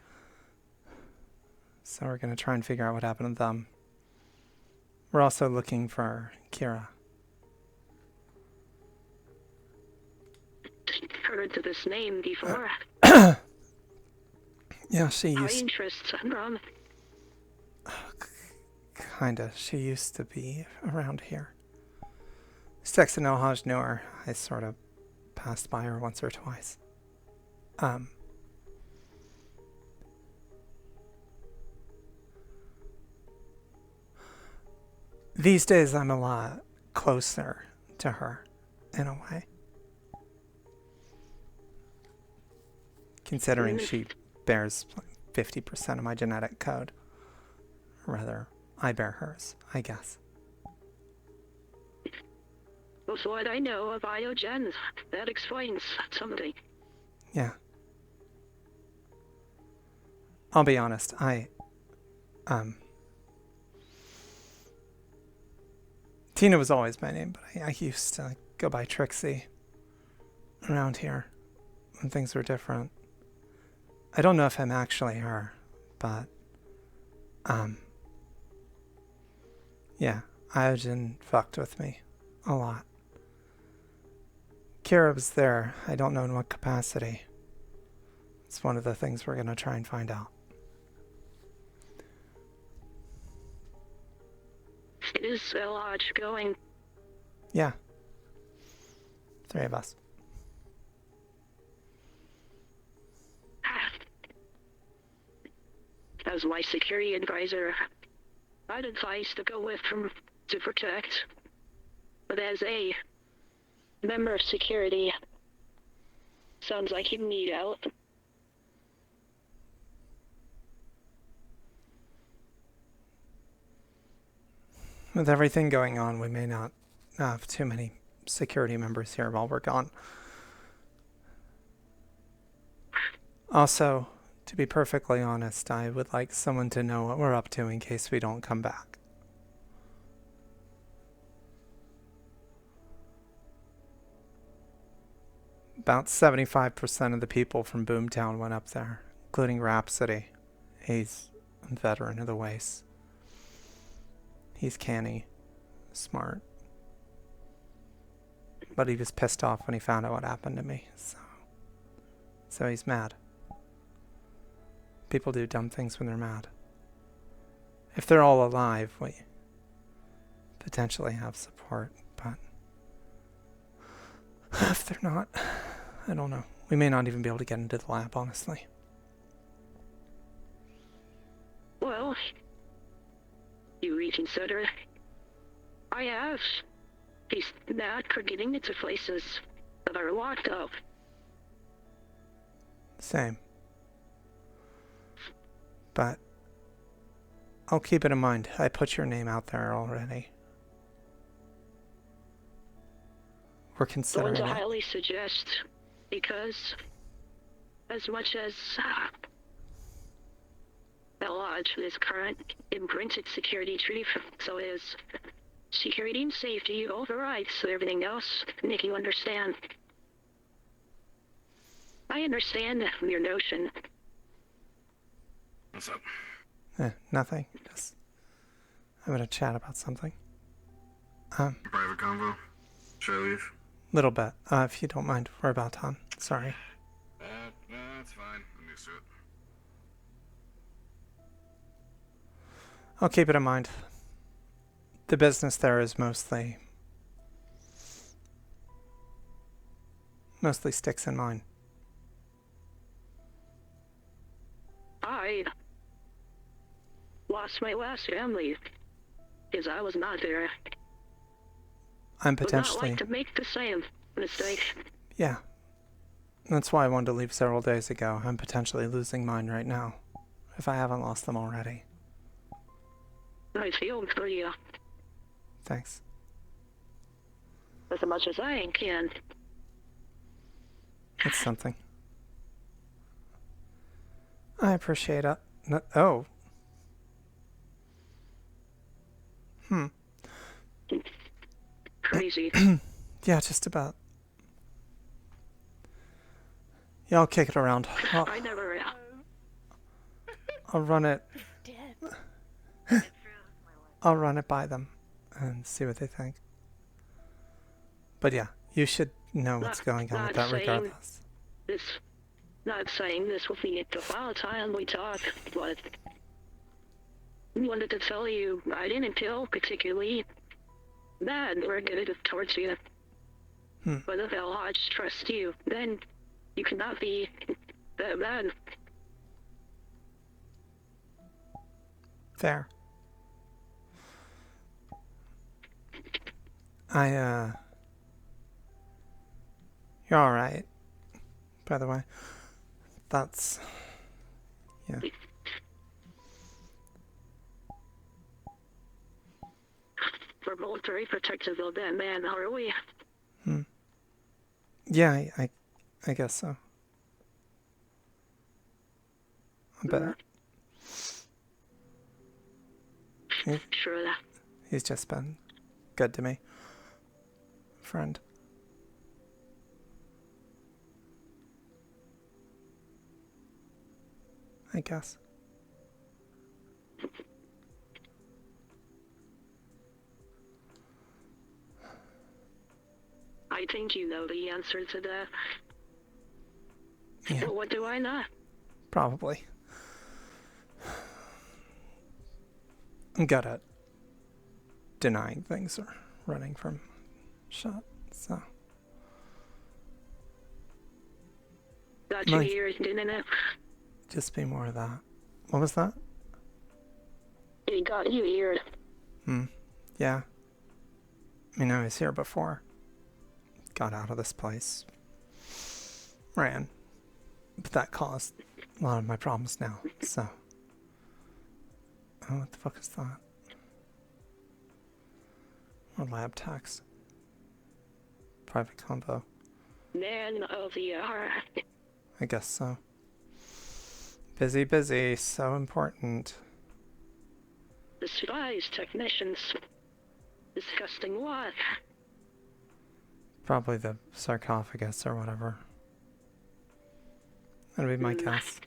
So we're going to try and figure out what happened to them. We're also looking for Kira. Heard of this name before. Yeah, she used... interests from. Kinda. She used to be around here. Styx and Elhaj knew her. I sort of passed by her once or twice. These days I'm a lot closer to her, in a way. Considering she bears 50% of my genetic code. Rather, I bear hers, I guess. With what I know of Iogen, that explains something. Yeah. I'll be honest, Tina was always my name, but I used to go by Trixie around here when things were different. I don't know if I'm actually her, but yeah, Iogen fucked with me a lot. Kira was there. I don't know in what capacity. It's one of the things we're gonna try and find out. Is a lodge going? Yeah. 3 of us. As my security advisor, I'd advise to go with him to protect. But as a member of security, sounds like he'd need out. With everything going on, we may not have too many security members here while we're gone. Also, to be perfectly honest, I would like someone to know what we're up to in case we don't come back. About 75% of the people from Boomtown went up there, including Rhapsody. He's a veteran of the Waste. He's canny, smart. But he was pissed off when he found out what happened to me, so he's mad. People do dumb things when they're mad. If they're all alive, we potentially have support, but if they're not, I don't know. We may not even be able to get into the lab, honestly. Well, you reconsider. I have. He's not for getting into places that are locked up. Same. But I'll keep it in mind. I put your name out there already. We're The considering ones I it. highly suggest, because as much as that lodge is current imprinted security treaty, so is security and safety overrides everything else. Make you understand. I understand your notion. What's up? Nothing. Just I'm gonna chat about something. Private convo? Should I leave? Little bit. If you don't mind, we're about done. Sorry. No, that's fine. I'm used to it. I'll keep it in mind. The business there is mostly sticks in mine. I lost my last family because I was not there. I'm Would not potentially... like to make the same mistake. Yeah. That's why I wanted to leave several days ago. I'm potentially losing mine right now, if I haven't lost them already. I feel for you Thanks. as much as I can. It's something. I appreciate it. Oh. Crazy. Yeah, just about. Yeah, I'll kick it around. I never. I'll run it. I'll run it by them and see what they think. But yeah, you should know what's going on with that regardless. Not saying this will be the final time we talk, but I wanted to tell you I didn't feel particularly bad or good towards you. But if the lodge trusts you, then you cannot be that bad. Fair. You're alright, by the way. That's... yeah. We're both very protective of that man, are we? Yeah, I guess so. I bet. Sure that. He's just been good to me. Friend. I guess. I think you know the answer to that. Yeah. But what do I not? Probably. I'm good at denying things or running from shot, so. Got your ears, didn't it? Just be more of that. What was that? It got you eared. Yeah. I mean, I was here before. Got out of this place. Ran. But that caused a lot of my problems now, so. Oh, what the fuck is that? Or lab tax. Private combo. Man of the hour. I guess so. Busy, busy. So important. The spies, technicians. Disgusting what? Probably the sarcophagus or whatever. That'd be my guess.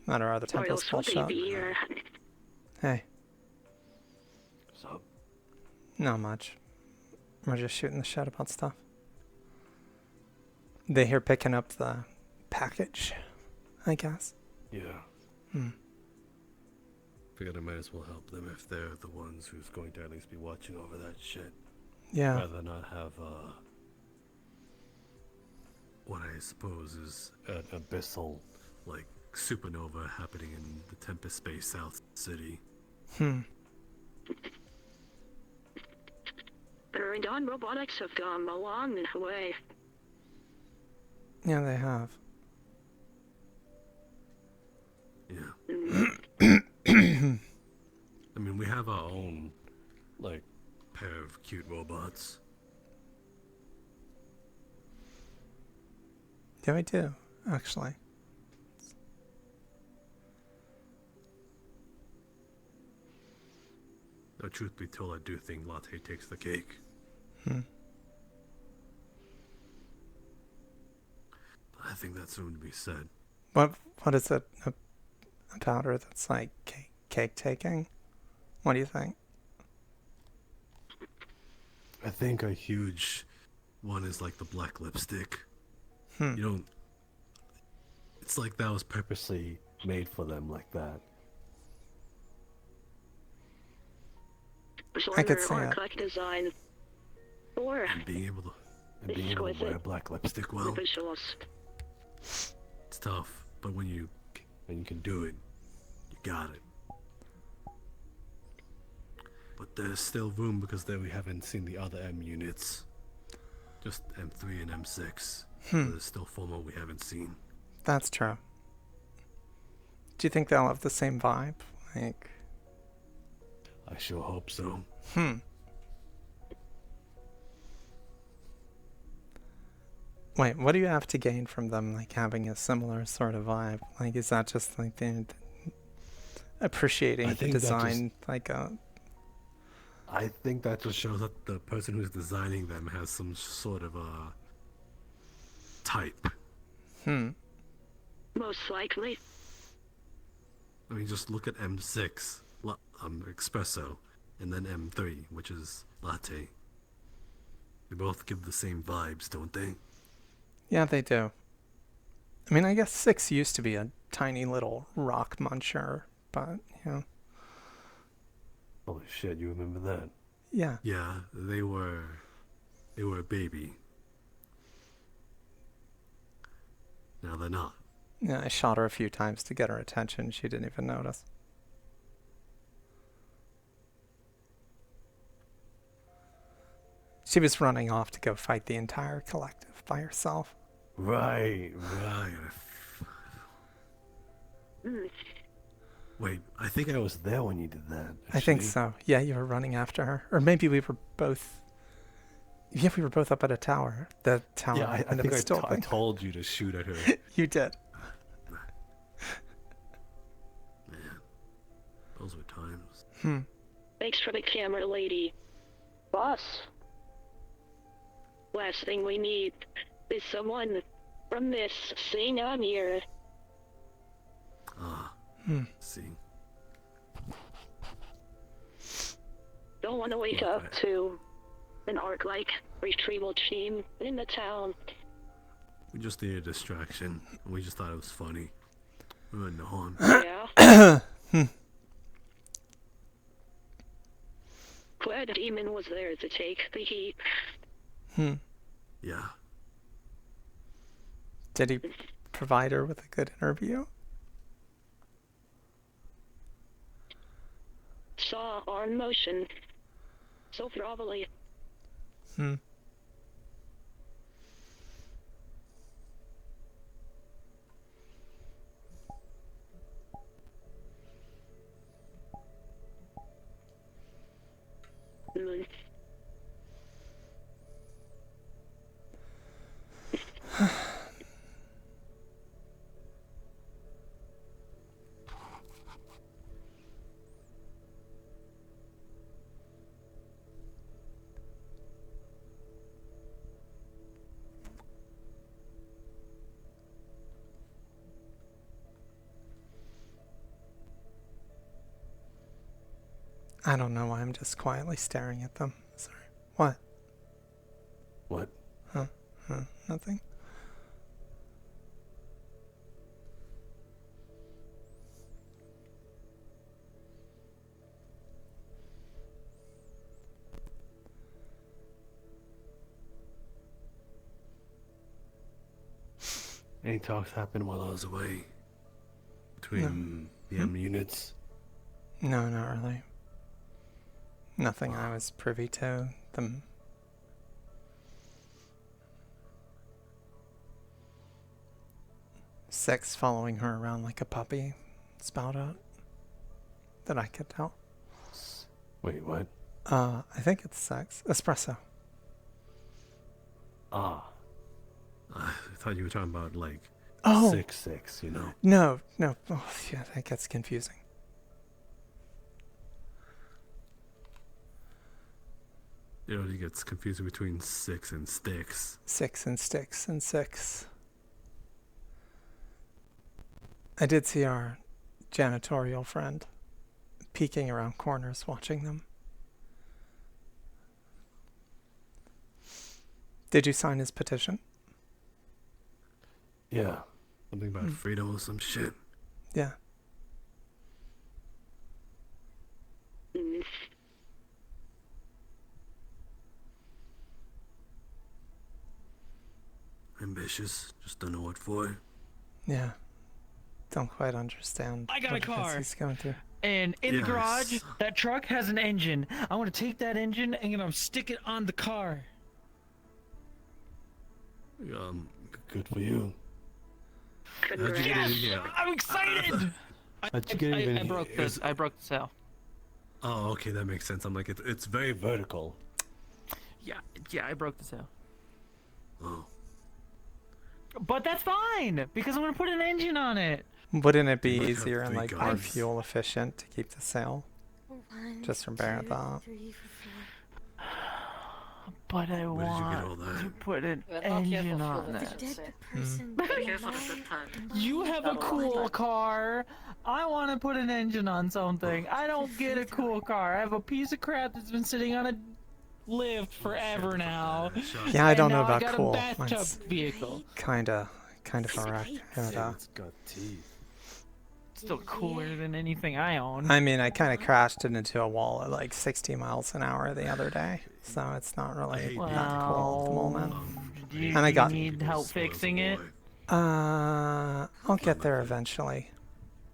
That or other Tempest bullshit. Hey. So? Not much. We're just shooting the shit about stuff. They here picking up the package, I guess. Yeah. Figured I might as well help them if they're the ones who's going to at least be watching over that shit. Yeah. Rather not have what I suppose is an abyssal, like, supernova happening in the Tempest space South City. Dawn robotics have gone a long way. Yeah, they have. Yeah. I mean, we have our own, like, pair of cute robots. Yeah, we do, actually. Now, truth be told, I do think Latte takes the cake. I think that's something to be said. What is it? A powder that's like cake taking? What do you think? I think a huge one is like the black lipstick. You don't. It's like that was purposely made for them like that. I could see it. Design. Or and being able to wear black lipstick well. It's tough, but when you can do it, you got it. But there's still room because there we haven't seen the other M units. Just M3 and M6. So there's still 4 more we haven't seen. That's true. Do you think they'll have the same vibe? Like, I sure hope so. Wait, what do you have to gain from them, like, having a similar sort of vibe? Like, is that just, like, appreciating the design, like, I think that just shows that the person who's designing them has some sort of a type. Most likely. I mean, just look at M6, Espresso, and then M3, which is Latte. They both give the same vibes, don't they? Yeah, they do. I mean, I guess 6 used to be a tiny little rock muncher, but, you know. Holy shit, you remember that? Yeah. Yeah, they were a baby. Now they're not. Yeah, I shot her a few times to get her attention. She didn't even notice. She was running off to go fight the entire collective by herself. Right. Wait, I think I was there when you did that. I think so. Yeah, you were running after her. Or maybe we were both... Yeah, we were both up at a tower. The tower. Yeah, I think I told you to shoot at her. You did. Man, those were times. Thanks for the camera, lady. Boss. Last thing we need is someone from this saying I'm here. Ah. See. Don't want to wake up to an arc-like retrieval team in the town. We just needed a distraction, and we just thought it was funny. We went on. Yeah. Glad the demon was there to take the heat. Yeah. Did he provide her with a good interview? Saw on motion. So probably. I don't know why I'm just quietly staring at them. Sorry. What? What? Huh? Nothing. Any talks happened while I was away? Between the M units? No, not really. Nothing I was privy to. Them. Six following her around like a puppy. Spout out. That I could tell. Wait, what? I think it's sex. Espresso. Ah. I thought you were talking about like 6-6, you know? No. Oh, yeah, that gets confusing. You know, he gets confusing between 6 and sticks. 6 and sticks and 6. I did see our janitorial friend peeking around corners watching them. Did you sign his petition? Yeah. Something about freedom or some shit. Yeah. Ambitious, just don't know what for. Yeah. Don't quite understand. I got what a car. He's going through. And in the garage, that truck has an engine. I want to take that engine and I'm gonna stick it on the car. Good for you. How'd you get it in here? I'm excited. How'd you get it in here? I broke the cell. Oh, okay, that makes sense. I'm like, it's very vertical. Yeah, I broke the cell. Oh. But that's fine because I'm gonna put an engine on it. Wouldn't it be You might easier have and like 3 more guns. fuel efficient to keep the sail? Just from bearing that. But I Where did you get all want that? to put an Well, not engine careful on for the it. dead Person. Careful at the time. You have a cool car. I want to put an engine on something. I don't get a cool car. I have a piece of crap that's been sitting on a lift forever now. Yeah, I don't know And now about I got cool. a bathtub Mine's vehicle. kind of correct. It's got teeth. Still cooler than anything I own. I mean, I kind of crashed it into a wall at like 60 miles an hour the other day, so it's not really that cool at the moment. Do you, And I got. need help fixing it? I'll get there eventually.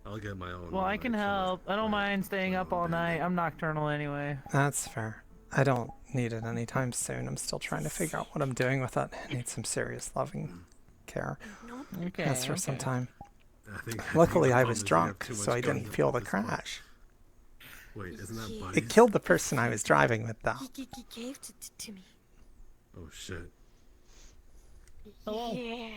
I'll get my own. Well, I can help. I don't mind staying up all night. I'm nocturnal anyway. That's fair. I don't need it anytime soon. I'm still trying to figure out what I'm doing with it. I need some serious loving care. Okay. That's for some okay. time. I Luckily, think I the was problem is drunk, we have too so I much didn't guns feel at the this point. crash. Wait, isn't that Buddy? It killed the person I was driving with, though. He gave it to me. Oh shit. Hello. Yeah.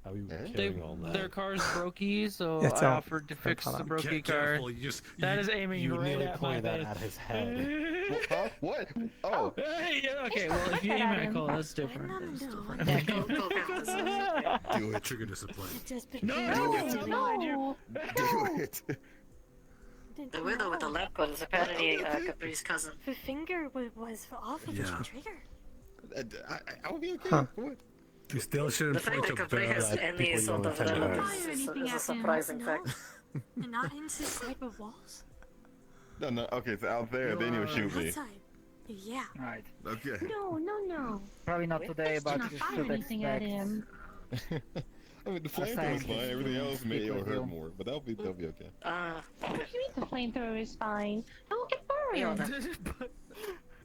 How are you They, carrying all that? their car's brokey, so It's I all- offered to fix the hold on. brokey car. Careful, you just That is aiming you right nearly at my pointed that face. at his head. Huh? What? Oh. Yeah, okay, well, if you aim at Cole, that's different. That's different. Yeah, go. Do it. Trigger discipline. No, No. Do it. The widow with the lab coat is apparently Capri's cousin. The finger was off of the Yeah. trigger. I'll be okay. Huh. What? You still The shouldn't fact point that to Capri bear has at any people you sort don't of intend to hurt. relatives is a surprising fact. And not inside the walls? No. Okay, so out there, then you'll shoot me. Outside. Yeah. Right. Okay. No. Probably not today, Let's but not you fire should anything at expect. him. I mean, the flamethrower's fine. Everything else may or hurt more, but they'll be okay. What do you mean the flamethrower is fine? Don't get burned.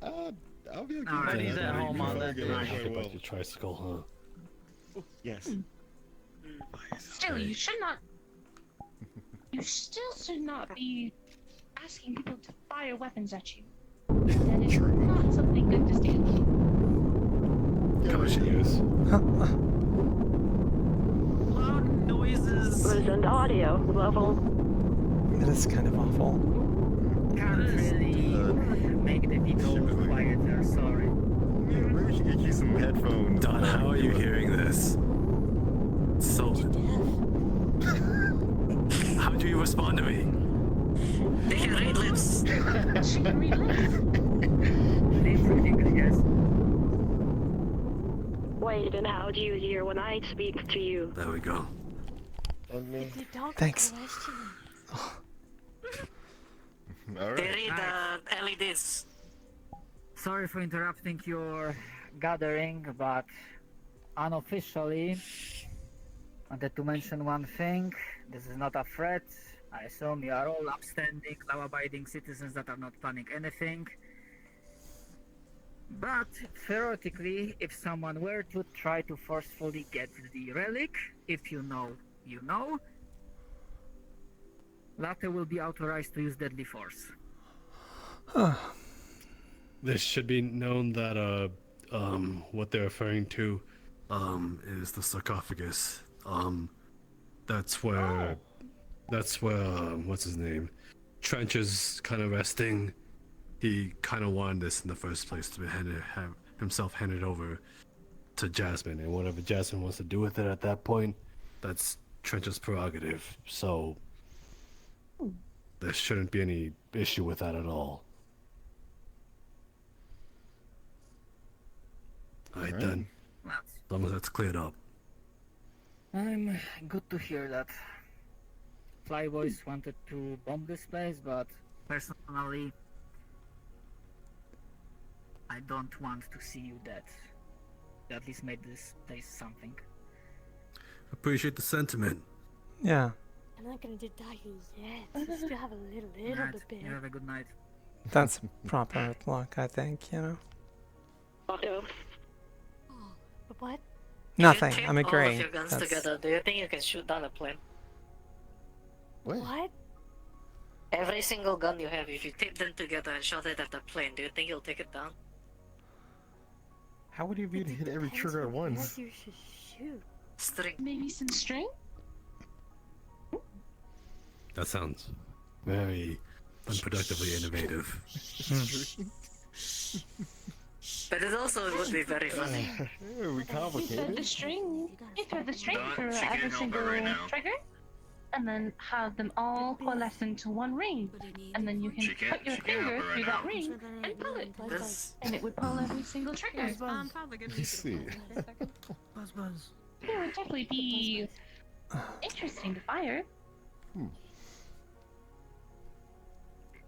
I'll be okay. Alright, he's at home on that Talk day. about your tricycle, huh? Yes. Still, you should not. You still should not be asking people to fire weapons at you. That is not something good to stand for. Come on, she is. Loud noises. Present audio level. It is kind of awful. Can't really make the people quieter, sorry. Yeah, maybe we should get you some headphones. Don, how are you hearing this? So. How do you respond to me? They can read lips. She can read lips. Leave reading, yes. Wait, and how do you hear when I speak to you? There we go. Thanks. All They right. read LEDs. Sorry for interrupting your gathering, but unofficially, wanted to mention one thing. This is not a threat. I assume you are all upstanding, law-abiding citizens that are not planning anything. But theoretically, if someone were to try to forcefully get the relic, if you know, you know, latter will be authorized to use deadly force. This should be known that what they're referring to is the sarcophagus. That's where what's his name? Trench is kind of resting. He kind of wanted this in the first place to have himself handed over to Jasmine, and whatever Jasmine wants to do with it at that point, that's Trench's prerogative. So there shouldn't be any issue with that at all. Alright then. As long as that's cleared up. I'm good to hear that. Flyboys wanted to bomb this place, but personally, I don't want to see you dead. You at least made this place something. Appreciate the sentiment. Yeah. I'm not gonna die yet. I still have a little Right, bit. you have a good night. That's proper luck, I think, you know? Auto. But what? Nothing. If you I'm tape all of agreeing. your guns That's- together, do you think you can shoot down a plane? What? Every single gun you have, if you tape them together and shot it at the plane, do you think you'll take it down? How would you be able to hit every trigger at once? What you should shoot. String. Maybe some string? That sounds very unproductively innovative. But it also would be very funny. Are we You thread complicated? the string. You thread the string Don, through she can't every help single her right now. trigger, and then have them all coalesce into one ring. And then you can She can't- put your she can't help finger her right through that now. ring and pull it. This, And it would pull every single trigger. Let's see. Buzz. It would definitely be interesting to fire.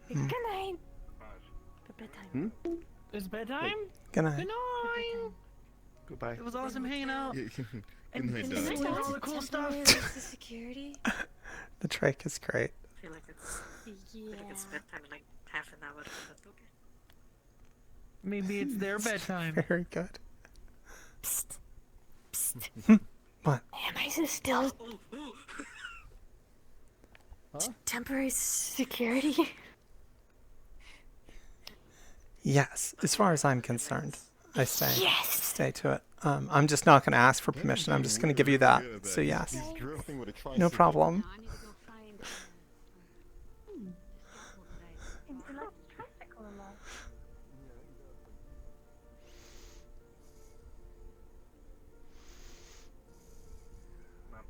Good night. Good bedtime. It's bedtime? Good night. Good night. Goodbye. It was awesome hanging out. Good night, Don. Doing all the cool stuff. The security. The trick is great. I feel like it's, it's bedtime in like half an hour, but okay. Maybe it's their bedtime. Very good. What? Am I still temporary security? Yes. As far as I'm concerned, I say. Yes. stay to it. I'm just not going to ask for permission. I'm just going to give you that. So yes. No problem.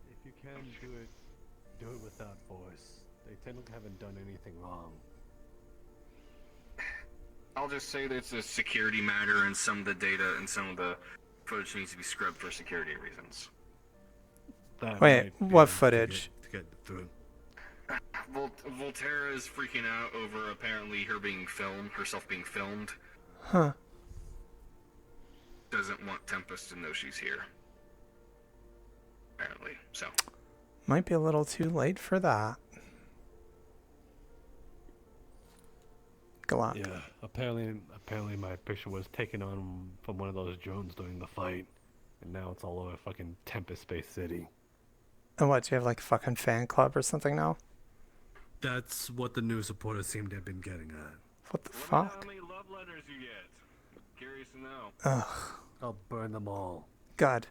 If you can do it without voice. They technically haven't done anything wrong. I'll just say that it's a security matter, and some of the data and some of the footage needs to be scrubbed for security reasons. Wait, what footage? To get through. Volterra is freaking out over apparently herself being filmed. Huh. Doesn't want Tempest to know she's here. Apparently, so. Might be a little too late for that. Go on. Yeah, apparently my picture was taken on from one of those drones during the fight, and now it's all over fucking Tempest Space City. And what, do you have like a fucking fan club or something now? That's what the news reporters seem to have been getting at. What the fuck? How many love letters you get? Curious to know. Ugh. I'll burn them all. God.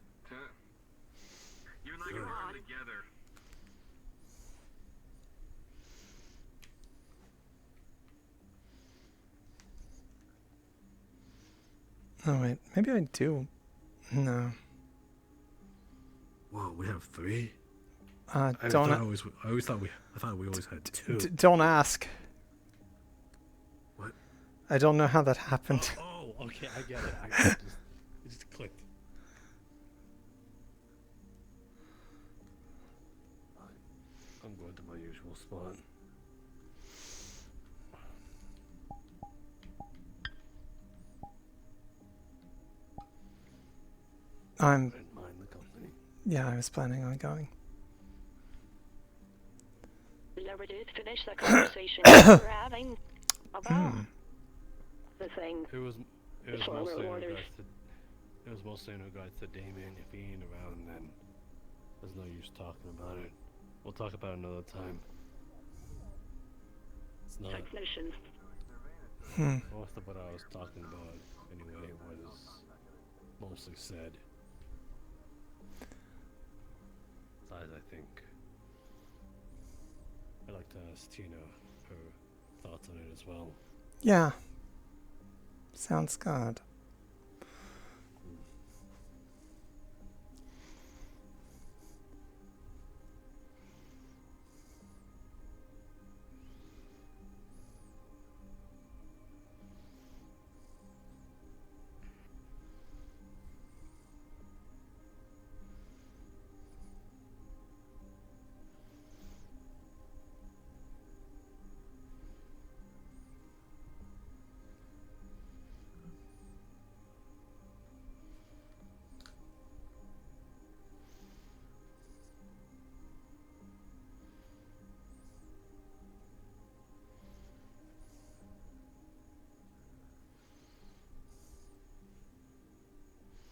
You're not gonna run together. Oh wait, maybe I do. No. Whoa, we have 3? I I thought we always had 2. Don't ask. What? I don't know how that happened. Oh, okay, I get it. It just clicked. I'm going to my usual spot. I'm. Didn't mind the company. Yeah, I was planning on going. We never did finish that conversation we were having about the thing. It was Former mostly in orders. regards to Damien. If he ain't around, then there's no use talking about it. We'll talk about it another time. It's not. Technician. Most of what I was talking about, anyway, was mostly said. Besides, I think I'd like to ask Tina her thoughts on it as well. Yeah. Sounds good.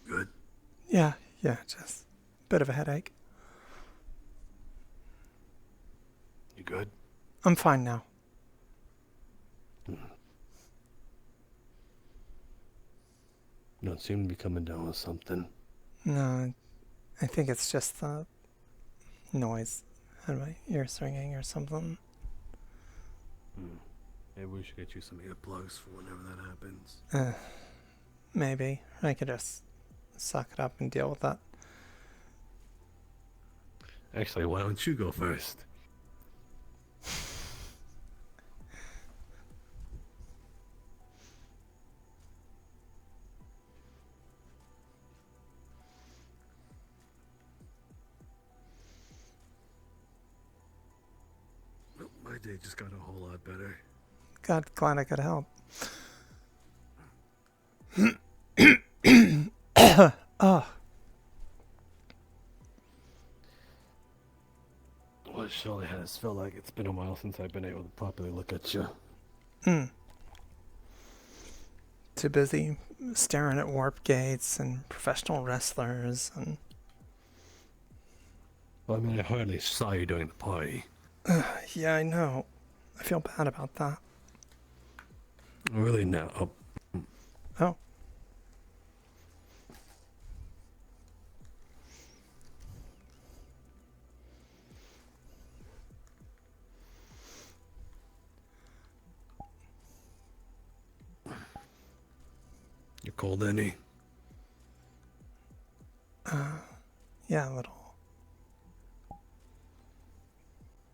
Good. Yeah, just a bit of a headache. You good? I'm fine now. You don't seem to be coming down with something. No, I think it's just the noise out of my ears ringing or something. Maybe we should get you some earplugs for whenever that happens. Maybe. I could just suck it up and deal with that. Actually, why don't you go first? Well, my day just got a whole lot better. God, glad I could help. Oh. Well, it surely has felt like it's been a while since I've been able to properly look at you. Too busy staring at warp gates and professional wrestlers and... Well, I mean, I hardly saw you during the party. Yeah, I know. I feel bad about that. Really now. Oh. You cold any? Yeah, a little.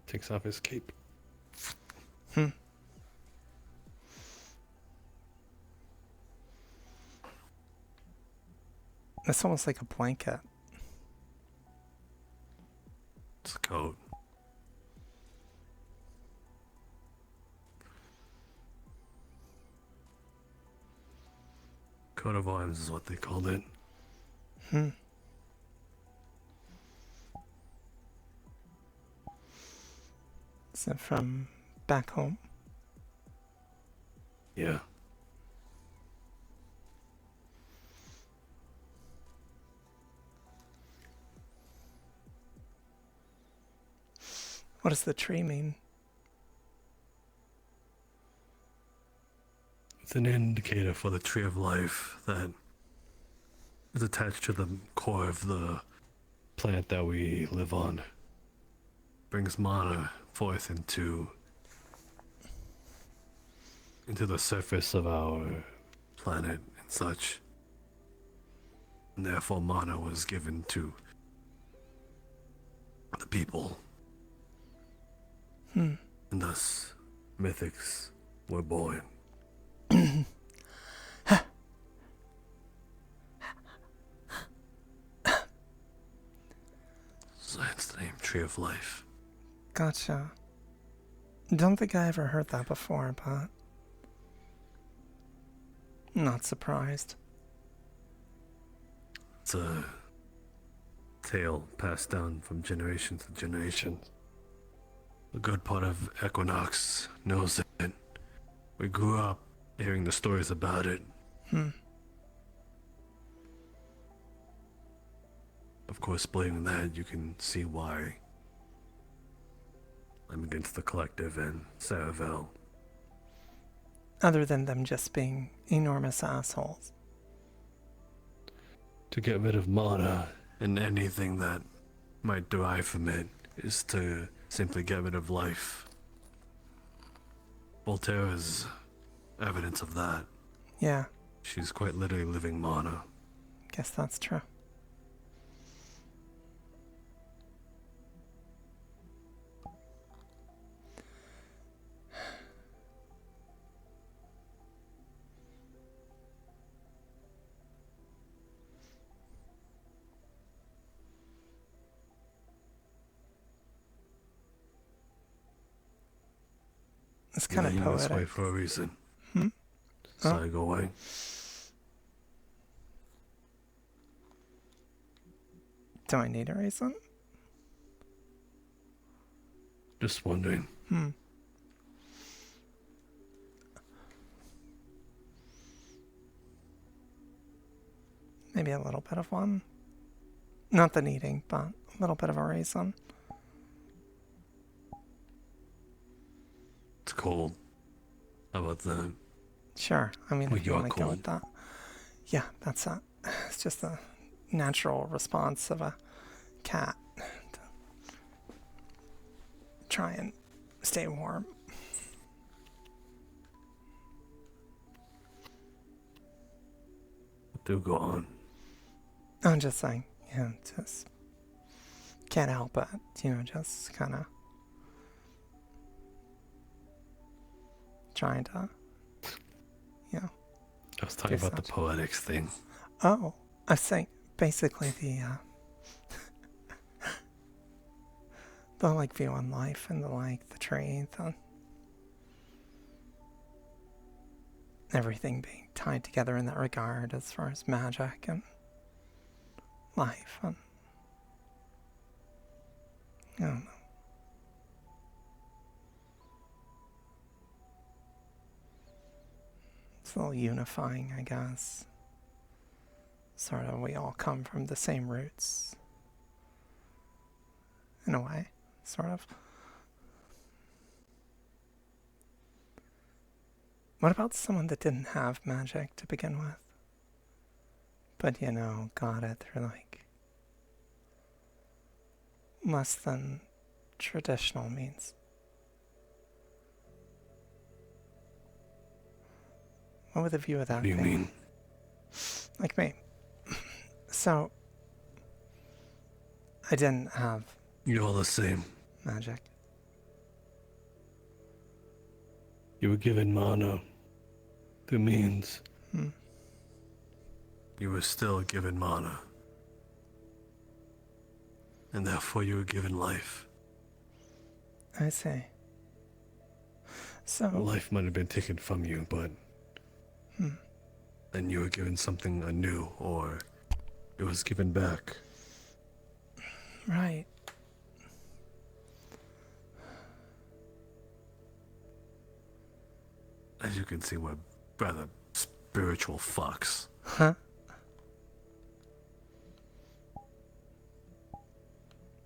Takes off his cape. It's almost like a blanket. It's a coat. Coat of arms is what they called it. Is it from back home? Yeah. What does the tree mean? It's an indicator for the tree of life that is attached to the core of the plant that we live on. Brings mana forth into the surface of our planet and such. And therefore mana was given to the people. And thus mythics were born. So that's the name, Tree of Life. Gotcha. Don't think I ever heard that before, but not surprised. It's a tale passed down from generation to generation. A good part of Equinox knows it. We grew up hearing the stories about it. Of course, believing that, you can see why I'm against the Collective and Saravel. Other than them just being enormous assholes. To get rid of mana and anything that might derive from it is to simply get rid of life. Voltaire is evidence of that. Yeah, She's quite literally living mana. guess that's true. It's kind of This way poetic. for a reason. Hmm? So Oh. I go away. Do I need a reason? Just wondering. Maybe a little bit of one. Not the needing, but a little bit of a reason. It's cold. How about that? Sure. I mean, Well, if you you're want to go with cold. that. Yeah, that's a. It's just a natural response of a cat to try and stay warm. Do go on. I'm just saying, yeah, just can't help it, just kind of trying to, I was talking do about the such. poetics thing. Oh, I was saying basically the like view on life and the tree, the everything being tied together in that regard as far as magic and life and I don't know. It's a little unifying, I guess. Sort of, we all come from the same roots. In a way, sort of. What about someone that didn't have magic to begin with? But, got it through, less than traditional means. What would the view of that What do you be? mean? like me. So, I didn't have You're all the same. magic. You were given mana through means. Hmm. You were still given mana. And therefore you were given life. I see. So... Life might have been taken from you, but... Then you were given something anew, or it was given back. Right. As you can see, we're rather spiritual fucks. Huh?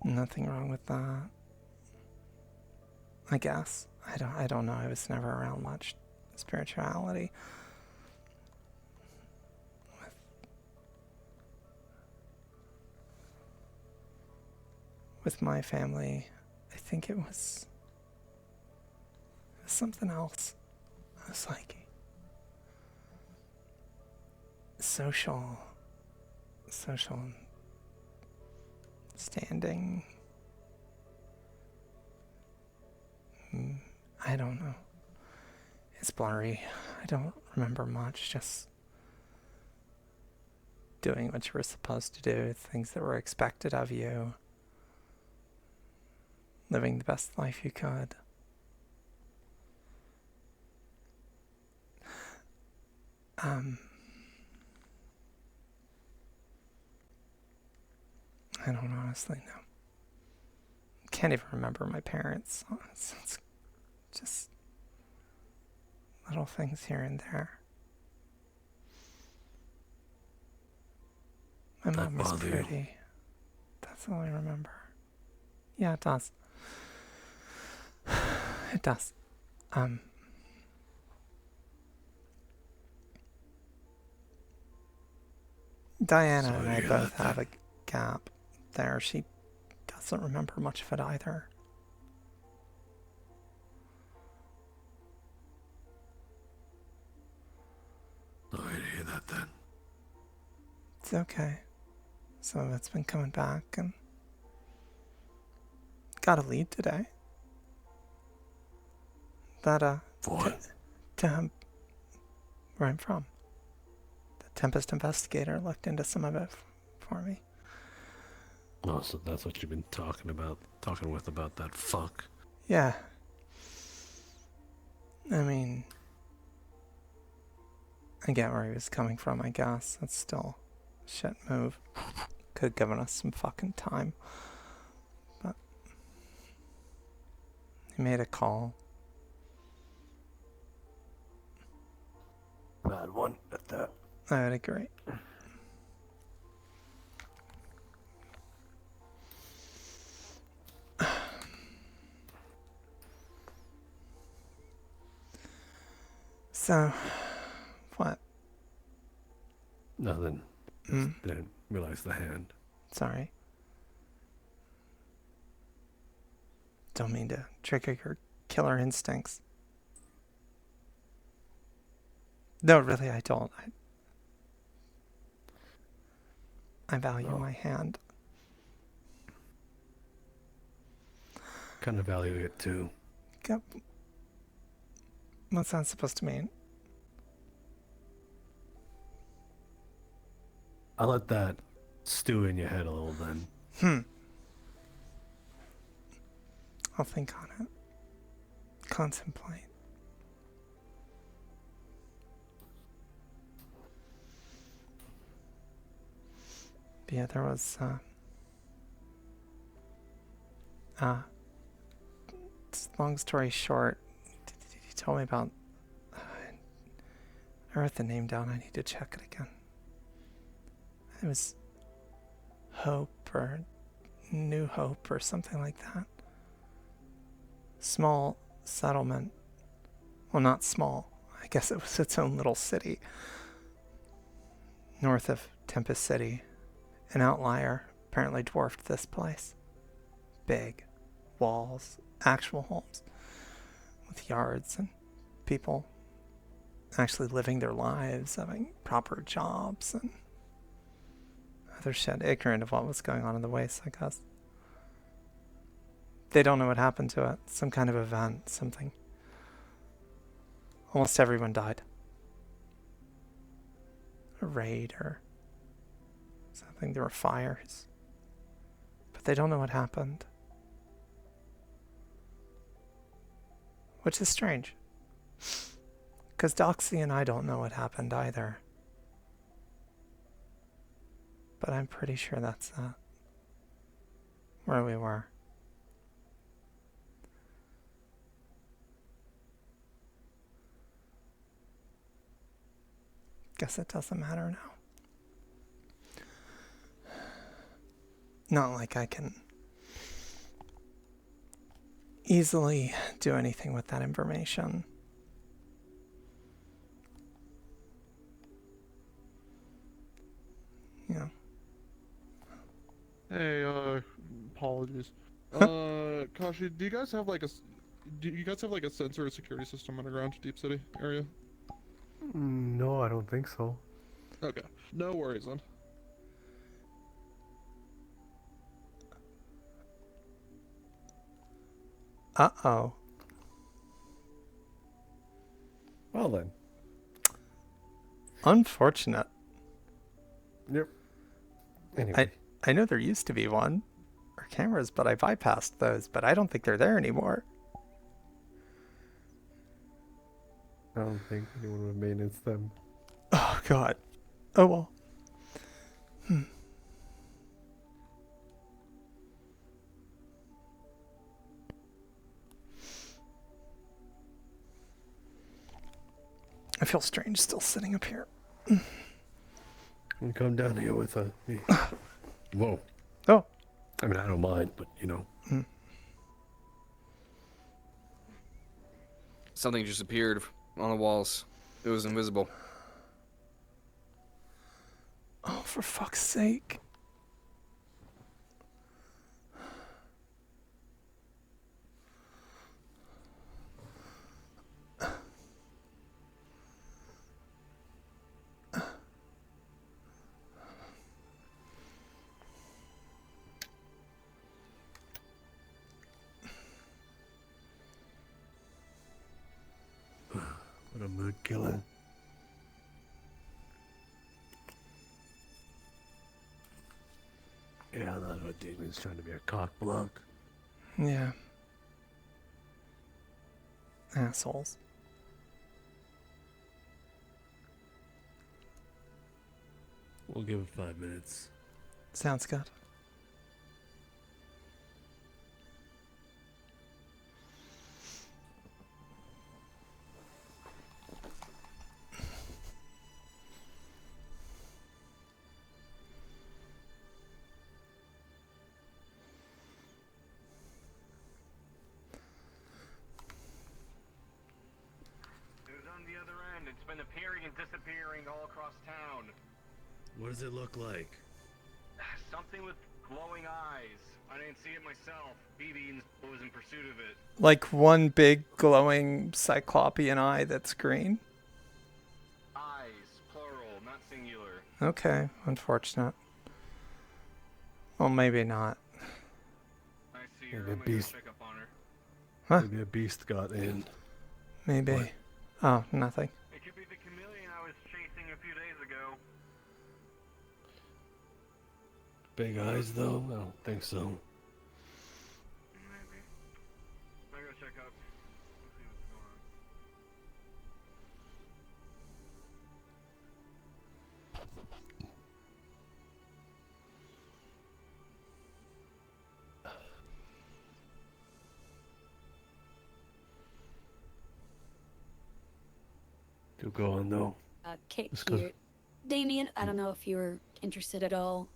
Nothing wrong with that. I guess. I don't know. I was never around much spirituality. With my family, I think it was something else. It was like social standing. I don't know. It's blurry. I don't remember much. Just doing what you were supposed to do, things that were expected of you, living the best life you could. I don't honestly know. Can't even remember my parents. It's just little things here and there. My mom was pretty. That's all I remember. Yeah, it does. It does. Diana and I both have a gap there. She doesn't remember much of it either. Sorry to hear that then. It's okay. Some of it's been coming back, and got a lead today. That, to where I'm from. The Tempest investigator looked into some of it for me. Oh, so that's what you've been talking with about that fuck. Yeah. I mean, I get where he was coming from, I guess. That's still a shit move. Could have given us some fucking time. But he made a call. Bad one at that. I would agree. So, what? Nothing. Just didn't realize the hand. Sorry. Don't mean to trigger your killer instincts. No, really, I don't. I value my hand. Kind of value it too. Yep. What's that supposed to mean? I'll let that stew in your head a little then. I'll think on it. Contemplate. But yeah, there was, long story short, he told me about, I wrote the name down, I need to check it again. It was Hope or New Hope or something like that. Small settlement. Well, not small. I guess it was its own little city. North of Tempest City. An outlier apparently dwarfed this place. Big. Walls. Actual homes. With yards and people actually living their lives, having proper jobs and other shit, ignorant of what was going on in the waste, I guess. They don't know what happened to it. Some kind of event, something. Almost everyone died. A raid or something. There were fires. But they don't know what happened. Which is strange. Because Doxy and I don't know what happened either. But I'm pretty sure that's where we were. Guess it doesn't matter now. Not like I can easily do anything with that information. Yeah. Hey, apologies. Kashi, do you guys have like a sensor or security system underground Deep City area? No, I don't think so. Okay, no worries then. Uh-oh. Well then. Unfortunate. Yep. Anyway. I know there used to be one, or cameras, but I bypassed those, but I don't think they're there anymore. I don't think anyone would maintenance them. Oh, God. Oh, well. I feel strange still sitting up here. And come down here with me. Whoa. Oh. I mean, I don't mind, but you know. Something just appeared on the walls. It was invisible. Oh, for fuck's sake. What a mood killer. Yeah, that's what Damon's trying to be a cock block. Yeah. Assholes. We'll give it 5 minutes. Sounds good. It's been appearing and disappearing all across town. What does it look like? Something with glowing eyes. I didn't see it myself. BB was in pursuit of it. Like one big glowing cyclopean eye that's green? Eyes, plural, not singular. Okay, unfortunate. Well, maybe not. I see her. Maybe I'm gonna go check up on her. Huh? Maybe a beast got in. Maybe. What? Oh, nothing. It could be the chameleon I was chasing a few days ago. Big eyes, though? I don't think so. Maybe. I'm gonna go check up. See what's going on. Do go on, though. Kate Let's go. here. Damien, I don't know if you're interested at all,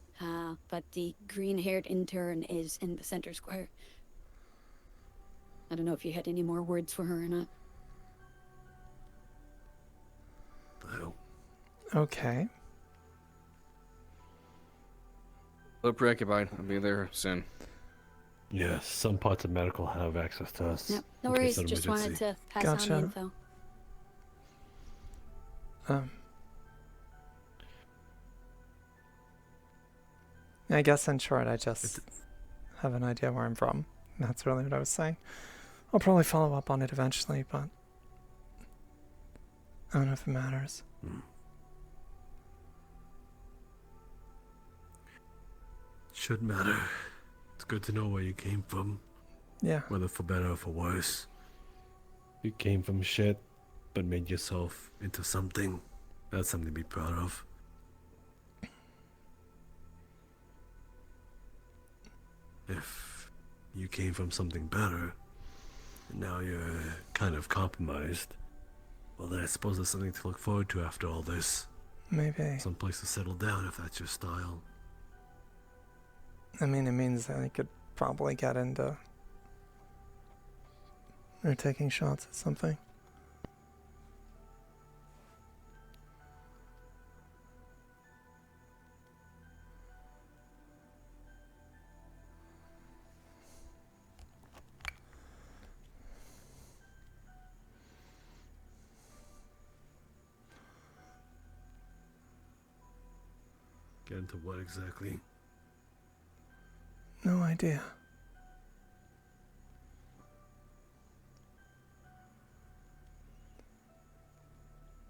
but the green-haired intern is in the center square. I don't know if you had any more words for her or not. Okay. Look preoccupied. I'll be there soon. Yes, some parts of medical have access to us. Yep, no in case worries. of Just emergency. wanted to pass Gotcha. on the info. I guess in short, I just have an idea where I'm from. That's really what I was saying. I'll probably follow up on it eventually, but I don't know if it matters. Should matter. It's good to know where you came from. Yeah. Whether for better or for worse. You came from shit, but made yourself into something. That's something to be proud of. If you came from something better, and now you're kind of compromised, well then I suppose there's something to look forward to after all this. Maybe. Some place to settle down if that's your style. I mean, it means that I could probably get into or taking shots at something. Get into what exactly? No idea.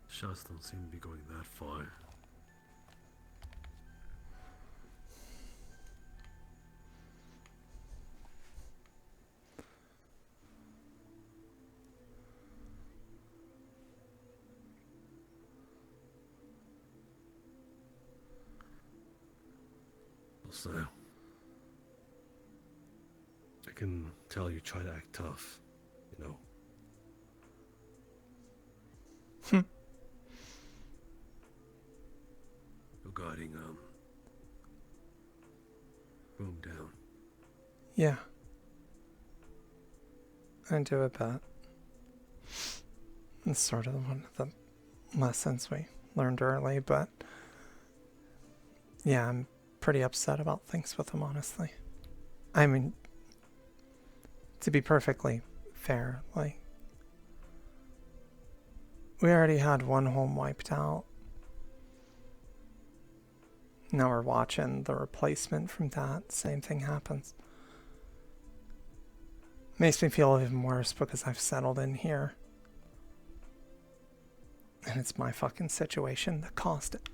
Shots don't seem to be going that far. So, I can tell you try to act tough, you know. Regarding, boom down. Yeah. I do a bet. It's sort of one of the lessons we learned early, but yeah, I'm pretty upset about things with him, honestly. I mean, to be perfectly fair, like, we already had one home wiped out. Now we're watching the replacement from that. Same thing happens. Makes me feel even worse because I've settled in here. And it's my fucking situation that caused it.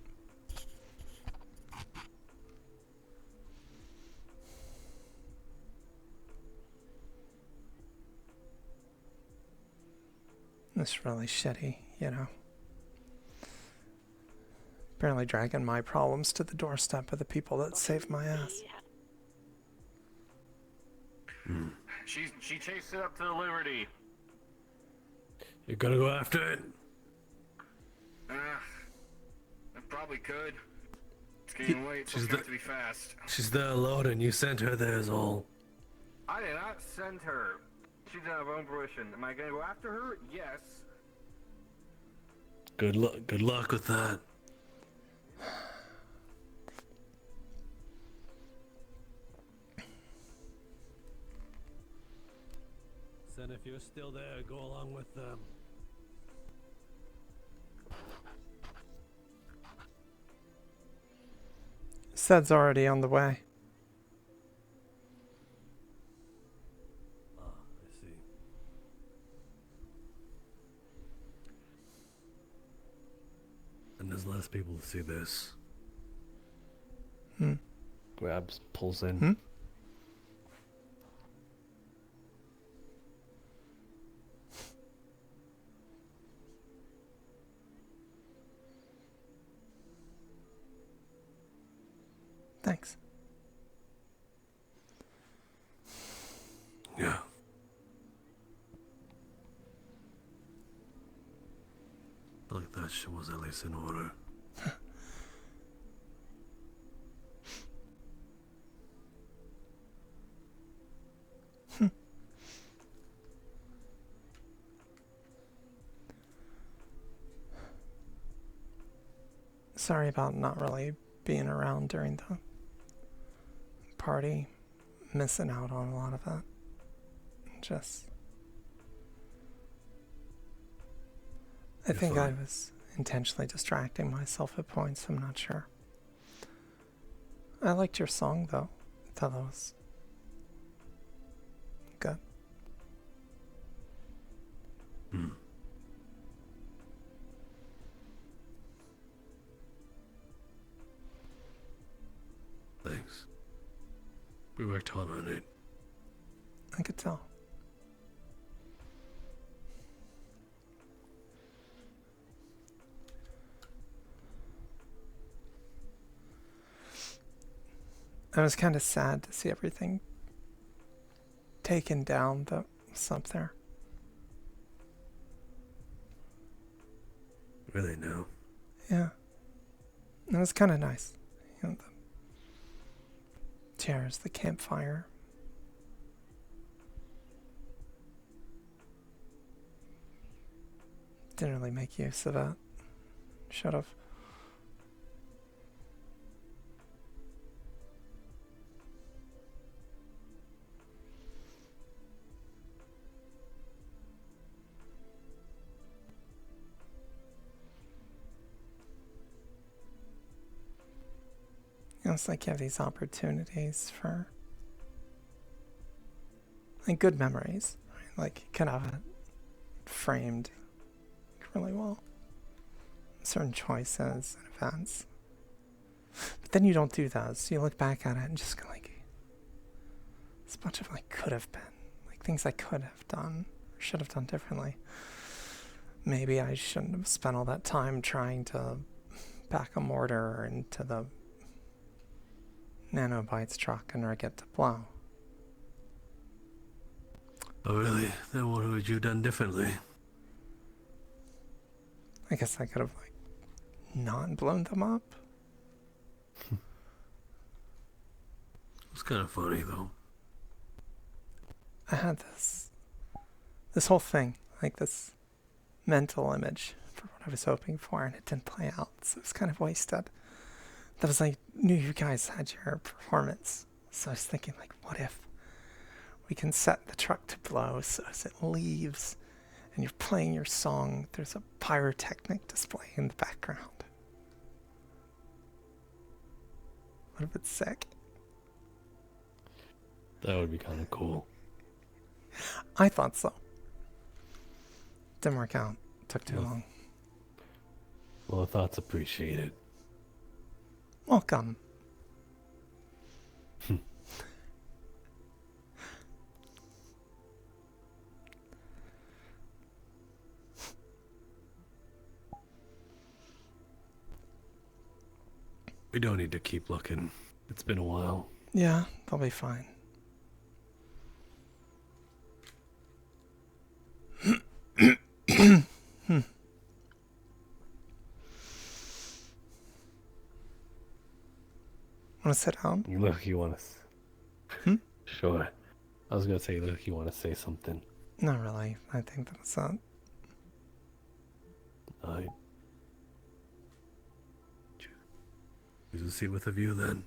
It's really shitty, you know. Apparently dragging my problems to the doorstep of the people that saved my ass. She chased it up to the Liberty. You're gonna go after it? I probably could. It's getting late, so it's got to be fast. She's there alone and you sent her there is all. I did not send her. She's on her own fruition. Am I gonna go after her? Yes. Good luck with that. Then if you're still there, go along with them. Sed's already on the way. I see. And there's less people to see this. Grabs, pulls in. Thanks. Yeah. Like that shit was at least in order. Sorry about not really being around during the party, missing out on a lot of that. I think I was intentionally distracting myself at points, I'm not sure. I liked your song though. I thought that was good. Thanks. We worked hard on it. I could tell. I was kind of sad to see everything taken down that was up there. Really now. Yeah. It was kind of nice. You know, the chairs, the campfire. Didn't really make use of it. Should have. You know, it's like you have these opportunities for like good memories, right? Like you kind of have it framed really well. Certain choices and events. But then you don't do those. You look back at it and just go like, it's a bunch of like could have been. Like things I could have done or should have done differently. Maybe I shouldn't have spent all that time trying to pack a mortar into the Nanobites truck and rig it to blow. Oh really? Then what would you done differently? I guess I could have like not blown them up. It's kind of funny though. I had this whole thing, like this mental image for what I was hoping for, and it didn't play out, so it was kind of wasted. That was like, knew you guys had your performance, so I was thinking like, what if we can set the truck to blow so as it leaves and you're playing your song, there's a pyrotechnic display in the background. What if it's sick? That would be kind of cool. I thought so. Didn't work out. Took too long. Well, the thought's appreciated. Welcome. We don't need to keep looking. It's been a while. Yeah, they'll be fine. Want to sit down? You look, you want to... Sure. I was going to say, look, you want to say something. Not really. I think that's it. Alright. Choose a seat with a view then.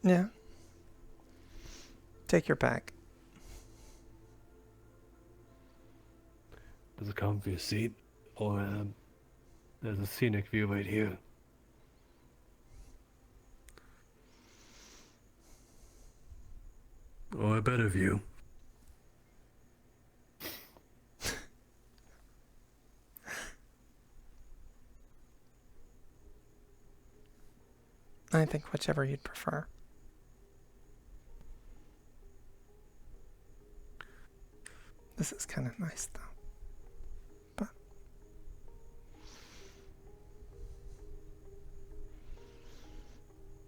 Yeah. Take your pack. There's a comfy seat, or there's a scenic view right here. Or a better view. I think whichever you'd prefer. This is kind of nice though.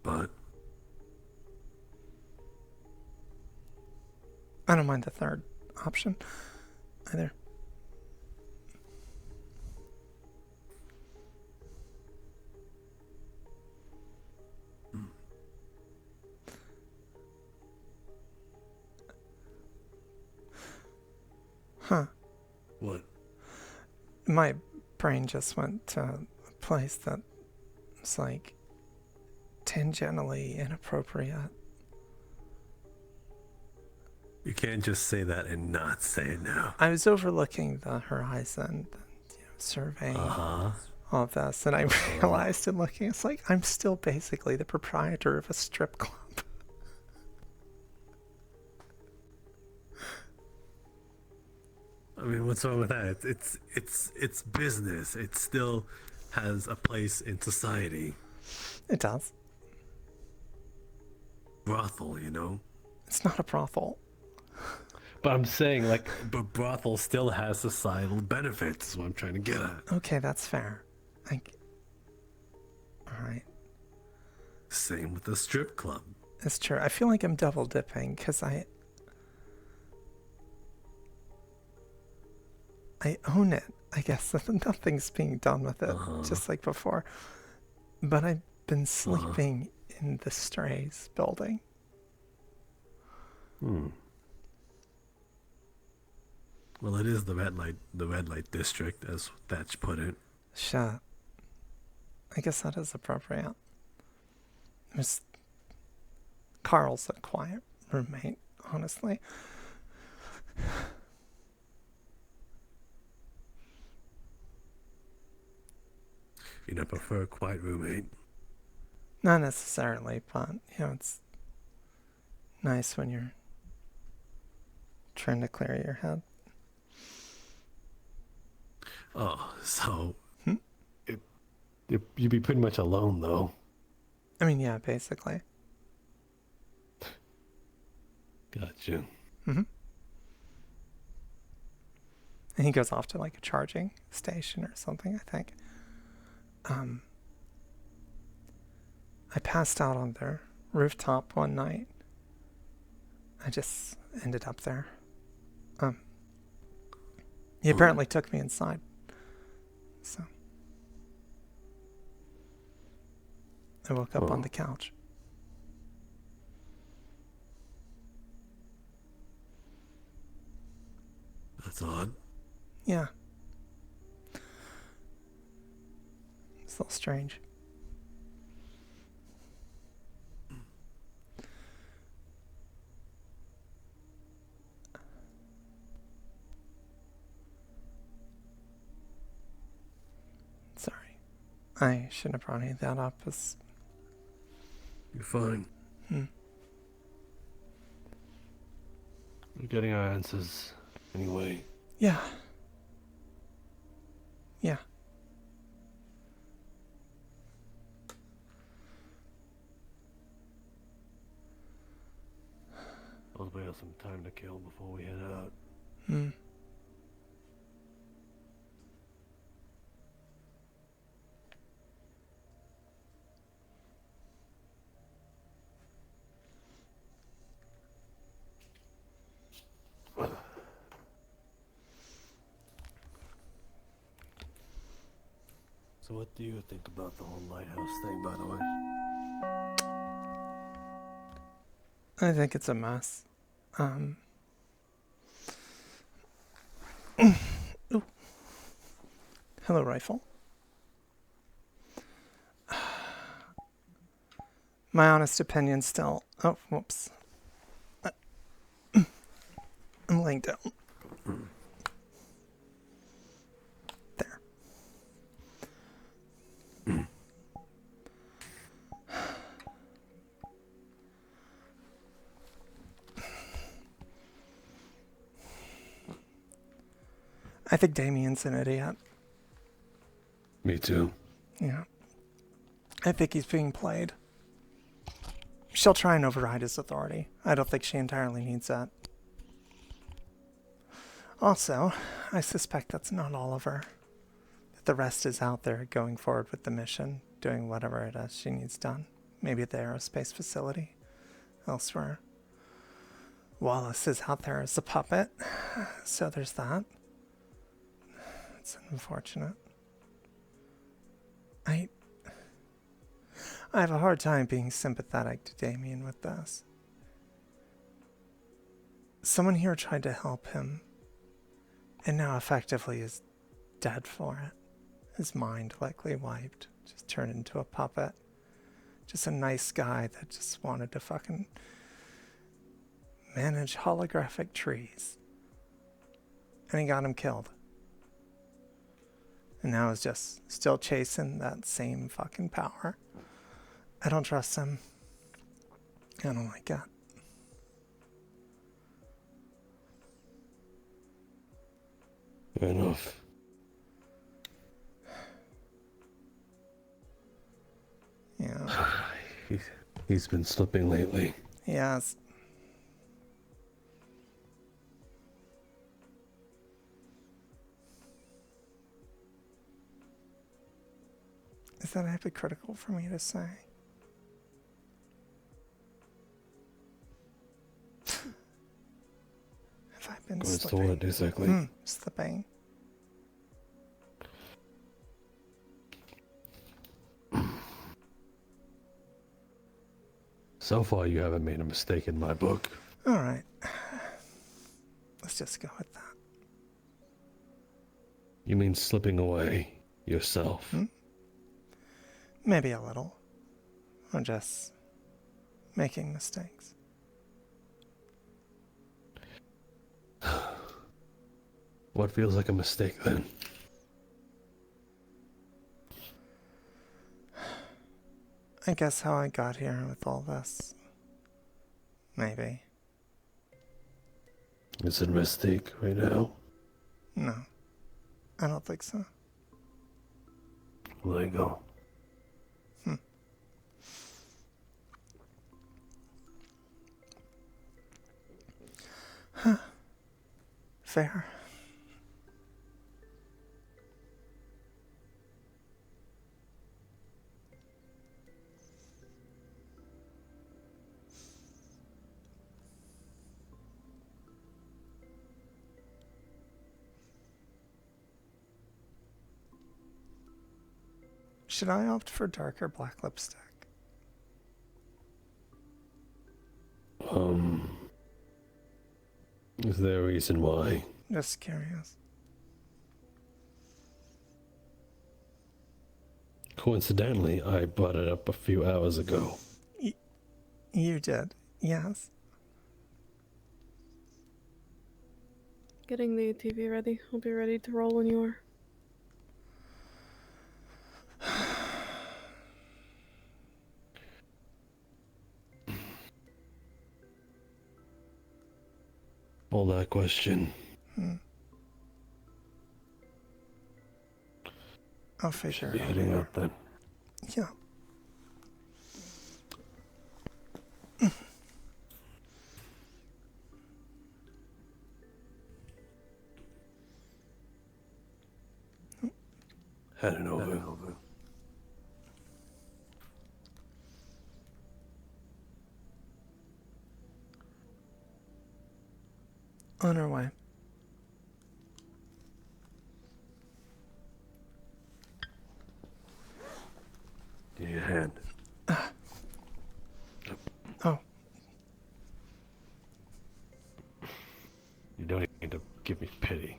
But I don't mind the third option either. Huh. What? My brain just went to a place that's like tangentially inappropriate. You can't just say that and not say it now. I was overlooking the horizon, surveying all of this, and I realized in looking, it's like I'm still basically the proprietor of a strip club. I mean, what's wrong with that? It's business. It still has a place in society. It does. Brothel, you know. It's not a brothel. But I'm saying, like, but brothel still has societal benefits. Is what I'm trying to get at. Okay, that's fair. All right. Same with the strip club. It's true. I feel like I'm double dipping because I own it. I guess nothing's being done with it, just like before. But I've been sleeping in the Strays building. Well, it is the red light district, as Thatch put it. Shut. I guess that is appropriate. Carl's a quiet roommate, honestly. You know, prefer a quiet roommate. Not necessarily, but it's nice when you're trying to clear your head. Oh, so you'd be pretty much alone, though. I mean, yeah, basically. Gotcha. And he goes off to like a charging station or something, I think. I passed out on their rooftop one night. I just ended up there. He apparently took me inside. So I woke up on the couch. That's odd. Yeah. It's a little strange. Sorry. I shouldn't have brought any of that up. You're fine. Hmm. We're getting our answers anyway. Yeah. Yeah. Suppose we have some time to kill before we head out. So what do you think about the whole lighthouse thing, by the way? I think it's a mess. Ooh. Hello, rifle. My honest opinion still... Oh, whoops. I'm laying down. There. I think Damien's an idiot. Me too. Yeah. I think he's being played. She'll try and override his authority. I don't think she entirely needs that. Also, I suspect that's not all of her. That the rest is out there going forward with the mission, doing whatever it is she needs done. Maybe at the aerospace facility. Elsewhere. Wallace is out there as a puppet. So there's that. It's unfortunate. I have a hard time being sympathetic to Damien with this. Someone here tried to help him, and now effectively is dead for it. His mind likely wiped, just turned into a puppet. Just a nice guy that just wanted to fucking manage holographic trees. And he got him killed. And now he's just still chasing that same fucking power. I don't trust him. I don't like that. Fair enough. Yeah. He's been slipping lately. Yes. Is that hypocritical for me to say? Have I been What's the slipping? word exactly? Slipping. So far, you haven't made a mistake in my book. All right. Let's just go with that. You mean slipping away yourself? Maybe a little. Or just making mistakes. What feels like a mistake then? I guess how I got here with all this. Maybe. Is it a mistake right now? No. I don't think so. Let it go. Huh. Fair. Should I opt for darker black lipstick? Is there a reason why? Just curious. Coincidentally, I brought it up a few hours ago. You did, yes. Getting the TV ready. I'll be ready to roll when you are. Hold that question. I'll figure Be it out. heading out then. Yeah. Heading over. On our way. Give me a hand. Oh. You don't need to give me pity.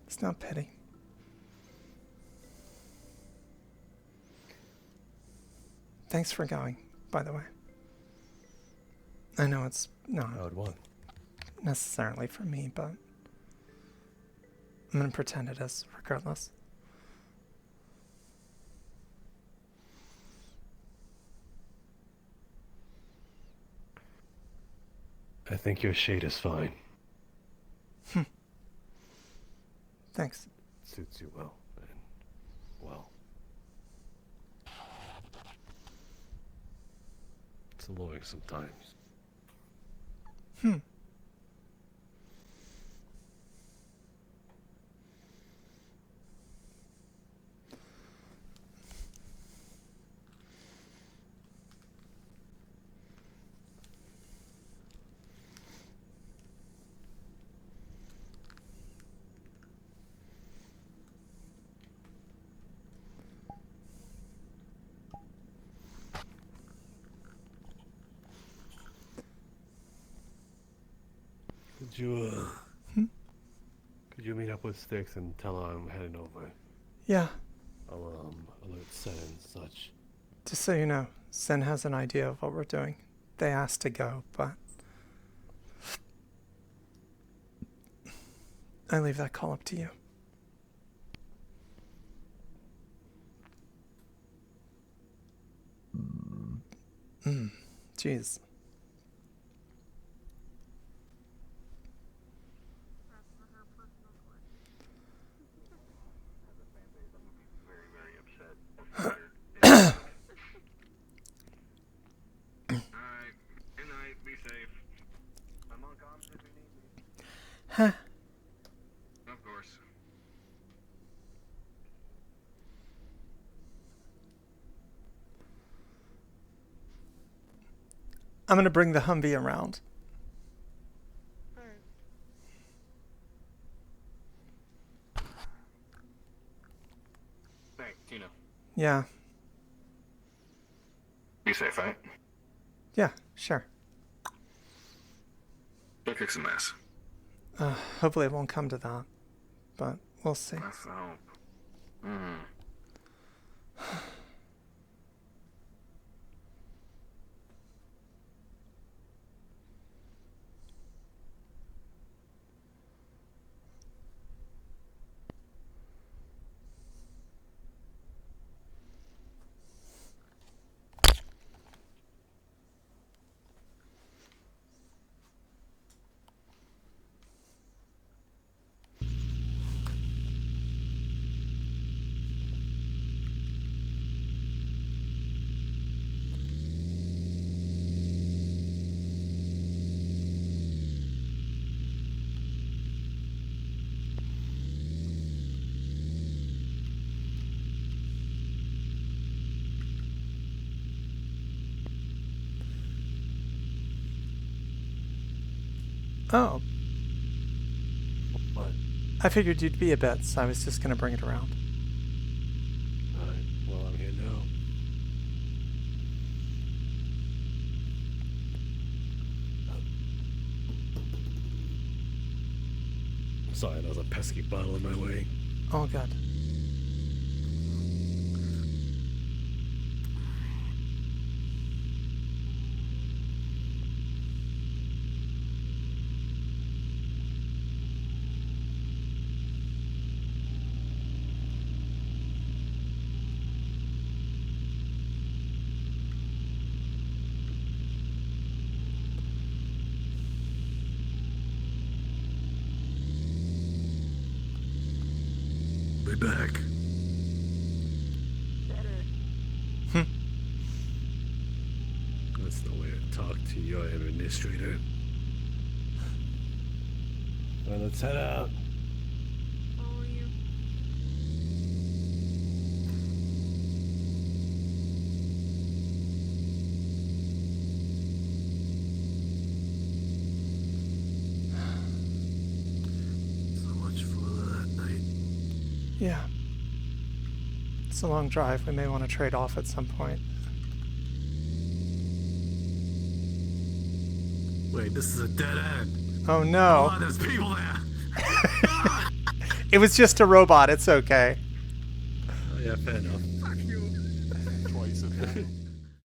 It's not pity. Thanks for going, by the way. I know it's not necessarily for me, but I'm gonna pretend it is, regardless. I think your shade is fine. Thanks. Suits you well, and well. It's annoying sometimes. Could you meet up with Styx and tell her I'm heading over? Yeah. I'll alert Sen and such. Just so you know, Sen has an idea of what we're doing. they asked to go, but I leave that call up to you. Jeez. Huh. Of course. I'm gonna bring the Humvee around. Hey, Tina. Yeah. Be safe, right? Yeah, sure. Go kick some ass. Hopefully it won't come to that, but we'll see. That's the hope. Mm. Oh. What? I figured you'd be a bit, so I was just gonna bring it around. Alright, well, I'm here now. Sorry, there was a pesky bottle in my way. Oh, good. Be back. That's the way to talk to your administrator. Well, let's head out. Follow you. So much for that night. Yeah. It's a long drive. We may want to trade off at some point. Wait, this is a dead end. Oh no. Oh, there's people there. It was just a robot. It's okay. Oh, yeah, fair enough.